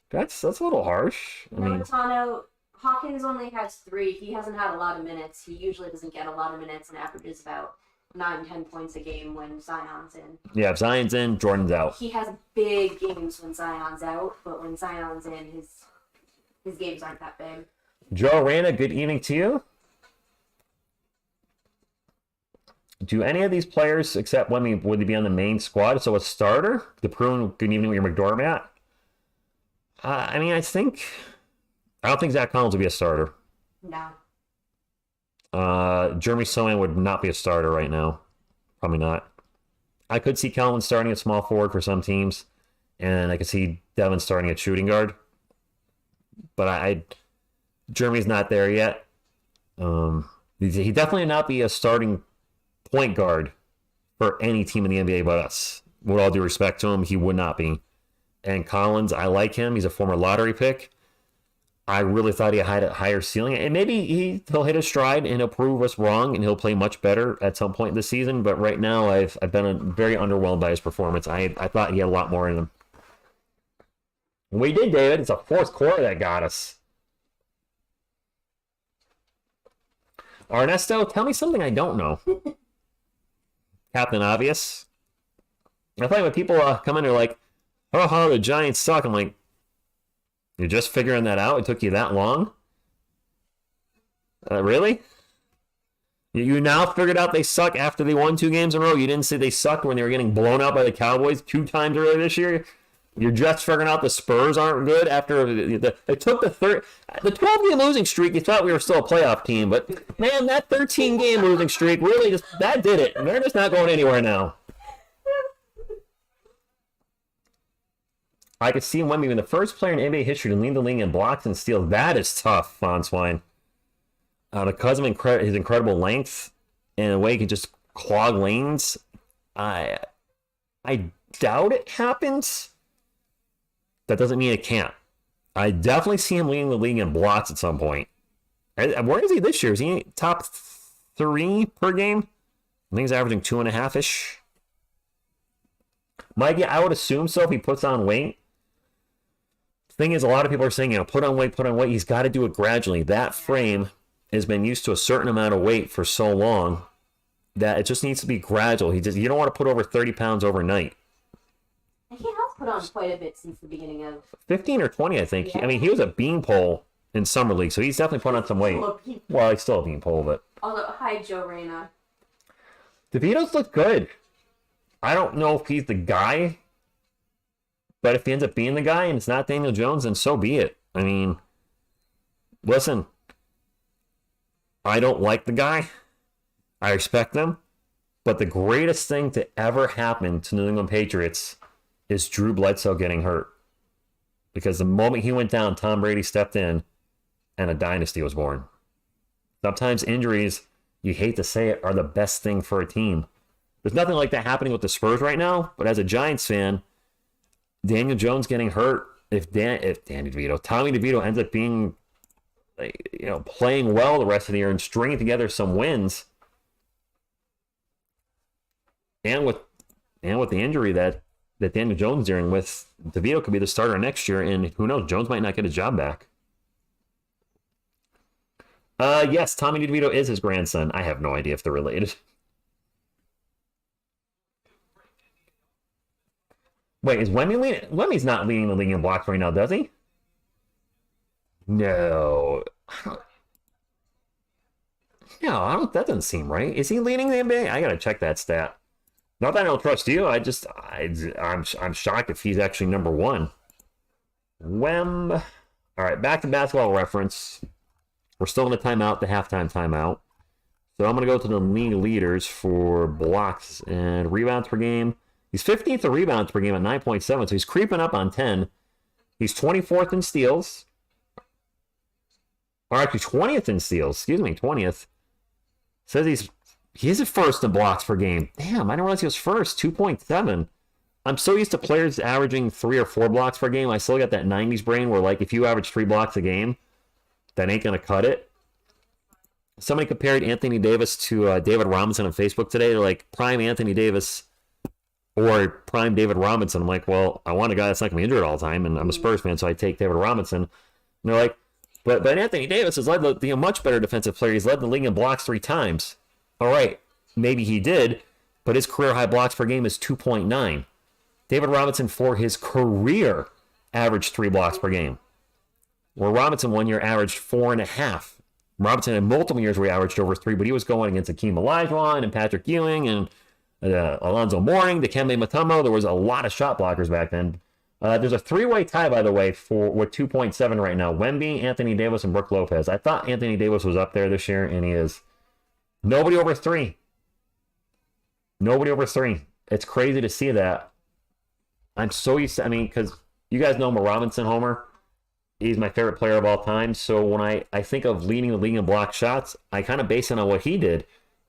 That's a little harsh. Tano, Hawkins only has 3. He hasn't had a lot of minutes. He usually doesn't get a lot of minutes and averages about 9-10 points a game when Zion's in. Yeah, if Zion's in, Jordan's out. He has big games when Zion's out, but when Zion's in, his his games aren't that big. Joe Reyna, good evening to you. Do any of these players, except Wemby, would they be on the main squad? So a starter? DePrune, good evening with your McDormand. I mean, I don't think Zach Collins would be a starter. No. Jeremy Sohan would not be a starter right now. Probably not. I could see Calvin starting at small forward for some teams, and I could see Devin starting at shooting guard. But Jeremy's not there yet. He definitely would not be a starting point guard for any team in the NBA but us. With all due respect to him, he would not be. And Collins, I like him. He's a former lottery pick. I really thought he had a higher ceiling. And maybe he'll hit a stride and he'll prove us wrong and he'll play much better at some point this season. But right now, I've been very underwhelmed by his performance. I thought he had a lot more in him. We did, David. It's a fourth quarter that got us. Ernesto, tell me something I don't know. Captain Obvious. I find when people come in, they're like, oh, the Giants suck. I'm like, you're just figuring that out? It took you that long? Really? You now figured out they suck after they won 2 games in a row? You didn't say they sucked when they were getting blown out by the Cowboys 2 times earlier this year? You're just figuring out the Spurs aren't good after it took the 12-game losing streak. You thought we were still a playoff team, but man, that 13-game losing streak really that did it. They're just not going anywhere now. I could see Wemby being the first player in NBA history to lead the league in blocks and steals. That is tough, Fonswine. Because of his incredible length and the way he can just clog lanes, I doubt it happens. That doesn't mean it can't. I definitely see him leading the league in blocks at some point. Where is he this year? Is he top 3 per game? I think he's averaging 2.5-ish. Mikey, I would assume so if he puts on weight. Thing is, a lot of people are saying, put on weight, put on weight. He's got to do it gradually. That frame has been used to a certain amount of weight for so long that it just needs to be gradual. You don't want to put over 30 pounds overnight. He has put on quite a bit since the beginning of 15 or 20, I think. Yeah. He was a beanpole in summer league, so he's definitely put on some weight. Well, he's still a beanpole, but Hi, Joe Reyna. DeVito's look good. I don't know if he's the guy, but if he ends up being the guy and it's not Daniel Jones, then so be it. I mean, listen, I don't like the guy. I respect them. But the greatest thing to ever happen to New England Patriots is Drew Bledsoe getting hurt. Because the moment he went down, Tom Brady stepped in and a dynasty was born. Sometimes injuries, you hate to say it, are the best thing for a team. There's nothing like that happening with the Spurs right now, but as a Giants fan, Daniel Jones getting hurt, if Tommy DeVito ends up being, playing well the rest of the year and stringing together some wins, and with the injury that Daniel Jones is dealing with, DeVito could be the starter next year, and who knows, Jones might not get his job back. Yes, Tommy DeVito is his grandson. I have no idea if they're related. Wait, is Wemby leading? Wemby's not leading the league in blocks right now, does he? No. That doesn't seem right. Is he leading the NBA? I gotta check that stat. Not that I don't trust you. I'm shocked if he's actually number 1. All right, back to Basketball Reference. We're still in the timeout, the halftime timeout. So I'm gonna go to the league leaders for blocks and rebounds per game. He's 15th in rebounds per game at 9.7, so he's creeping up on 10. He's 24th in steals. Or actually 20th in steals. 20th. Says he's at first in blocks per game. Damn, I didn't realize he was first. 2.7. I'm so used to players averaging 3 or 4 blocks per game. I still got that 90s brain where, if you average 3 blocks a game, that ain't going to cut it. Somebody compared Anthony Davis to David Robinson on Facebook today. They're like, prime Anthony Davis or prime David Robinson. I'm like, well, I want a guy that's not going to be injured all the time, and I'm a Spurs fan, so I take David Robinson. And they're like, but Anthony Davis has led the much better defensive player. He's led the league in blocks 3 times. All right, maybe he did, but his career high blocks per game is 2.9. David Robinson, for his career, averaged 3 blocks per game. where Robinson one year averaged 4.5. Robinson had multiple years where he averaged over 3, but he was going against Akeem Olajuwon and Patrick Ewing and Alonzo Mourning, Dikembe Mutombo. There was a lot of shot blockers back then. There's a 3-way tie, by the way, with 2.7 right now. Wemby, Anthony Davis, and Brook Lopez. I thought Anthony Davis was up there this year, and he is. Nobody over 3. Nobody over 3. It's crazy to see that. I'm so used to, I mean, because you guys know I'm a Robinson homer. He's my favorite player of all time. So when I think of leading the league in block shots, I kind of base it on what he did.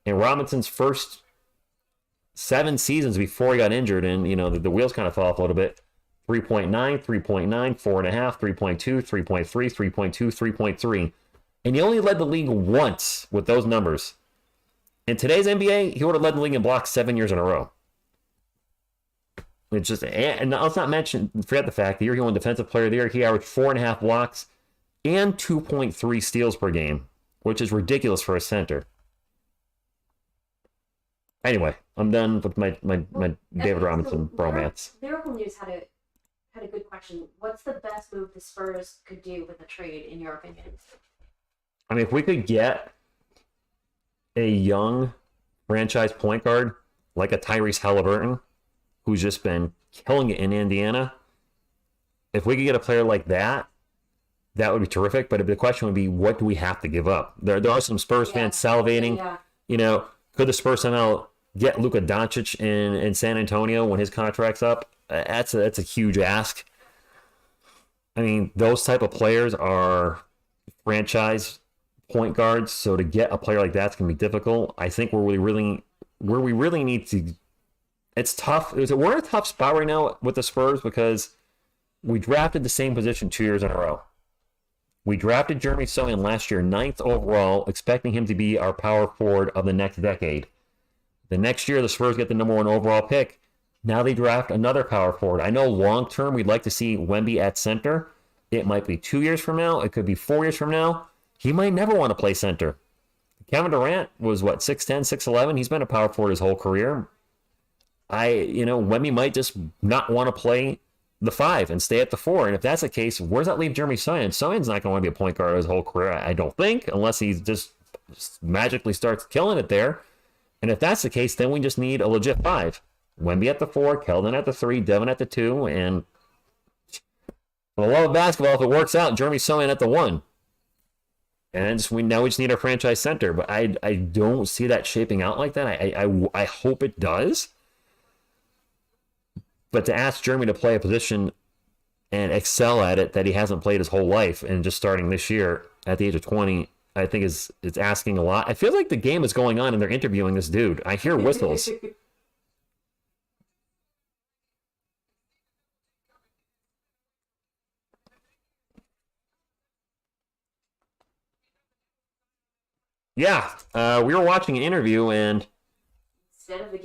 In Robinson's first 7 seasons before he got injured, and, you know, the wheels kind of fell off a little bit. 3.9, 3.9, 4.5, 3.2, 3.3, 3.2, 3.3. And he only led the league once with those numbers. In today's NBA, he would have led the league in blocks 7 years in a row. It's just, and let's not forget the fact the year he won Defensive Player of the Year, he averaged 4.5 blocks and 2.3 steals per game, which is ridiculous for a center. Anyway, I'm done with my David Robinson bromance. Lyrical News had a good question. What's the best move the Spurs could do with a trade, in your opinion? I mean, if we could get a young franchise point guard like a Tyrese Halliburton, who's just been killing it in Indiana, if we could get a player like that, that would be terrific. But the question would be, what do we have to give up? There are some Spurs fans salivating. Yeah. You know, could the Spurs somehow get Luka Doncic in San Antonio when his contract's up? That's a huge ask. I mean, those type of players are franchise point guards, so to get a player like that's going to be difficult. I think where we really need to, it's tough. We're in a tough spot right now with the Spurs because we drafted the same position 2 years in a row. We drafted Jeremy Sochan last year, 9th overall, expecting him to be our power forward of the next decade. The next year, the Spurs get the number 1 overall pick. Now they draft another power forward. I know long term we'd like to see Wemby at center. It might be 2 years from now. It could be 4 years from now. He might never want to play center. Kevin Durant was, 6'10", 6'11". He's been a power forward his whole career. Wemby might just not want to play the 5 and stay at the 4. And if that's the case, where does that leave Jeremy Sochan? Sochan's not going to want to be a point guard his whole career, I don't think, unless he just magically starts killing it there. And if that's the case, then we just need a legit 5. Wemby at the 4, Keldon at the 3, Devin at the 2, and for the love of basketball, if it works out, Jeremy Sochan at the 1. And we just need a franchise center. But I don't see that shaping out like that. I hope it does. But to ask Jeremy to play a position and excel at it that he hasn't played his whole life and just starting this year at the age of 20, I think it's asking a lot. I feel like the game is going on and they're interviewing this dude. I hear whistles. Yeah, we were watching an interview and instead of the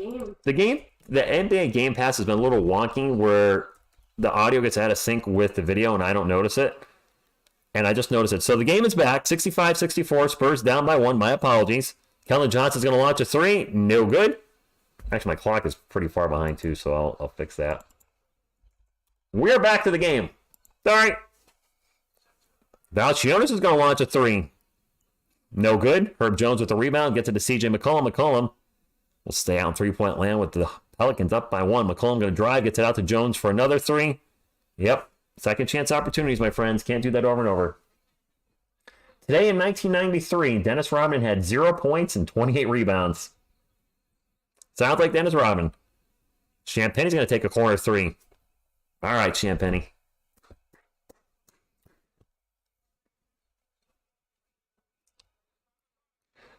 NBA Game Pass has been a little wonky where the audio gets out of sync with the video and I don't notice it. And I just noticed it. So the game is back, 65-64, Spurs down by 1. My apologies. Keldon Johnson's going to launch a 3. No good. Actually, my clock is pretty far behind too, so I'll fix that. We're back to the game. Sorry. Valanciunas is going to launch a 3. No good. Herb Jones with the rebound. Gets it to CJ McCollum. McCollum will stay out in three-point land with the Pelicans up by 1. McCollum going to drive. Gets it out to Jones for another 3. Yep. Second chance opportunities, my friends. Can't do that over and over. Today in 1993, Dennis Rodman had 0 points and 28 rebounds. Sounds like Dennis Rodman. Champagne's going to take a corner 3. All right, Champagne.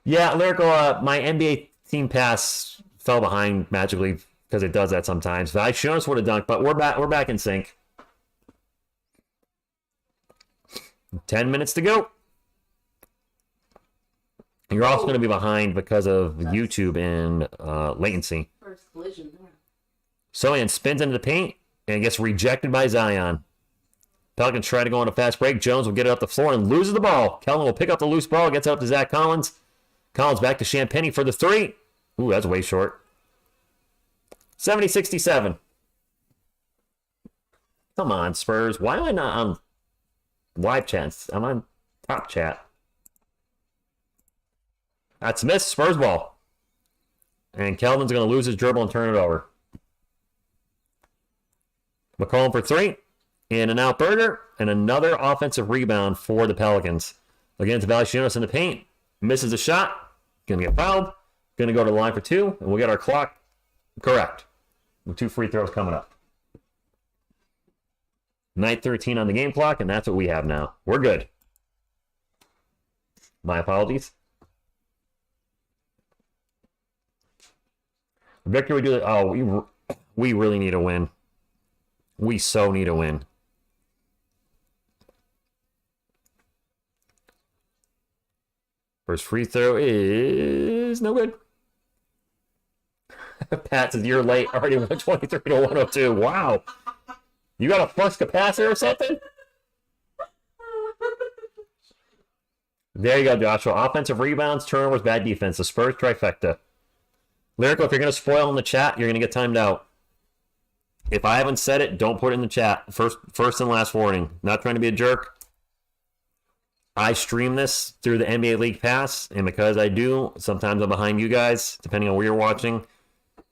Yeah, Lyrical, my NBA team pass fell behind magically because it does that sometimes. Valanciunas would have dunked, but we're back in sync. 10 minutes to go. You're also going to be behind because of YouTube and latency. First collision there. Sochan spins into the paint and gets rejected by Zion. Pelicans try to go on a fast break. Jones will get it up the floor and loses the ball. Keldon will pick up the loose ball, gets it up to Zach Collins. Collins back to Champagnie for the 3. Ooh, that's way short. 70-67. Come on, Spurs. Why am I not on... live chats. I'm on top chat. That's missed. Spurs ball. And Kelvin's going to lose his dribble and turn it over. McCollum for 3. In and out burger. And another offensive rebound for the Pelicans. Again, to Valanciunas in the paint. Misses a shot. Going to get fouled. Going to go to the line for 2. And we'll get our clock correct. With 2 free throws coming up. 9:13 on the game clock. And that's what we have now. We're good. My apologies. Victor, we do that. Oh, we really need a win. We so need a win. First free throw is no good. Pat says you're late. Already 123 to 102. Wow. You got a flux capacitor or something? There you go, Joshua. Offensive rebounds, turnovers, bad defense. The Spurs trifecta. Lyrical, if you're going to spoil in the chat, you're going to get timed out. If I haven't said it, don't put it in the chat. First and last warning. Not trying to be a jerk. I stream this through the NBA League Pass, and because I do, sometimes I'm behind you guys, depending on where you're watching.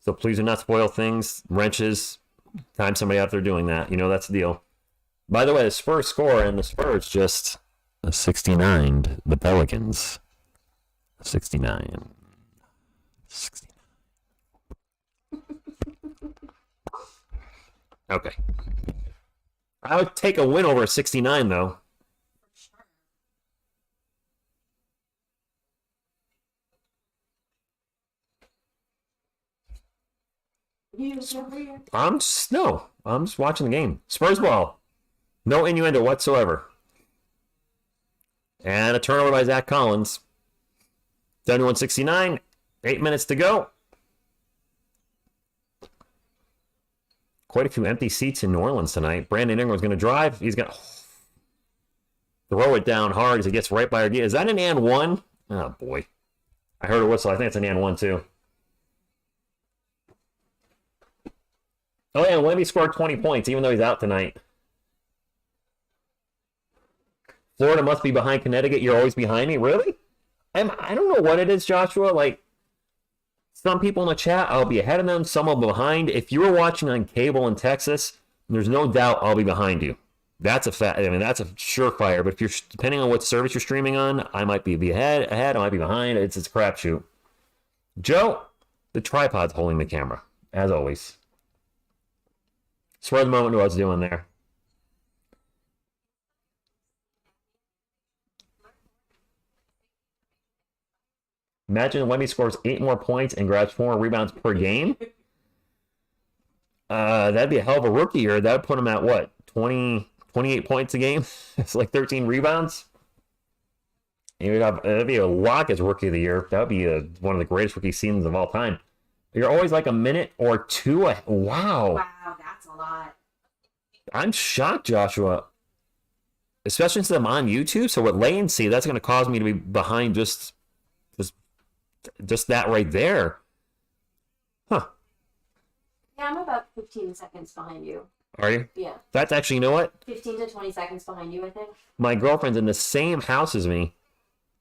So please do not spoil things. Wrenches. Time somebody out there doing that. You know, that's the deal. By the way, the Spurs score, and the Spurs just 69'd the Pelicans. 69. 69. Okay. I would take a win over a 69, though. I'm just watching the game. Spurs ball. No innuendo whatsoever. And a turnover by Zach Collins. 71-69. 8 minutes to go. Quite a few empty seats in New Orleans tonight. Brandon Ingram's going to drive. He's going to throw it down hard as he gets right by our gate. Is that an and one? Oh, boy. I heard a whistle. I think it's an and one, too. Oh, yeah, Wemby scored 20 points, even though he's out tonight. Florida must be behind Connecticut. You're always behind me? Really? I don't know what it is, Joshua. Like, some people in the chat, I'll be ahead of them. Some will be behind. If you were watching on cable in Texas, there's no doubt I'll be behind you. That's a fact. I mean, that's a surefire. But if you're depending on what service you're streaming on, I might be ahead. I might be behind. It's a crapshoot. Joe, the tripod's holding the camera, as always. Swear the moment what I was doing there. Imagine Wemby scores 8 more points and grabs 4 more rebounds per game. That'd be a hell of a rookie year. That would put him at what? 28 points a game? It's like 13 rebounds. That'd be a lock as rookie of the year. That would be one of the greatest rookie seasons of all time. You're always like a minute or two. Wow. Wow, that's a lot. I'm shocked, Joshua. Especially since I'm on YouTube. So with latency, that's going to cause me to be behind just that right there. Huh. Yeah, I'm about 15 seconds behind you. Are you? Yeah. That's actually, you know what? 15 to 20 seconds behind you, I think. My girlfriend's in the same house as me,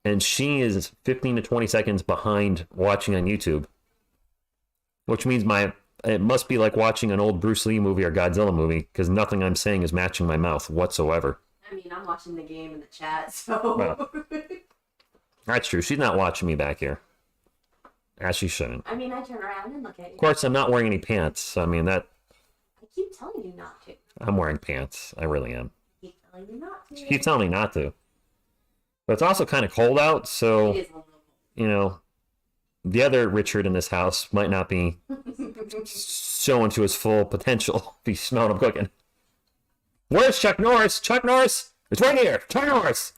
and she is 15 to 20 seconds behind watching on YouTube. Which means it must be like watching an old Bruce Lee movie or Godzilla movie, because nothing I'm saying is matching my mouth whatsoever. I mean, I'm watching the game in the chat, so... Well, that's true. She's not watching me back here. As she shouldn't. I mean, I turn around and look at you. Of course, I'm not wearing any pants. So, I mean, that... I keep telling you not to. I'm wearing pants. I really am. I keep telling you not to. She keeps telling me not to. But it's also kind of cold out, so... It is a little cold. You know, the other Richard in this house might not be showing to his full potential if he's smelling him cooking. Where's Chuck Norris? Chuck Norris? It's right here. Chuck Norris.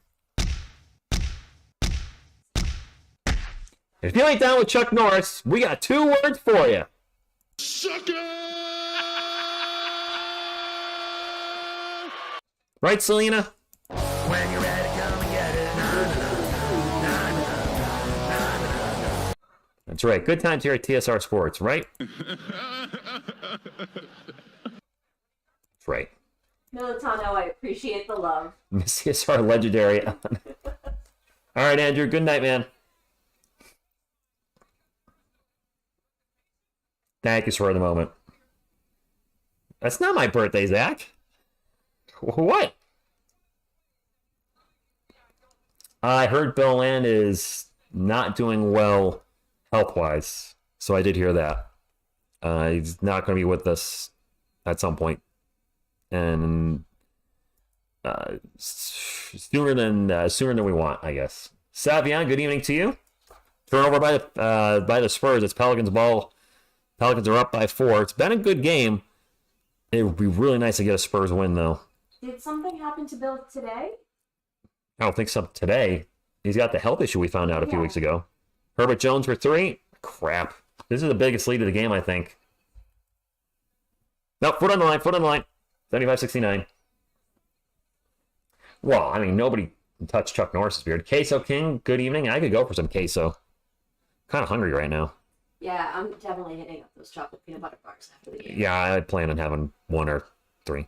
If you ain't down with Chuck Norris, we got 2 words for you. Sucker! Right, Selena? When you're ready, come and get it. That's right. Good times here at TSR Sports, right? That's right. Militano, I appreciate the love. Miss TSR legendary. All right, Andrew. Good night, man. Thank you for the moment. That's not my birthday, Zach. What? I heard Bill Land is not doing well health-wise, so I did hear that. He's not going to be with us at some point, and sooner than we want, I guess. Savion, good evening to you. Turnover by the Spurs. It's Pelicans ball. Pelicans are up by 4. It's been a good game. It would be really nice to get a Spurs win, though. Did something happen to Bill today? I don't think so today. He's got the health issue we found out a few weeks ago. Herbert Jones for 3. Crap. This is the biggest lead of the game, I think. No, foot on the line. 75-69. Well, I mean, nobody can touch Chuck Norris's beard. Queso King, good evening. I could go for some queso. Kind of hungry right now. Yeah, I'm definitely hitting up those chocolate peanut butter bars after the game. Yeah, I plan on having 1 or 3.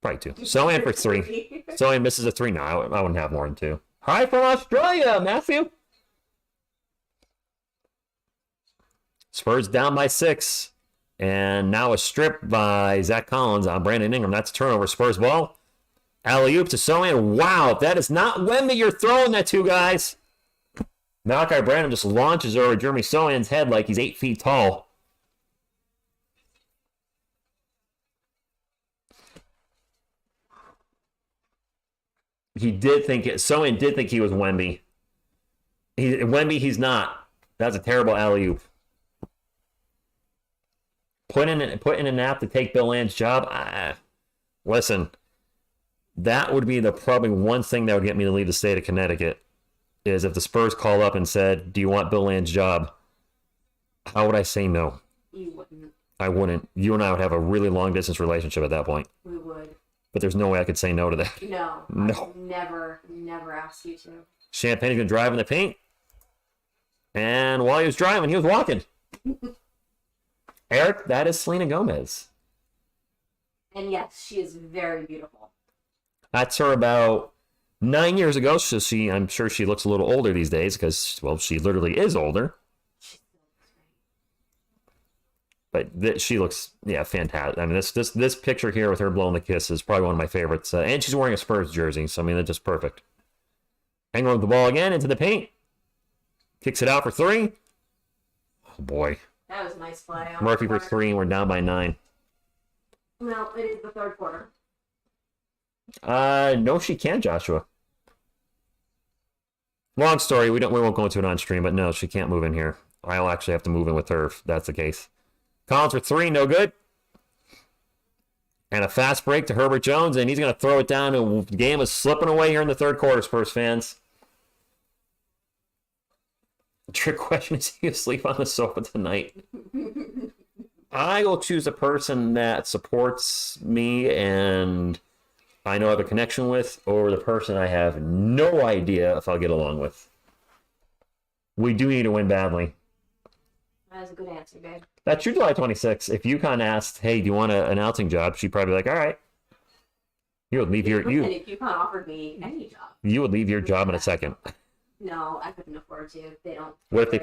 Probably 2. So in for 3. So in misses a 3. No, I wouldn't have more than 2. Hi from Australia, Matthew. Spurs down by 6. And now a strip by Zach Collins on Brandon Ingram. That's a turnover. Spurs ball. Alley-oop to Sohan. Wow, that is not Wemby you're throwing that to, guys. Malachi Branham just launches over Jeremy Sohan's head like he's 8 feet tall. Sohan did think he was Wemby. Wemby, he's not. That's a terrible alley-oop. Put in a nap to take Bill Land's job. Listen, that would be the probably one thing that would get me to leave the state of Connecticut. Is if the Spurs called up and said, do you want Bill Land's job? How would I say no? You wouldn't. I wouldn't. You and I would have a really long-distance relationship at that point. We would. But there's no way I could say no to that. No. No. Never asked you to. Champagne's going to drive in the paint. And while he was driving, he was walking. Eric, that is Selena Gomez. And yes, she is very beautiful. That's her about 9 years ago, so I'm sure she looks a little older these days because, well, she literally is older. But she looks, fantastic. I mean, this picture here with her blowing the kiss is probably one of my favorites. And she's wearing a Spurs jersey, so I mean, that's just perfect. Ingram with the ball again into the paint. Kicks it out for 3. Oh, boy. That was a nice play. Murphy for 3, and we're down by 9. No, it is the third quarter. No, she can't, Joshua. Long story. We won't go into it on stream, but no, she can't move in here. I'll actually have to move in with her if that's the case. Collins for 3, no good. And a fast break to Herbert Jones, and he's going to throw it down. And the game is slipping away here in the third quarter, Spurs fans. The trick question is, you sleep on the sofa tonight? I will choose a person that supports me and I know I have a connection with, or the person I have no idea if I'll get along with. We do need to win badly. That was a good answer, babe. That's true. July 26th. If UConn asked, hey, do you want an announcing job? She'd probably be like, all right. You would leave If UConn offered me any job. You would leave your job in a second. No, I couldn't afford to. They don't. What if they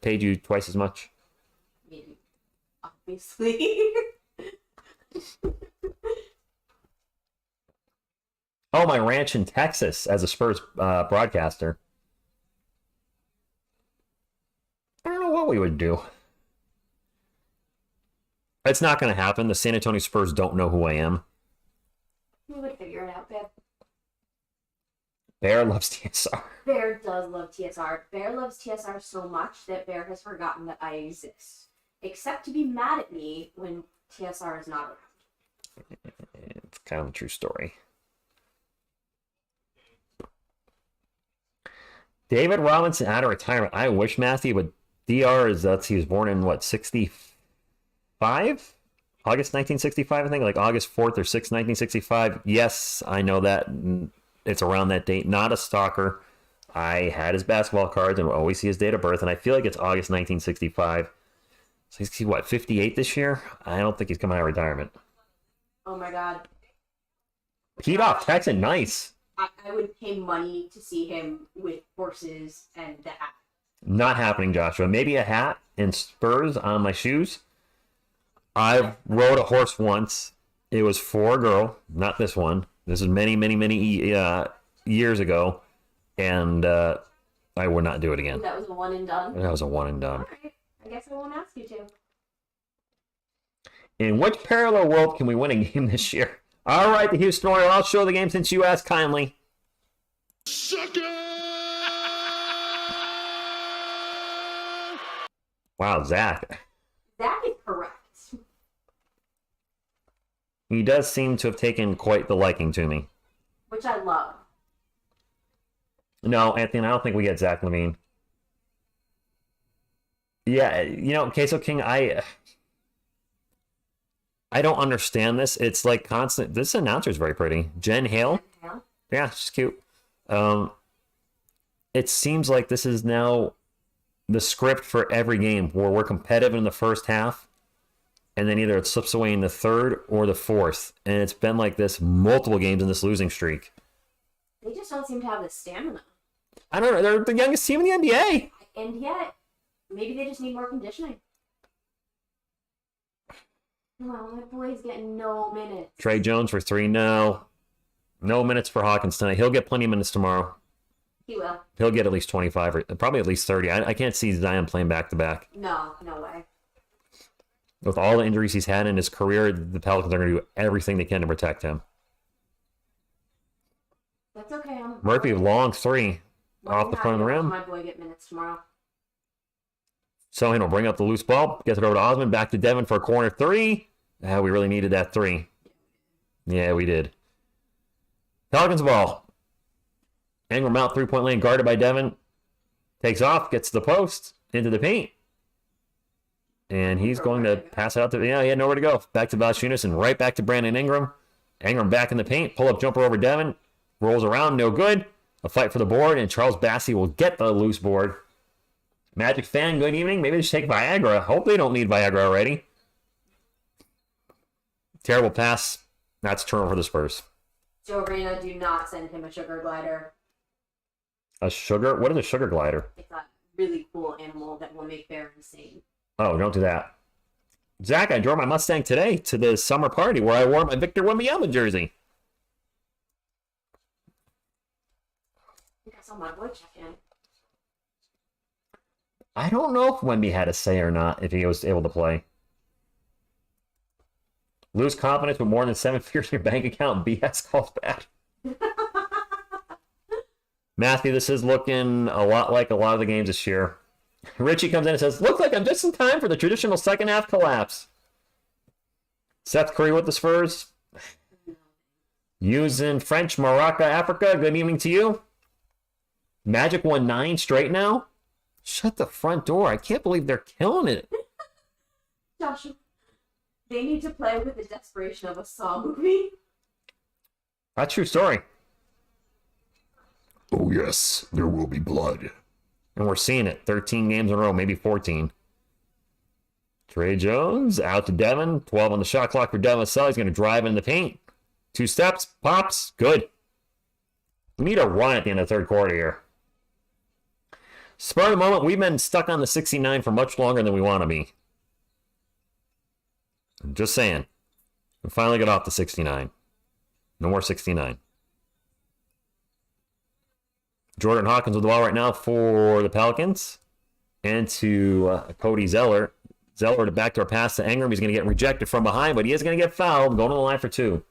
paid you twice as much? I mean, obviously. Oh, my ranch in Texas as a Spurs broadcaster. I don't know what we would do. It's not going to happen. The San Antonio Spurs don't know who I am. We would figure it out, babe. Bear loves TSR. Bear does love TSR. Bear loves TSR so much that Bear has forgotten that I exist. Except to be mad at me when TSR is not around. It's kind of a true story. David Robinson out of retirement. I wish, Matthew, but DR is, he was born in, 65? August 1965, I think, like August 4th or 6th, 1965. Yes, I know that. It's around that date. Not a stalker. I had his basketball cards and would always see his date of birth, and I feel like it's August 1965. So he's, 58 this year? I don't think he's coming out of retirement. Oh my god. Heat off, Texan, nice. I would pay money to see him with horses and the hat. Not happening, Joshua. Maybe a hat and Spurs on my shoes. I rode a horse once. It was for a girl, not this one. This is many, many, many years ago, and I would not do it again. That was a one and done. That was a one and done. All right. I guess I won't ask you to. In which parallel world can we win a game this year? All right, the Houston Oilers. I'll show the game since you asked kindly. Sucker! Wow, Zach. That is correct. He does seem to have taken quite the liking to me. Which I love. No, Anthony, I don't think we get Zach LaVine. Yeah, Queso King, I don't understand this. It's like constant. This announcer's very pretty. Jen Hale. Yeah. Yeah, she's cute. It seems like this is now the script for every game where we're competitive in the first half, and then either it slips away in the third or the fourth. And it's been like this multiple games in this losing streak. They just don't seem to have the stamina. I don't know. They're the youngest team in the NBA. And yet, maybe they just need more conditioning. Well, my boy's getting no minutes. Trey Jones for 3. No minutes for Hawkins tonight. He'll get plenty of minutes tomorrow. He will. He'll get at least 25 or probably at least 30. I can't see Zion playing back-to-back. No way. With all the injuries he's had in his career, the Pelicans are going to do everything they can to protect him. That's okay. Murphy, long 3 off the front of the rim. My boy get minutes tomorrow. So he'll bring up the loose ball, gets it over to Osman, back to Devin for a corner 3. We really needed that 3. Yeah, we did. Pelicans ball. Ingram out 3-point lane, guarded by Devin. Takes off, gets to the post, into the paint. And he's going to pass it out to, he had nowhere to go. Back to Valanciunas and right back to Brandon Ingram. Ingram back in the paint, pull-up jumper over Devin. Rolls around, no good. A fight for the board, and Charles Bassey will get the loose board. Magic fan, good evening. Maybe they should take Viagra. Hope they don't need Viagra already. Terrible pass. That's a turnover for the Spurs. Joe Reyna, do not send him a sugar glider. A sugar? What is a sugar glider? It's a really cool animal that will make Bear insane. Oh, don't do that. Zach, I drove my Mustang today to the summer party where I wore my Victor Wembanyama jersey. I think I saw my boy check in. I don't know if Wemby had a say or not, if he was able to play. Lose confidence with more than 7 figures in your bank account. BS calls bad. Matthew, this is looking a lot like a lot of the games this year. Richie comes in and says, looks like I'm just in time for the traditional second half collapse. Seth Curry with the Spurs. Using French, Morocco, Africa. Good evening to you. Magic won 9 straight now. Shut the front door. I can't believe they're killing it. Joshua, they need to play with the desperation of a Saw movie. That's a true story. Oh yes, there will be blood. And we're seeing it. 13 games in a row, maybe 14. Trey Jones out to Devin. 12 on the shot clock for Devin Vassell. He's going to drive in the paint. 2 steps, pops, good. We need a run at the end of the third quarter here. Spur of the moment, we've been stuck on the 69 for much longer than we want to be. I'm just saying. We finally got off the 69. No more 69. Jordan Hawkins with the ball right now for the Pelicans. And to Cody Zeller. Zeller to backdoor pass to Ingram. He's going to get rejected from behind, but he is going to get fouled. Going to the line for 2.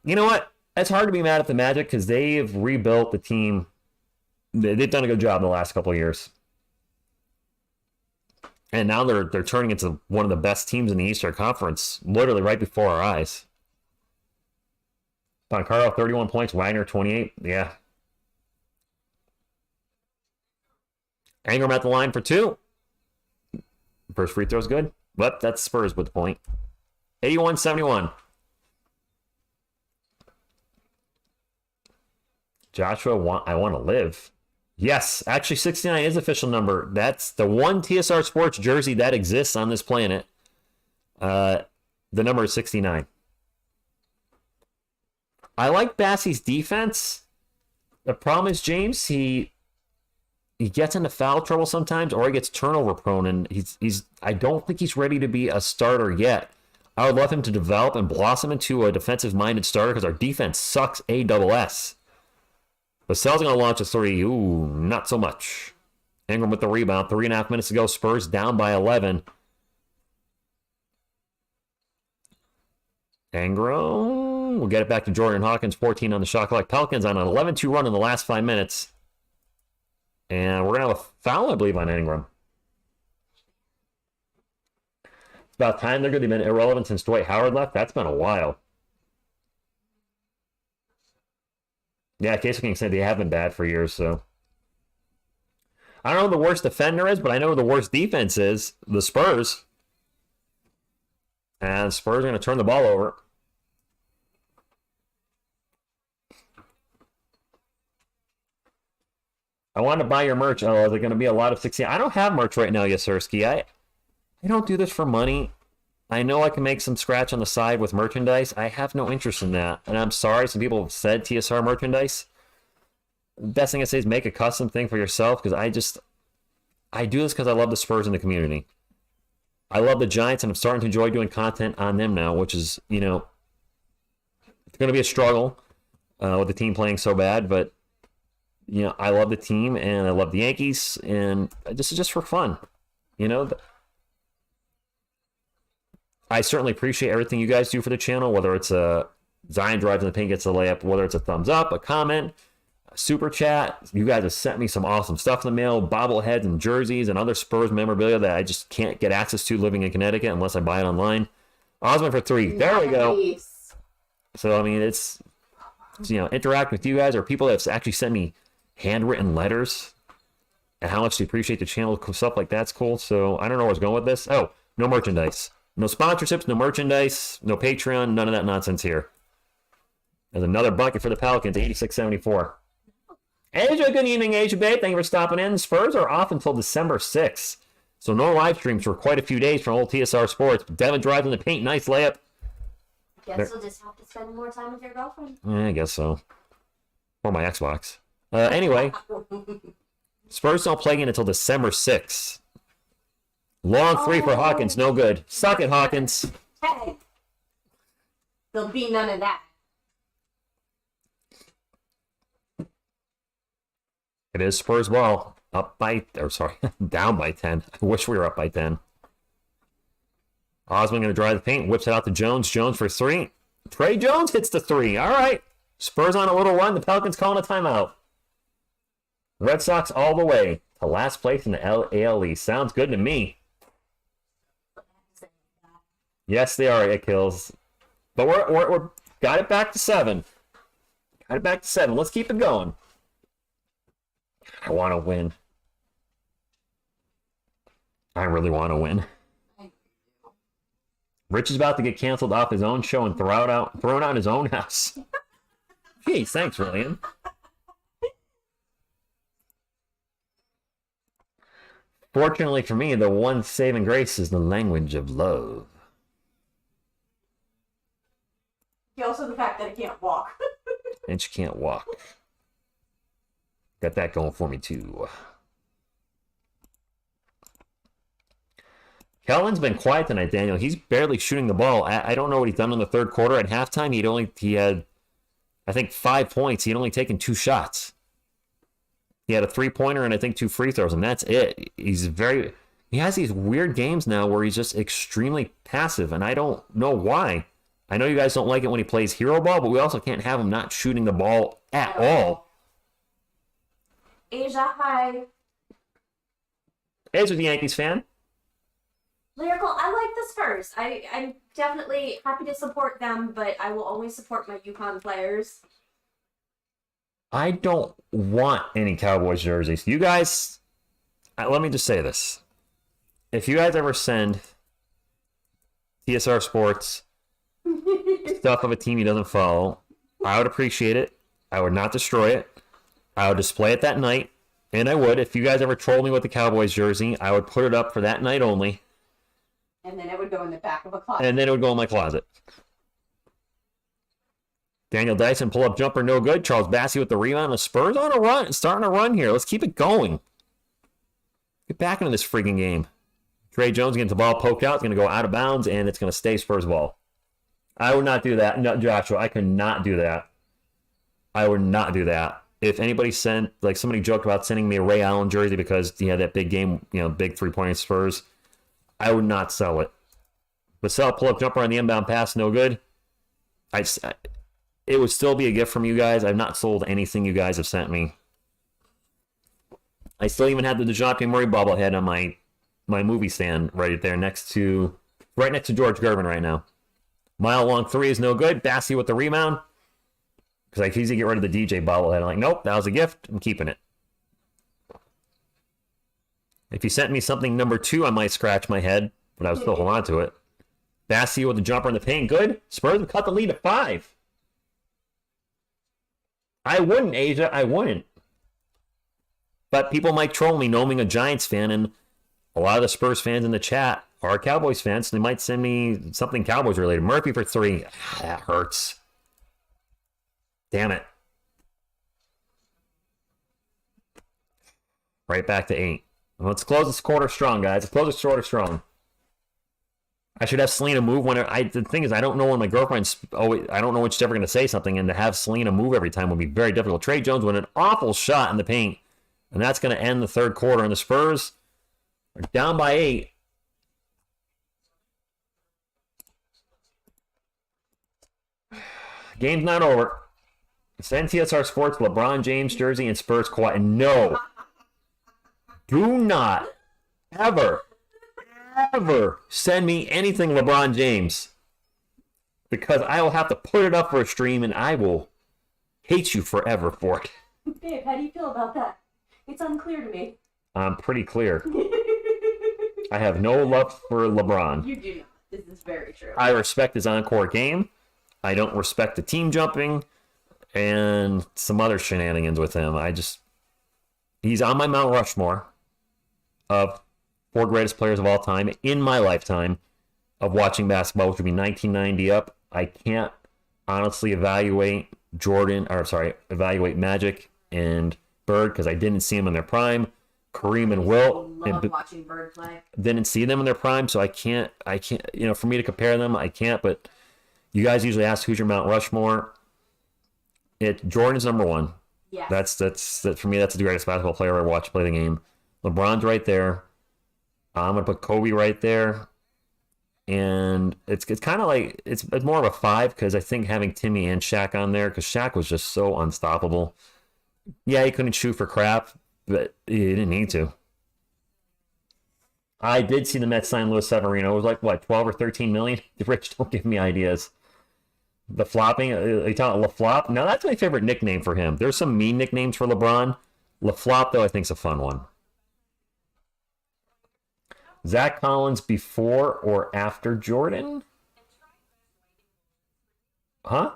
You know what? It's hard to be mad at the Magic because they've rebuilt the team. They've done a good job in the last couple of years. And now they're turning into one of the best teams in the Eastern Conference, literally right before our eyes. Pancaro, 31 points. Wagner, 28. Yeah. Ingram at the line for 2. First free throw's good. But that's Spurs with the point. 81-71. Joshua, I want to live. Yes, actually 69 is official number. That's the one TSR Sports jersey that exists on this planet. The number is 69. I like Bassey's defense. The problem is, James, he gets into foul trouble sometimes, or he gets turnover prone, and he's I don't think he's ready to be a starter yet. I would love him to develop and blossom into a defensive-minded starter because our defense sucks ASS. Vassell's going to launch a three. Ooh, not so much. Ingram with the rebound. 3.5 minutes to go. Spurs down by 11. Ingram will get it back to Jordan Hawkins. 14 on the shot clock. Pelicans on an 11-2 run in the last 5 minutes. And we're going to have a foul, I believe, on Ingram. It's about time they're going to be irrelevant since Dwight Howard left. That's been a while. Yeah, Case King said they have been bad for years, so. I don't know who the worst defender is, but I know who the worst defense is. The Spurs. And Spurs are going to turn the ball over. I want to buy your merch. Oh, is there going to be a lot of 16? I don't have merch right now, Yasursky. I don't do this for money. I know I can make some scratch on the side with merchandise. I have no interest in that. And I'm sorry, some people have said TSR merchandise. The best thing I say is make a custom thing for yourself, because I do this because I love the Spurs in the community. I love the Giants, and I'm starting to enjoy doing content on them now, which is, it's going to be a struggle with the team playing so bad, but, I love the team, and I love the Yankees, and this is just for fun. I certainly appreciate everything you guys do for the channel, whether it's a Zion drives in the paint gets a layup, whether it's a thumbs up, a comment, a super chat. You guys have sent me some awesome stuff in the mail, bobbleheads and jerseys and other Spurs memorabilia that I just can't get access to living in Connecticut unless I buy it online. Osman for 3. There we go. So, it's interact with you guys or people that have actually sent me handwritten letters and how much they appreciate the channel. Stuff like that's cool. So, I don't know where I was going with this. Oh, no merchandise. No sponsorships, no merchandise, no Patreon, none of that nonsense here. There's another bucket for the Pelicans, 86-74. Asia, good evening, Asia Babe. Thank you for stopping in. Spurs are off until December 6th. So no live streams for quite a few days from old TSR Sports. Devin drives in the paint, nice layup. Guess you'll just have to spend more time with your girlfriend. I guess so. Or my Xbox. Anyway, Spurs don't play again until December 6th. Long three for Hawkins, no good. Suck it, Hawkins. Hey, there'll be none of that. It is Spurs ball. Down by 10. I wish we were up by 10. Osman going to drive the paint, whips it out to Jones. Jones for 3. Trey Jones hits the 3. All right. Spurs on a little run. The Pelicans calling a timeout. Red Sox all the way to last place in the AL East. Sounds good to me. Yes, they are. It kills. But we're got it back to 7. Got it back to 7. Let's keep it going. I want to win. I really want to win. Rich is about to get canceled off his own show and thrown out his own house. Geez, thanks, William. Fortunately for me, the one saving grace is the language of love. Also the fact that I can't walk. And she can't walk. Got that going for me, too. Kellen's been quiet tonight, Daniel. He's barely shooting the ball. I don't know what he's done in the third quarter. At halftime, he had, I think, 5 points. He had only taken 2 shots. He had a 3-pointer and I think 2 free throws, and that's it. He has these weird games now where he's just extremely passive, and I don't know why. I know you guys don't like it when he plays hero ball, but we also can't have him not shooting the ball at all. Asia, hi. Asia, the Yankees fan. Lyrical, I like the Spurs. I'm definitely happy to support them, but I will always support my UConn players. I don't want any Cowboys jerseys. You guys, let me just say this. If you guys ever send TSR Sports stuff of a team he doesn't follow, I would appreciate it. I would not destroy it. I would display it that night, and I would. If you guys ever trolled me with the Cowboys jersey, I would put it up for that night only. And then it would go in the back of a closet. And then it would go in my closet. Daniel Dyson, pull-up jumper, no good. Charles Bassey with the rebound. The Spurs on a run, starting a run here. Let's keep it going. Get back into this freaking game. Trey Jones gets the ball poked out. It's going to go out of bounds, and it's going to stay Spurs ball. I would not do that. No, Joshua, I could not do that. I would not do that. If anybody sent, like somebody joked about sending me a Ray Allen jersey because he had that big game, big three-point Spurs, I would not sell it. Vassell, pull-up jumper on the inbound pass, no good. It would still be a gift from you guys. I've not sold anything you guys have sent me. I still even have the DeJounte Murray bobblehead on my movie stand right there next to George Gervin right now. Mile long three is no good. Bassey with the rebound. Because I could easily get rid of the DJ bobblehead. I'm like, nope, that was a gift. I'm keeping it. If you sent me something number 2, I might scratch my head, but I would still hold on to it. Bassey with the jumper in the paint, good. Spurs have cut the lead to 5. I wouldn't, Asia. I wouldn't. But people might troll me knowing a Giants fan, and a lot of the Spurs fans in the chat are Cowboys fans, so they might send me something Cowboys related. Murphy for 3. That hurts. Damn it. Right back to 8. Let's close this quarter strong, guys. Let's close this quarter strong. I should have Selena move when the thing is, I don't know when my girlfriend's always, I don't know when she's ever going to say something, and to have Selena move every time would be very difficult. Trey Jones with an awful shot in the paint, and that's going to end the third quarter. And the Spurs are down by 8. Game's not over. Send TSR Sports LeBron James jersey and Spurs quiet. No. Do not ever send me anything LeBron James, because I will have to put it up for a stream and I will hate you forever for it. Babe, how do you feel about that? It's unclear to me. I'm pretty clear. I have no love for LeBron. You do not. This is very true. I respect his on-court game. I don't respect the team jumping and some other shenanigans with him. He's on my Mount Rushmore of 4 greatest players of all time in my lifetime of watching basketball, which would be 1990 up. I can't honestly evaluate Magic and Bird because I didn't see them in their prime. Kareem and Wilt. Love watching Bird play. Didn't see them in their prime, so I can't, for me to compare them, I can't, but you guys usually ask who's your Mount Rushmore. Jordan's number 1. Yeah. That's for me, that's the greatest basketball player I ever watched play the game. LeBron's right there. I'm gonna put Kobe right there, and it's kind of like it's more of a 5 because I think having Timmy and Shaq on there, because Shaq was just so unstoppable. Yeah, he couldn't shoot for crap, but he didn't need to. I did see the Mets sign Luis Severino. It was like what, 12 or 13 million? Rich, don't give me ideas. The flopping, you talking La Flop? Now that's my favorite nickname for him. There's some mean nicknames for LeBron. La Flop, though, I think is a fun one. Zach Collins before or after Jordan? Huh?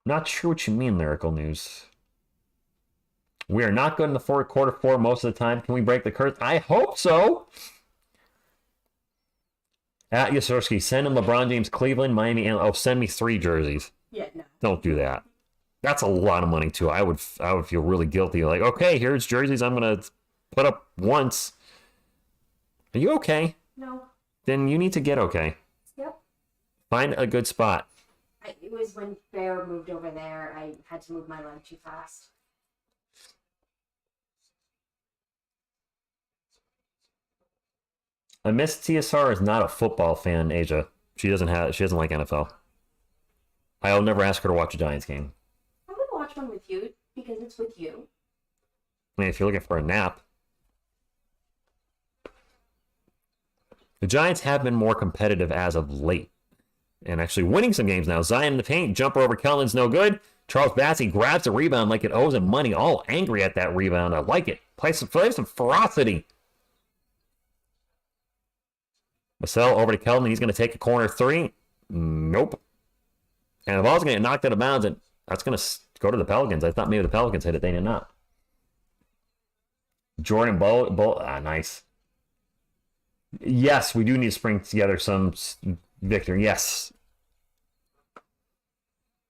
Not sure what you mean, Lyrical News. We are not good in the quarter 4 most of the time. Can we break the curse? I hope so. At Yasowski, send him LeBron James, Cleveland, Miami, and send me 3 jerseys. Yeah, no. Don't do that. That's a lot of money too. I would feel really guilty. Like, okay, here's jerseys I'm gonna put up once. Are you okay? No. Then you need to get okay. Yep. Find a good spot. It was when Bear moved over there. I had to move my leg too fast. Miss TSR is not a football fan, Asia. She doesn't like NFL. I'll never ask her to watch a Giants game. I'm gonna watch one with you because it's with you. I mean, if you're looking for a nap. The Giants have been more competitive as of late. And actually winning some games now. Zion in the paint, jumper over Kellen's no good. Charles Bassey grabs the rebound like it owes him money. All angry at that rebound. I like it. Play some ferocity. Vassell over to Keldon. He's going to take a corner 3. Nope. And the ball's going to get knocked out of bounds, and that's going to go to the Pelicans. I thought maybe the Pelicans hit it. They did not. Jordan Bull. Nice. Yes, we do need to spring together some victory. Yes.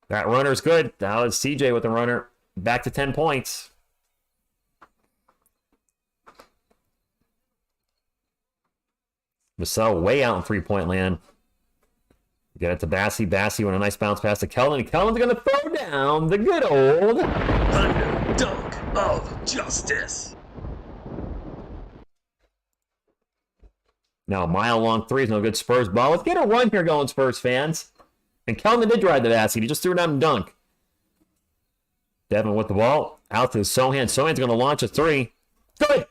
That runner's good. Now it's CJ with the runner. Back to 10 points. Vassell way out in three-point land. Get it to Bassey. Bassey with a nice bounce pass to Kellen. And Kellen's going to throw down the good old Dunk of justice. Now a mile-long three is no good. Spurs ball. Let's get a run here going, Spurs fans. And Kellen did drive the basket. He just threw it down and dunk. Devin with the ball. Out to Sohan. Sohan's going to launch a three. Good.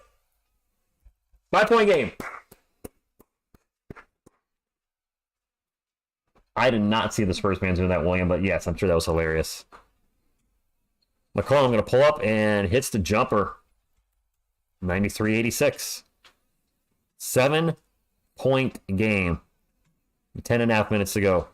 5-point game. I did not see the Spurs fans doing that, William, but yes, I'm sure that was hilarious. McCollum going to pull up and hits the jumper. 93-86. 7-point game. 10.5 minutes to go.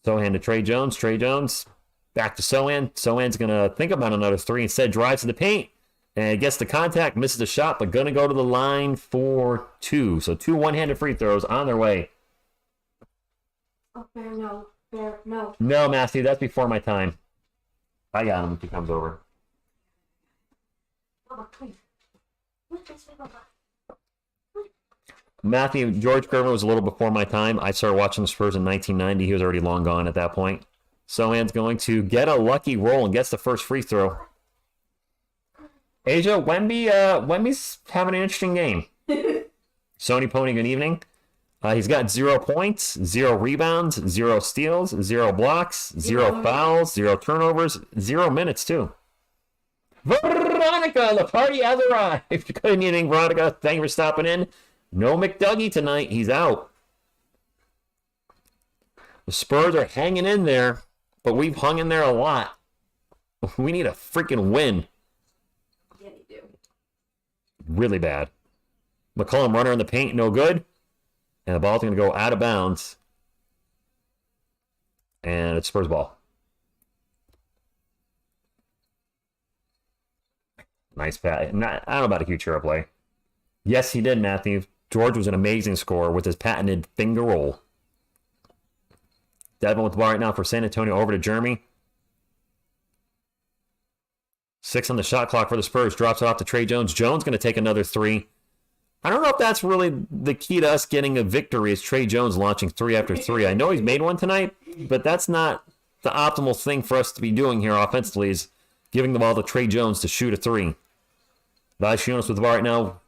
Sohan to Trey Jones. Trey Jones back to Sohan. Sohan's going to think about another three. Instead, drives to the paint and gets the contact, misses the shot, but going to go to the line for two. So 2 one-handed free throws on their way. Oh, Bear, no. Bear, no. No, Matthew, that's before my time. I got him if he comes over. Mama, please. What is it, Mama? Matthew, George Gervin was a little before my time. I started watching the Spurs in 1990. He was already long gone at that point. Sohan's going to get a lucky roll and gets the first free throw. Asia, Wemby's having an interesting game. Sony Pony, good evening. He's got 0 points, 0 rebounds, 0 steals, 0 blocks, 0 fouls, 0 turnovers, 0 minutes, too. Veronica, the party has arrived. Good evening, Veronica. Thank you for stopping in. No McDougie tonight. He's out. The Spurs are hanging in there, but we've hung in there a lot. We need a freaking win. Yeah, you do. Really bad. McCollum runner in the paint, no good. And the ball's going to go out of bounds. And it's Spurs ball. Nice pass. I don't know about a huge hero play. Yes, he did, Matthew. George was an amazing scorer with his patented finger roll. Devin with the ball right now for San Antonio over to Jeremy. 6 on the shot clock for the Spurs. Drops it off to Trey Jones. Jones going to take another three. I don't know if that's really the key to us getting a victory is Trey Jones launching 3 after 3. I know he's made one tonight, but that's not the optimal thing for us to be doing here offensively is giving the ball to Trey Jones to shoot a 3. Valanciunas with the ball right now.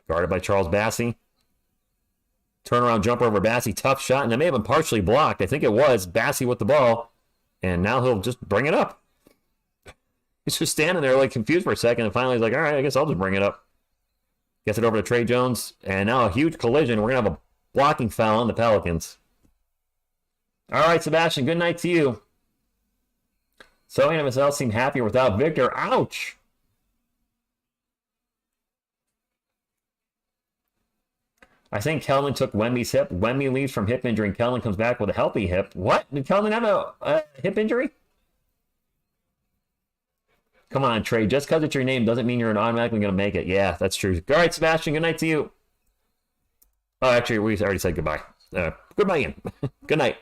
Guarded by Charles Bassey. Turnaround jumper over Bassey. Tough shot, and that may have been partially blocked. I think it was. Bassey with the ball, and now he'll just bring it up. He's just standing there like confused for a second, and finally he's like, all right, I guess I'll just bring it up. Gets it over to Trey Jones, and now a huge collision. We're going to have a blocking foul on the Pelicans. All right, Sebastian, good night to you. Sohan and Vassell seem happier without Victor. Ouch! I think Kellen took Wemby's hip. Wemby leaves from hip injury, and Kellen comes back with a healthy hip. What? Did Kellen have a hip injury? Come on, Trey. Just because it's your name doesn't mean you're automatically going to make it. Yeah, that's true. All right, Sebastian, good night to you. Oh, actually, we already said goodbye. Goodbye, Ian. Good night.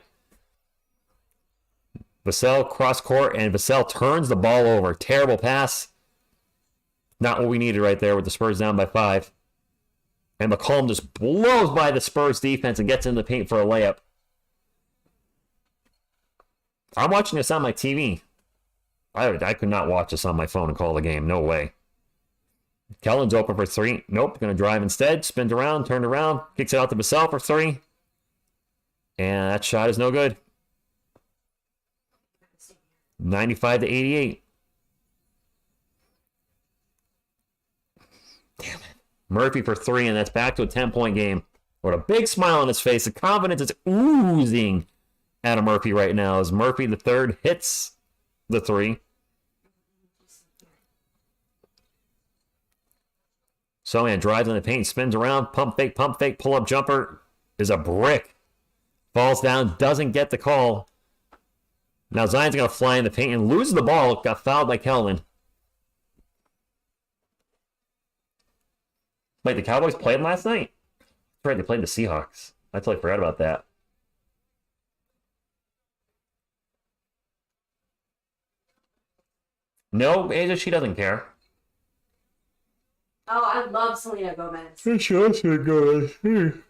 Vassell cross court, and Vassell turns the ball over. Terrible pass. Not what we needed right there with the Spurs down by 5. And McCollum just blows by the Spurs defense and gets in the paint for a layup. I'm watching this on my TV. I could not watch this on my phone and call the game. No way. Kellen's open for 3. Nope. Going to drive instead. Spins around. Turned around. Kicks it out to Vassell for 3. And that shot is no good. 95-88. Damn it. Murphy for 3, and that's back to a 10-point game. With a big smile on his face. The confidence is oozing out of Murphy right now as Murphy, the third, hits the 3. Sohan drives in the paint, spins around, pump fake, pull-up jumper is a brick. Falls down, doesn't get the call. Now Zion's going to fly in the paint and loses the ball. Got fouled by Kelvin. Wait, the Cowboys played last night? right, they played the Seahawks. I totally forgot about that. No, Asia, she doesn't care. Oh, I love Selena Gomez. She also goes.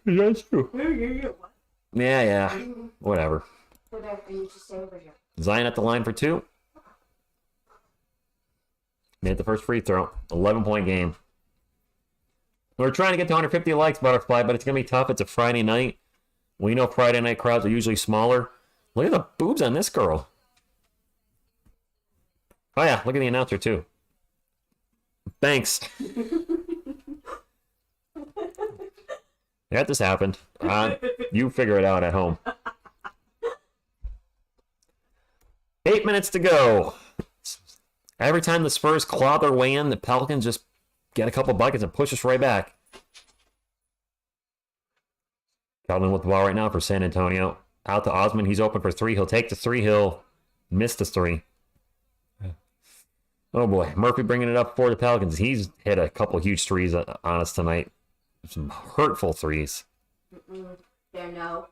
That's true. What? Yeah. Whatever. Whatever, you just stay over here. Zion at the line for 2. Made the first free throw. 11-point game. We're trying to get to 150 likes, Butterfly, but it's going to be tough. It's a Friday night. We know Friday night crowds are usually smaller. Look at the boobs on this girl. Oh, yeah. Look at the announcer, too. Thanks. Yeah, this happened. You figure it out at home. 8 minutes to go. Every time the Spurs claw their way in, the Pelicans just get a couple buckets and push us right back. Calvin with the ball right now for San Antonio. Out to Osman. He's open for 3. He'll take the 3. He'll miss the 3. Oh boy. Murphy bringing it up for the Pelicans. He's hit a couple huge threes on us tonight. Some hurtful threes. There, no.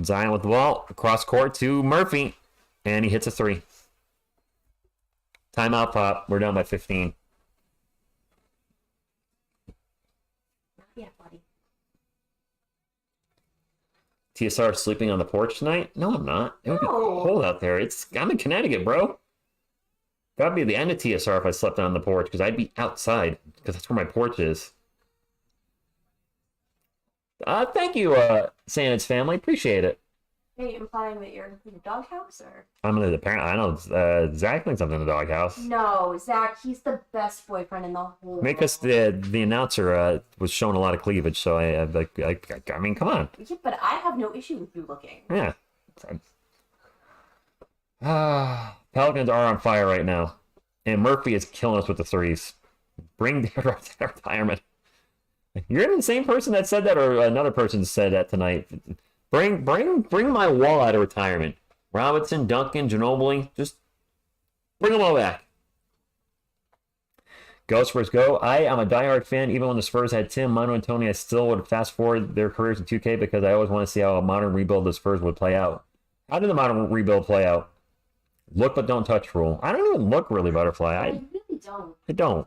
Zion with the ball. Across court to Murphy. And he hits a 3. Timeout, Pop. We're down by 15. Yeah, buddy. TSR sleeping on the porch tonight? No, I'm not. It would be cold out there. I'm in Connecticut, bro. That'd be the end of TSR if I slept on the porch, because I'd be outside, because that's where my porch is. Thank you, Santa's family. Appreciate it. Are you implying that you're in the doghouse, or? I'm in the parent. I know Zach thinks I'm in the doghouse. No, Zach, he's the best boyfriend in the whole world. Because the announcer was showing a lot of cleavage, so I mean, come on. Yeah, but I have no issue with you looking. Yeah. Pelicans are on fire right now. And Murphy is killing us with the threes. Bring their retirement. You're the same person that said that, or another person said that tonight. Bring my wall out of retirement. Robinson, Duncan, Ginobili, just bring them all back. Go Spurs, go. I am a diehard fan. Even when the Spurs had Tim, Manu, and Tony, I still would fast forward their careers in 2K because I always want to see how a modern rebuild of the Spurs would play out. How did the modern rebuild play out? Look but don't touch rule. I don't even look really, Butterfly. I really don't. I don't.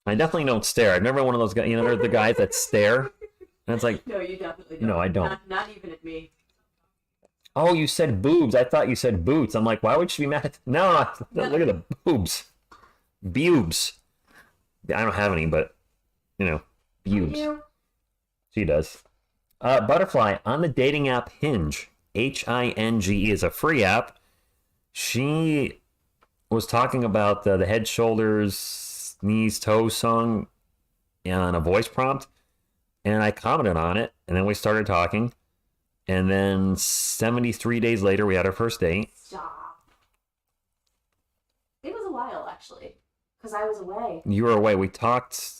I definitely don't stare. I've never been one of those guys, they're the guys that stare. And it's like, No, you definitely don't. no, I don't. Not even at me. Oh, you said boobs. I thought you said boots. I'm like, why would she be mad at... No, look at the boobs. Bubes. I don't have any, but, bubes. She does. Butterfly, on the dating app Hinge, Hinge is a free app. She was talking about the head, shoulders, knees, toes song on a voice prompt, and I commented on it, and then we started talking, and then 73 days later, we had our first date. Stop. It was a while, actually, because I was away. You were away. We talked...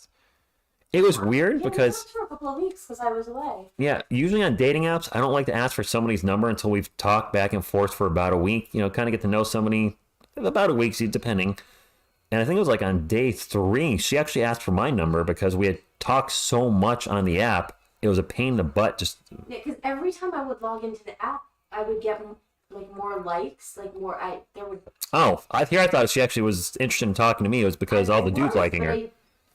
It was weird Yeah, because... we talked for a couple of weeks because I was away. Yeah, usually on dating apps, I don't like to ask for somebody's number until we've talked back and forth for about a week. Kind of get to know somebody about a week, depending. And I think it was like on day 3, she actually asked for my number because we had talked so much on the app. It was a pain in the butt. Just Yeah, because every time I would log into the app, I would get like more likes, like more. I thought she actually was interested in talking to me. It was because all the dudes liking her.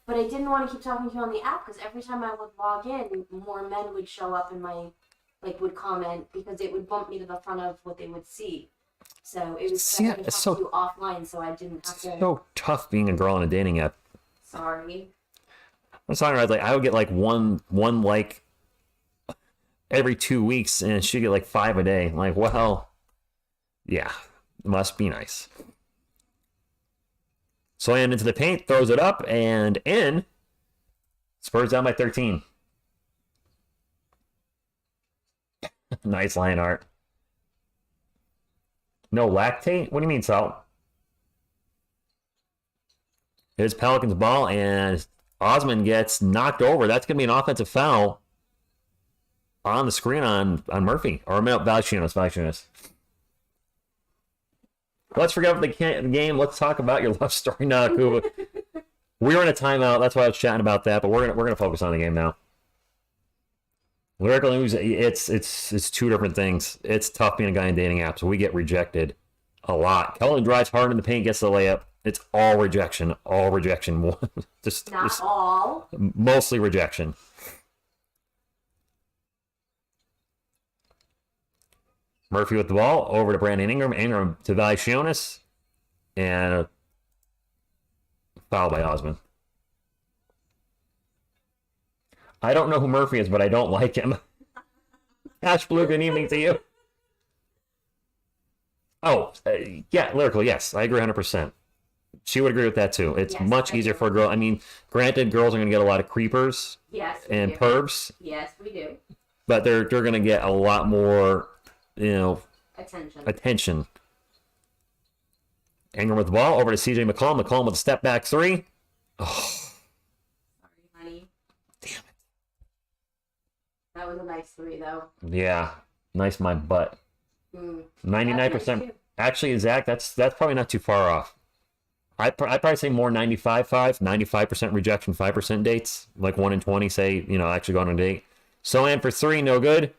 But I didn't want to keep talking to you on the app because every time I would log in, more men would show up in my, would comment because it would bump me to the front of what they would see. So it was better to talk to you offline so I didn't have to. So tough being a girl on a dating app. Sorry. I'm sorry, I would get one like every 2 weeks and she'd get 5 a day. I'm like, well, yeah, must be nice. Slam into the paint, throws it up, and in. Spurs down by 13. Nice line art. No lactate? What do you mean, Salt? Here's Pelicans ball, and Osman gets knocked over. That's going to be an offensive foul on the screen on Murphy. Or no, Valanciunas. Let's forget the game. Let's talk about your love story now, Kuba. We were in a timeout. That's why I was chatting about that. But we're gonna focus on the game now. Lyrical news. It's two different things. It's tough being a guy in dating apps. We get rejected a lot. Kellen drives hard in the paint, gets the layup. It's all rejection. All rejection. just all. Mostly rejection. Murphy with the ball over to Brandon Ingram. Ingram to Valanciunas, and a foul by Osman. I don't know who Murphy is, but I don't like him. Ash Blue, good evening to you. Oh, yeah, Lyrical, yes. I agree 100%. She would agree with that, too. It's much easier for a girl. I mean, granted, girls are going to get a lot of creepers and pervs. Yes, we do. But they're going to get a lot more, attention. Ingram with the ball, over to CJ McCollum. McCollum with a step back three. Oh. Sorry, honey. Damn it. That was a nice three, though. Yeah. Nice my butt. 99%. Actually, Zach, that's probably not too far off. I'd probably say more 95-5, 95% rejection, 5% dates. Like 1 in 20 say, actually go on a date. So for three, no good.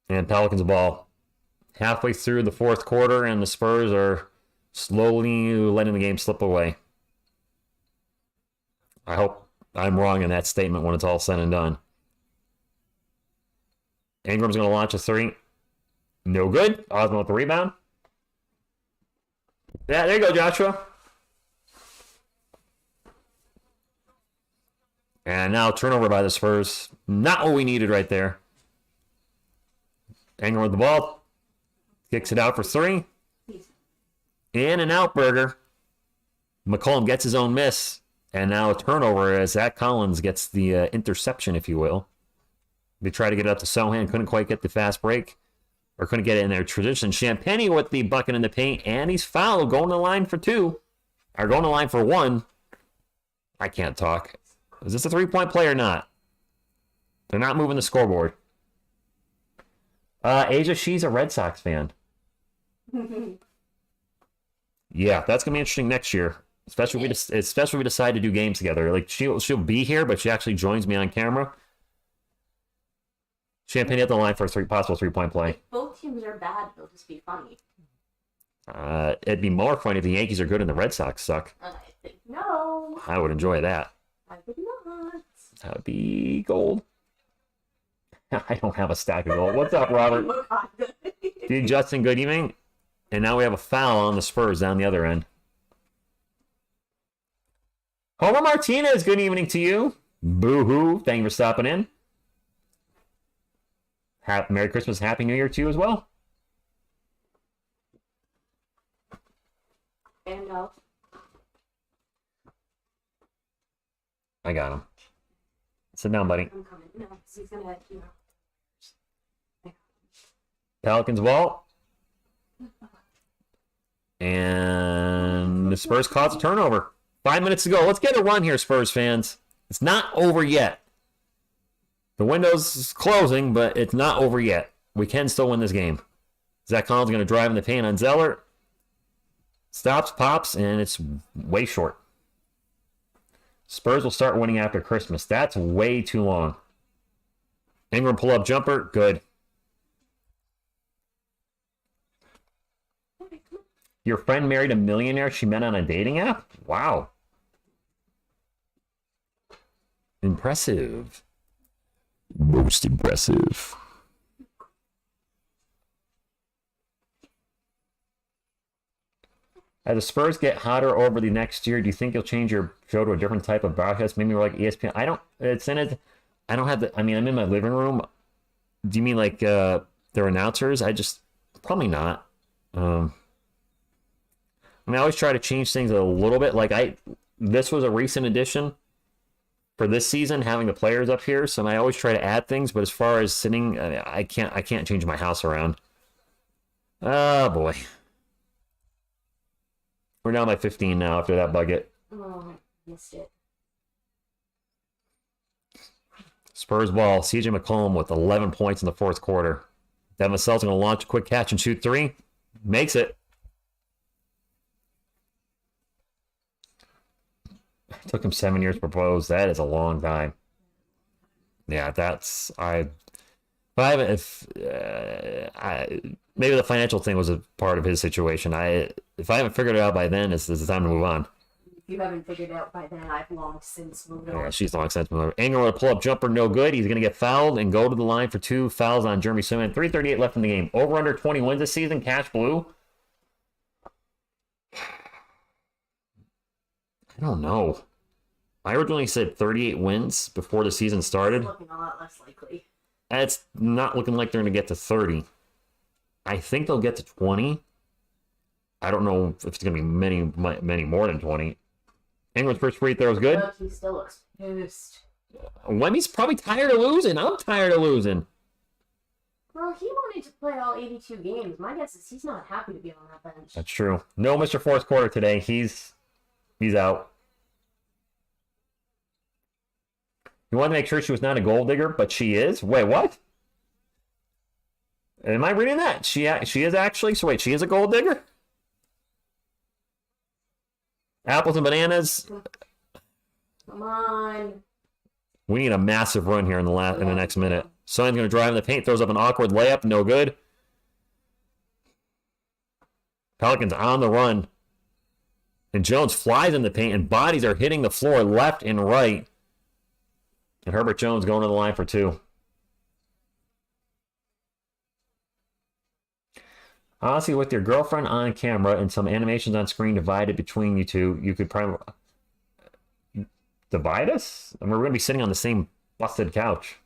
And Pelicans ball. Halfway through the fourth quarter, and the Spurs are slowly letting the game slip away. I hope I'm wrong in that statement when it's all said and done. Ingram's going to launch a three. No good. Osmo with the rebound. Yeah, there you go, Joshua. And now turnover by the Spurs. Not what we needed right there. Ingram with the ball. Kicks it out for three. In and out, Burger. McCollum gets his own miss. And now a turnover as Zach Collins gets the interception, if you will. They tried to get it up to Sohan. Couldn't quite get the fast break. Or couldn't get it in their tradition. Champagny with the bucket in the paint. And he's fouled. Going to the line for two. Or going to the line for one. I can't talk. Is this a three-point play or not? They're not moving the scoreboard. Asia, she's a Red Sox fan. Yeah, that's gonna be interesting next year, especially if we decide to do games together. Like she'll be here, but she actually joins me on camera. Champagne at the line for a possible three-point play. If both teams are bad, it'll just be funny. It'd be more funny if the Yankees are good and the Red Sox suck. I think no. I would enjoy that. I would not. That would be gold. I don't have a stack of gold. What's up, Robert? Dude, Justin, good evening. And now we have a foul on the Spurs down the other end. Homer Martinez, good evening to you. Boo-hoo. Thank you for stopping in. Merry Christmas, Happy New Year to you as well. And I got him. Sit down, buddy. I'm coming. No, he's gonna, Pelicans ball. And the Spurs cause a turnover. 5 minutes to go. Let's get a run here, Spurs fans. It's not over yet. The window's closing, but it's not over yet. We can still win this game. Zach Collins going to drive in the paint on Zeller. Stops, pops, and it's way short. Spurs will start winning after Christmas. That's way too long. Ingram pull-up jumper. Good. Your friend married a millionaire she met on a dating app? Wow. Impressive. Most impressive. As the Spurs get hotter over the next year, do you think you'll change your show to a different type of broadcast? Maybe more like ESPN? I don't have the, I mean, I'm in my living room. Do you mean like their announcers? Probably not. I always try to change things a little bit. This was a recent addition for this season, having the players up here. So I always try to add things, but as far as sitting, I can't change my house around. Oh boy. We're down by 15 now after that bucket. Oh, I missed it. Spurs ball. CJ McCollum with 11 points in the fourth quarter. Devin Vassell's going to launch a quick catch and shoot three. Makes it. It took him 7 years to propose. That is a long time. Yeah, that's maybe the financial thing was a part of his situation. If I haven't figured it out by then, it's the time to move on. If you haven't figured it out by then, I've long since moved on. Yeah, she's long since moved on. Ingram with a pull-up jumper, no good. He's going to get fouled and go to the line for 2 fouls on Jeremy Simmons. 3:38 left in the game. Over under 20 wins this season. Cash blue. I don't know. I originally said 38 wins before the season started. It's looking a lot less likely. It's not looking like they're going to get to 30. I think they'll get to 20. I don't know if it's going to be many more than 20. Ingram's first free throw is good. Look, he still looks pissed. Wemmy's probably tired of losing. I'm tired of losing. Well, he wanted to play all 82 games. My guess is he's not happy to be on that bench. That's true. No Mr. Fourth Quarter today. He's out. You wanted to make sure she was not a gold digger, but she is? Wait, what? Am I reading that? She is actually? So wait, she is a gold digger? Apples and bananas. Come on. We need a massive run here in the next minute. Son's going to drive in the paint, throws up an awkward layup, no good. Pelicans on the run. And Jones flies in the paint, and bodies are hitting the floor left and right. And Herbert Jones going to the line for 2. Honestly, with your girlfriend on camera and some animations on screen divided between you two, you could probably divide us? I mean, we're going to be sitting on the same busted couch.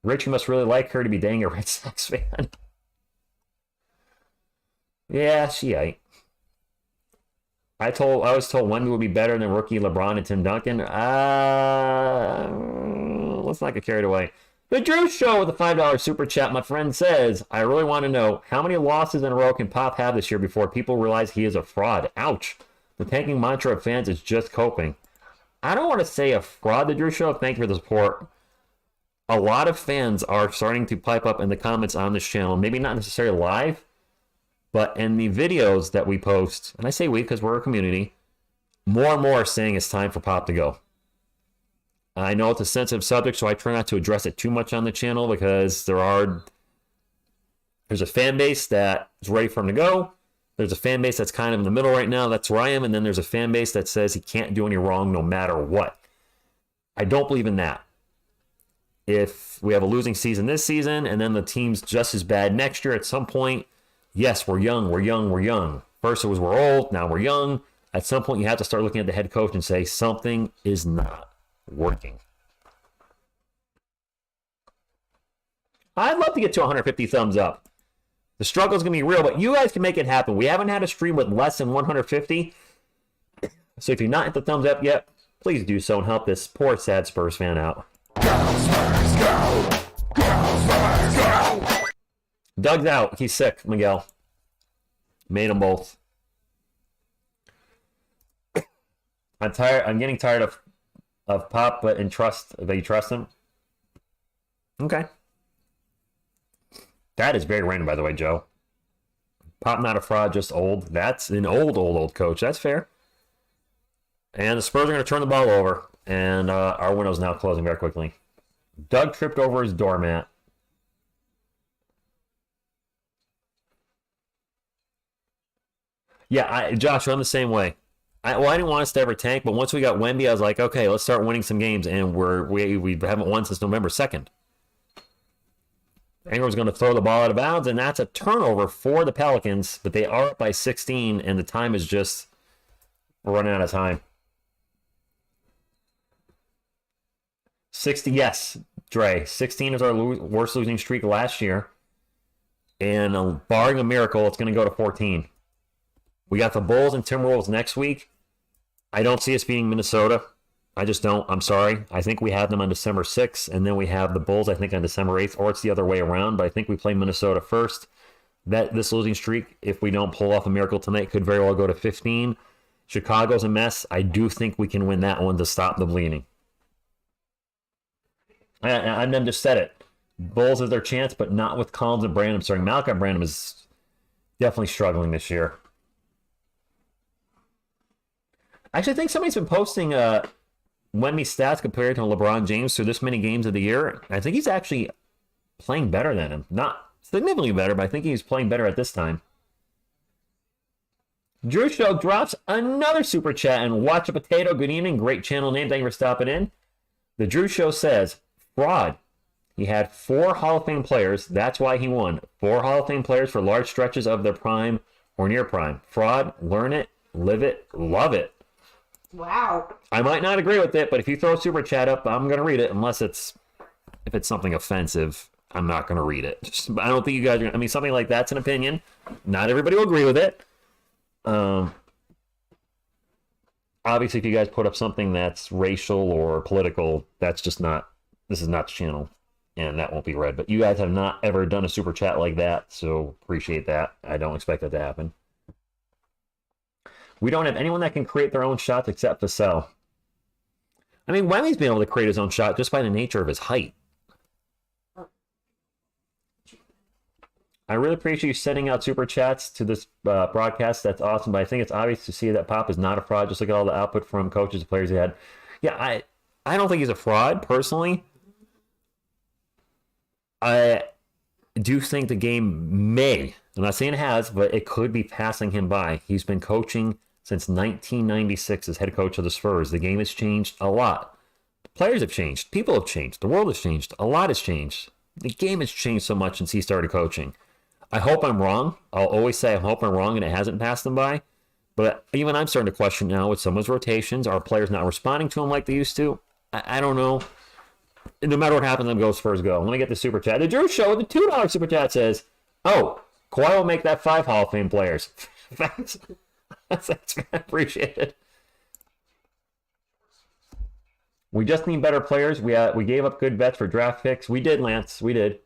Rich, you must really like her to be dating a Red Sox fan. Yeah, she ain't. I was told Wemby would be better than rookie LeBron and Tim Duncan. Let's not get carried away. The Drew Show with a $5 super chat. My friend says, I really want to know how many losses in a row can Pop have this year before people realize he is a fraud. Ouch. The tanking mantra of fans is just coping. I don't want to say a fraud, the Drew Show. Thank you for the support. A lot of fans are starting to pipe up in the comments on this channel. Maybe not necessarily live, but in the videos that we post, and I say we because we're a community, more and more are saying it's time for Pop to go. I know it's a sensitive subject, so I try not to address it too much on the channel because there's a fan base that is ready for him to go. There's a fan base that's kind of in the middle right now. That's where I am. And then there's a fan base that says he can't do any wrong no matter what. I don't believe in that. If we have a losing season this season and then the team's just as bad next year at some point, yes, we're young. First it was we're old, now we're young. At some point you have to start looking at the head coach and say something is not working. I'd love to get to 150 thumbs up. The struggle is going to be real, but you guys can make it happen. We haven't had a stream with less than 150. So if you're not at the thumbs up yet, please do so and help this poor, sad Spurs fan out. Doug's out. He's sick, Miguel. Made them both. I'm tired. I'm getting tired of Pop, but you trust him. Okay. That is very random, by the way, Joe. Pop not a fraud, just old. That's an old coach. That's fair. And the Spurs are going to turn the ball over, and our window's now closing very quickly. Doug tripped over his doormat. Yeah, Josh, I'm the same way. I didn't want us to ever tank, but once we got Wemby, I was like, okay, let's start winning some games, and we haven't won since November 2nd. Ingram's going to throw the ball out of bounds, and that's a turnover for the Pelicans, but they are up by 16, and the time is just running out of time. 60, yes, Dre. 16 is our worst losing streak last year, and barring a miracle, it's going to go to 14. We got the Bulls and Timberwolves next week. I don't see us beating Minnesota. I just don't. I'm sorry. I think we have them on December 6th, and then we have the Bulls, I think, on December 8th, or it's the other way around, but I think we play Minnesota first. This losing streak, if we don't pull off a miracle tonight, could very well go to 15. Chicago's a mess. I do think we can win that one to stop the bleeding. I just said it. Bulls is their chance, but not with Collins and Brandon starting. Malcolm Brandon is Definitely struggling this year. Actually, I think somebody's been posting Wemby stats compared to LeBron James through this many games of the year. I think he's actually playing better than him. Not significantly better, but I think he's playing better at this time. Drew Show drops another super chat and watch a potato. Good evening. Great channel name. Thank you for stopping in. The Drew Show says, fraud. He had 4 Hall of Fame players. That's why he won. 4 Hall of Fame players for large stretches of their prime or near prime. Fraud. Learn it. Live it. Love it. Wow. I might not agree with it, but if you throw a super chat up, I'm going to read it. Unless if it's something offensive, I'm not going to read it. I don't think you guys are. I mean, something like that's an opinion. Not everybody will agree with it. Obviously, if you guys put up something that's racial or political, that's just not. This is not the channel, and that won't be read. But you guys have not ever done a super chat like that, so appreciate that. I don't expect that to happen. We don't have anyone that can create their own shots except Vassell. I mean, Wemmy's been able to create his own shot just by the nature of his height. I really appreciate you sending out super chats to this broadcast. That's awesome, but I think it's obvious to see that Pop is not a fraud. Just look at all the output from coaches and players he had. Yeah, I don't think he's a fraud, personally. I do think the game may, I'm not saying it has, but it could be passing him by. He's been coaching since 1996 as head coach of the Spurs. The game has changed a lot. Players have changed. People have changed. The world has changed. A lot has changed. The game has changed so much since he started coaching. I hope I'm wrong. I'll always say I hope I'm wrong and it hasn't passed him by. But even I'm starting to question now with some of his rotations. Are players not responding to him like they used to? I don't know. No matter what happens, I'm go Spurs go. Let me get the super chat. The Drew Show, the $2 super chat says, oh, Kawhi will make that 5 Hall of Fame players. That's appreciated. We just need better players. We gave up good bets for draft picks. We did, Lance. We did.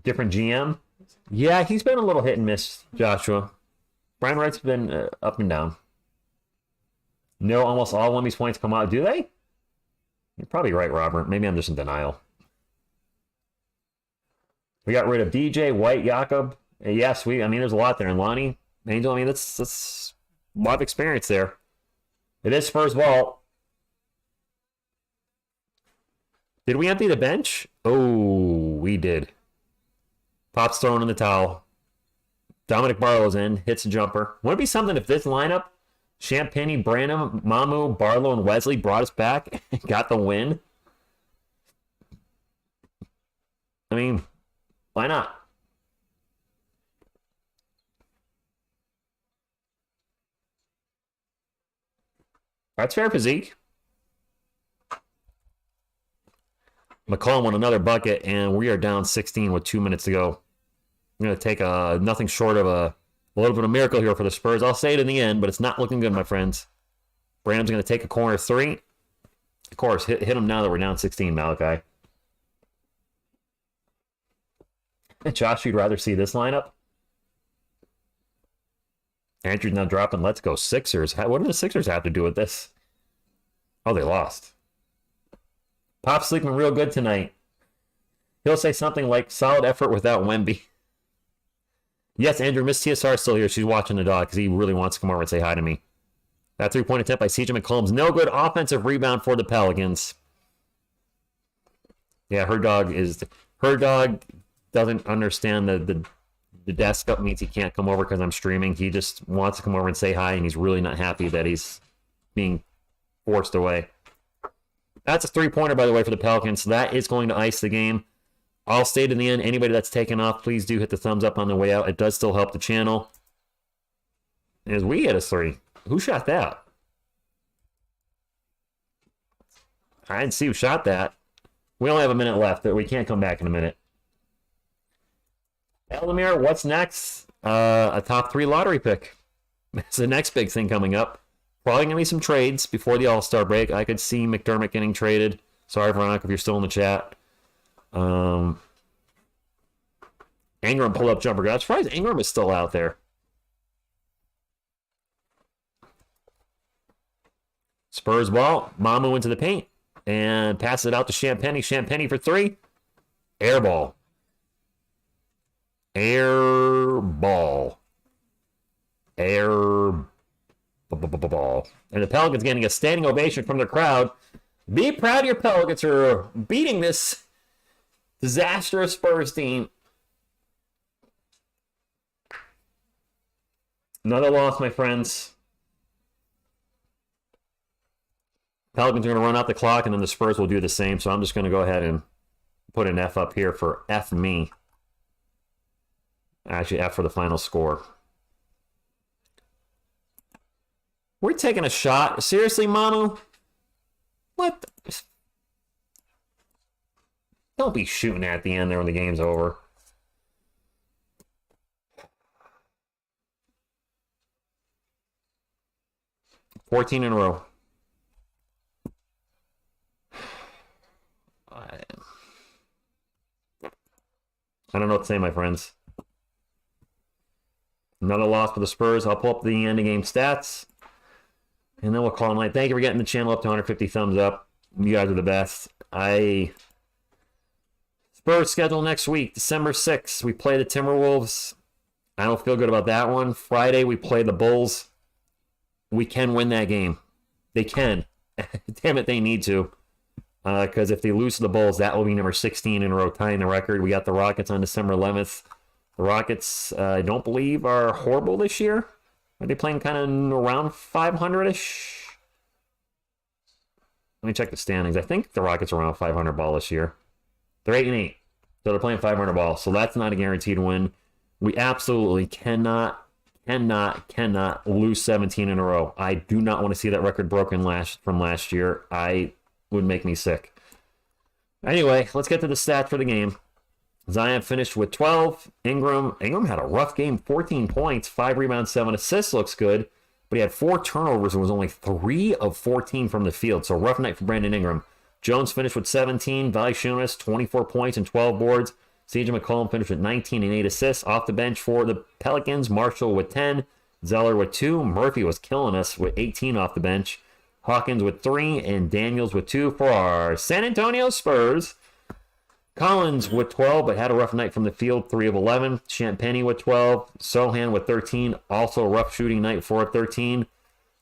Different GM. Yeah, he's been a little hit and miss, Joshua. Brian Wright's been up and down. No, almost all Wemmy's points come out. Do they? You're probably right, Robert. Maybe I'm just in denial. We got rid of DJ, White, Jakob. Yes, I mean, there's a lot there. And Lonnie, Angel, I mean, that's a lot of experience there. It is Spurs ball. Did we empty the bench? Oh, we did. Pop's throwing in the towel. Dominic Barlow's in. Hits a jumper. Wouldn't it be something if this lineup, Champagny, Branham, Mamu, Barlow, and Wesley brought us back and got the win? I mean, why not? That's fair physique. McCollum won another bucket, and we are down 16 with 2 minutes to go. I'm going to take nothing short of a little bit of a miracle here for the Spurs. I'll say it in the end, but it's not looking good, my friends. Branham's going to take a corner 3. Of course, hit him now that we're down 16, Malachi. Josh, you'd rather see this lineup? Andrew's now dropping. Let's go Sixers. What do the Sixers have to do with this? Oh, they lost. Pop's sleeping real good tonight. He'll say something like, solid effort without Wemby. Yes, Andrew, Miss TSR is still here. She's watching the dog because he really wants to come over and say hi to me. That 3-point attempt by CJ McCollum's no good. Offensive rebound for the Pelicans. Yeah, her dog doesn't understand the desk up means he can't come over because I'm streaming. He just wants to come over and say hi, and he's really not happy that he's being forced away. That's a 3-pointer, by the way, for the Pelicans. So that is going to ice the game. I'll state in the end, anybody that's taken off, please do hit the thumbs up on the way out. It does still help the channel. As we hit a 3. Who shot that? I didn't see who shot that. We only have a minute left. We can't come back in a minute. Elamir, what's next? A top 3 lottery pick. It's the next big thing coming up. Probably going to be some trades before the All-Star break. I could see McDermott getting traded. Sorry, Veronica, if you're still in the chat. Ingram pulled up jumper. I'm surprised Ingram is still out there. Spurs ball. Mamu into the paint. And passes it out to Champagny. Champagny for 3. Air ball. Air ball. Air ball. And the Pelicans getting a standing ovation from the crowd. Be proud of your Pelicans for beating this disastrous Spurs team. Another loss, my friends. Pelicans are going to run out the clock, and then the Spurs will do the same. So I'm just going to go ahead and put an F up here for F me. Actually, F for the final score. We're taking a shot. Seriously, Manu? What? Don't be shooting at the end there when the game's over. $14 in a row. I don't know what to say, my friends. Another loss for the Spurs. I'll pull up the end of game stats. And then we'll call it a night. Thank you for getting the channel up to 150 thumbs up. You guys are the best. Spurs schedule next week, December 6th. We play the Timberwolves. I don't feel good about that one. Friday, we play the Bulls. We can win that game. They can. Damn it, they need to. Because if they lose to the Bulls, that will be number 16 in a row, tying the record. We got the Rockets on December 11th. The Rockets, I don't believe, are horrible this year. Are they playing kind of around 500-ish? Let me check the standings. I think the Rockets are around 500 ball this year. They're 8-8. So they're playing 500 ball. So that's not a guaranteed win. We absolutely cannot lose 17 in a row. I do not want to see that record broken from last year. Would make me sick. Anyway, let's get to the stats for the game. Zion finished with 12. Ingram had a rough game, 14 points, 5 rebounds, 7 assists, looks good. But he had 4 turnovers and was only 3 of 14 from the field. So rough night for Brandon Ingram. Jones finished with 17. Valanciunas, 24 points and 12 boards. CJ McCollum finished with 19 and 8 assists. Off the bench for the Pelicans, Marshall with 10. Zeller with 2. Murphy was killing us with 18 off the bench. Hawkins with 3 and Daniels with 2 for our San Antonio Spurs. Collins with 12, but had a rough night from the field, 3 of 11. Champagny with 12. Sohan with 13, also a rough shooting night, 4 of 13.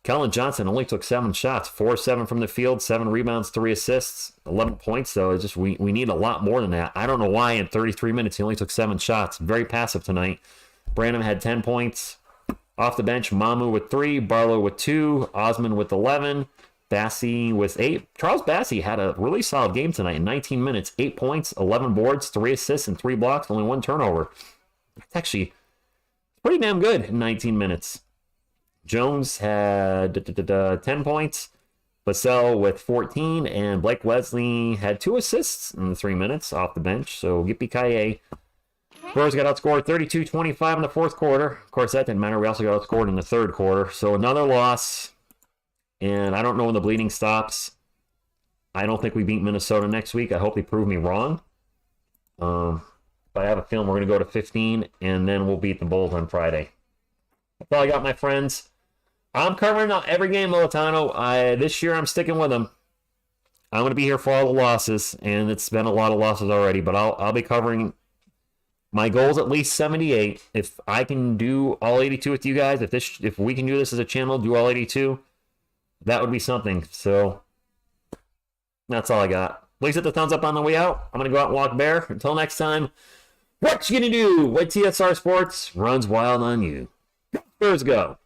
Kellen Johnson only took 7 shots, 4 of 7 from the field, 7 rebounds, 3 assists, 11 points, though. It's just we need a lot more than that. I don't know why in 33 minutes he only took 7 shots. Very passive tonight. Branham had 10 points. Off the bench, Mamu with 3, Barlow with 2, Osman with 11, Bassey with 8. Charles Bassey had a really solid game tonight in 19 minutes, 8 points, 11 boards, 3 assists, and 3 blocks, only 1 turnover. That's actually pretty damn good in 19 minutes. Jones had 10 points, Vassell with 14, and Blake Wesley had 2 assists in the 3 minutes off the bench, so yippee-ki-yay. Spurs got outscored 32-25 in the fourth quarter. Of course, that didn't matter. We also got outscored in the third quarter. So another loss. And I don't know when the bleeding stops. I don't think we beat Minnesota next week. I hope they prove me wrong. But I have a feeling we're going to go to 15, and then we'll beat the Bulls on Friday. That's all I got, my friends. I'm covering every game, Militano. This year, I'm sticking with them. I'm going to be here for all the losses, and it's been a lot of losses already. But I'll be covering. My goal is at least 78. If I can do all 82 with you guys, if we can do this as a channel, do all 82, that would be something. So that's all I got. Please hit the thumbs up on the way out. I'm going to go out and walk bear. Until next time, what you going to do? What TSR Sports runs wild on you. Spurs go.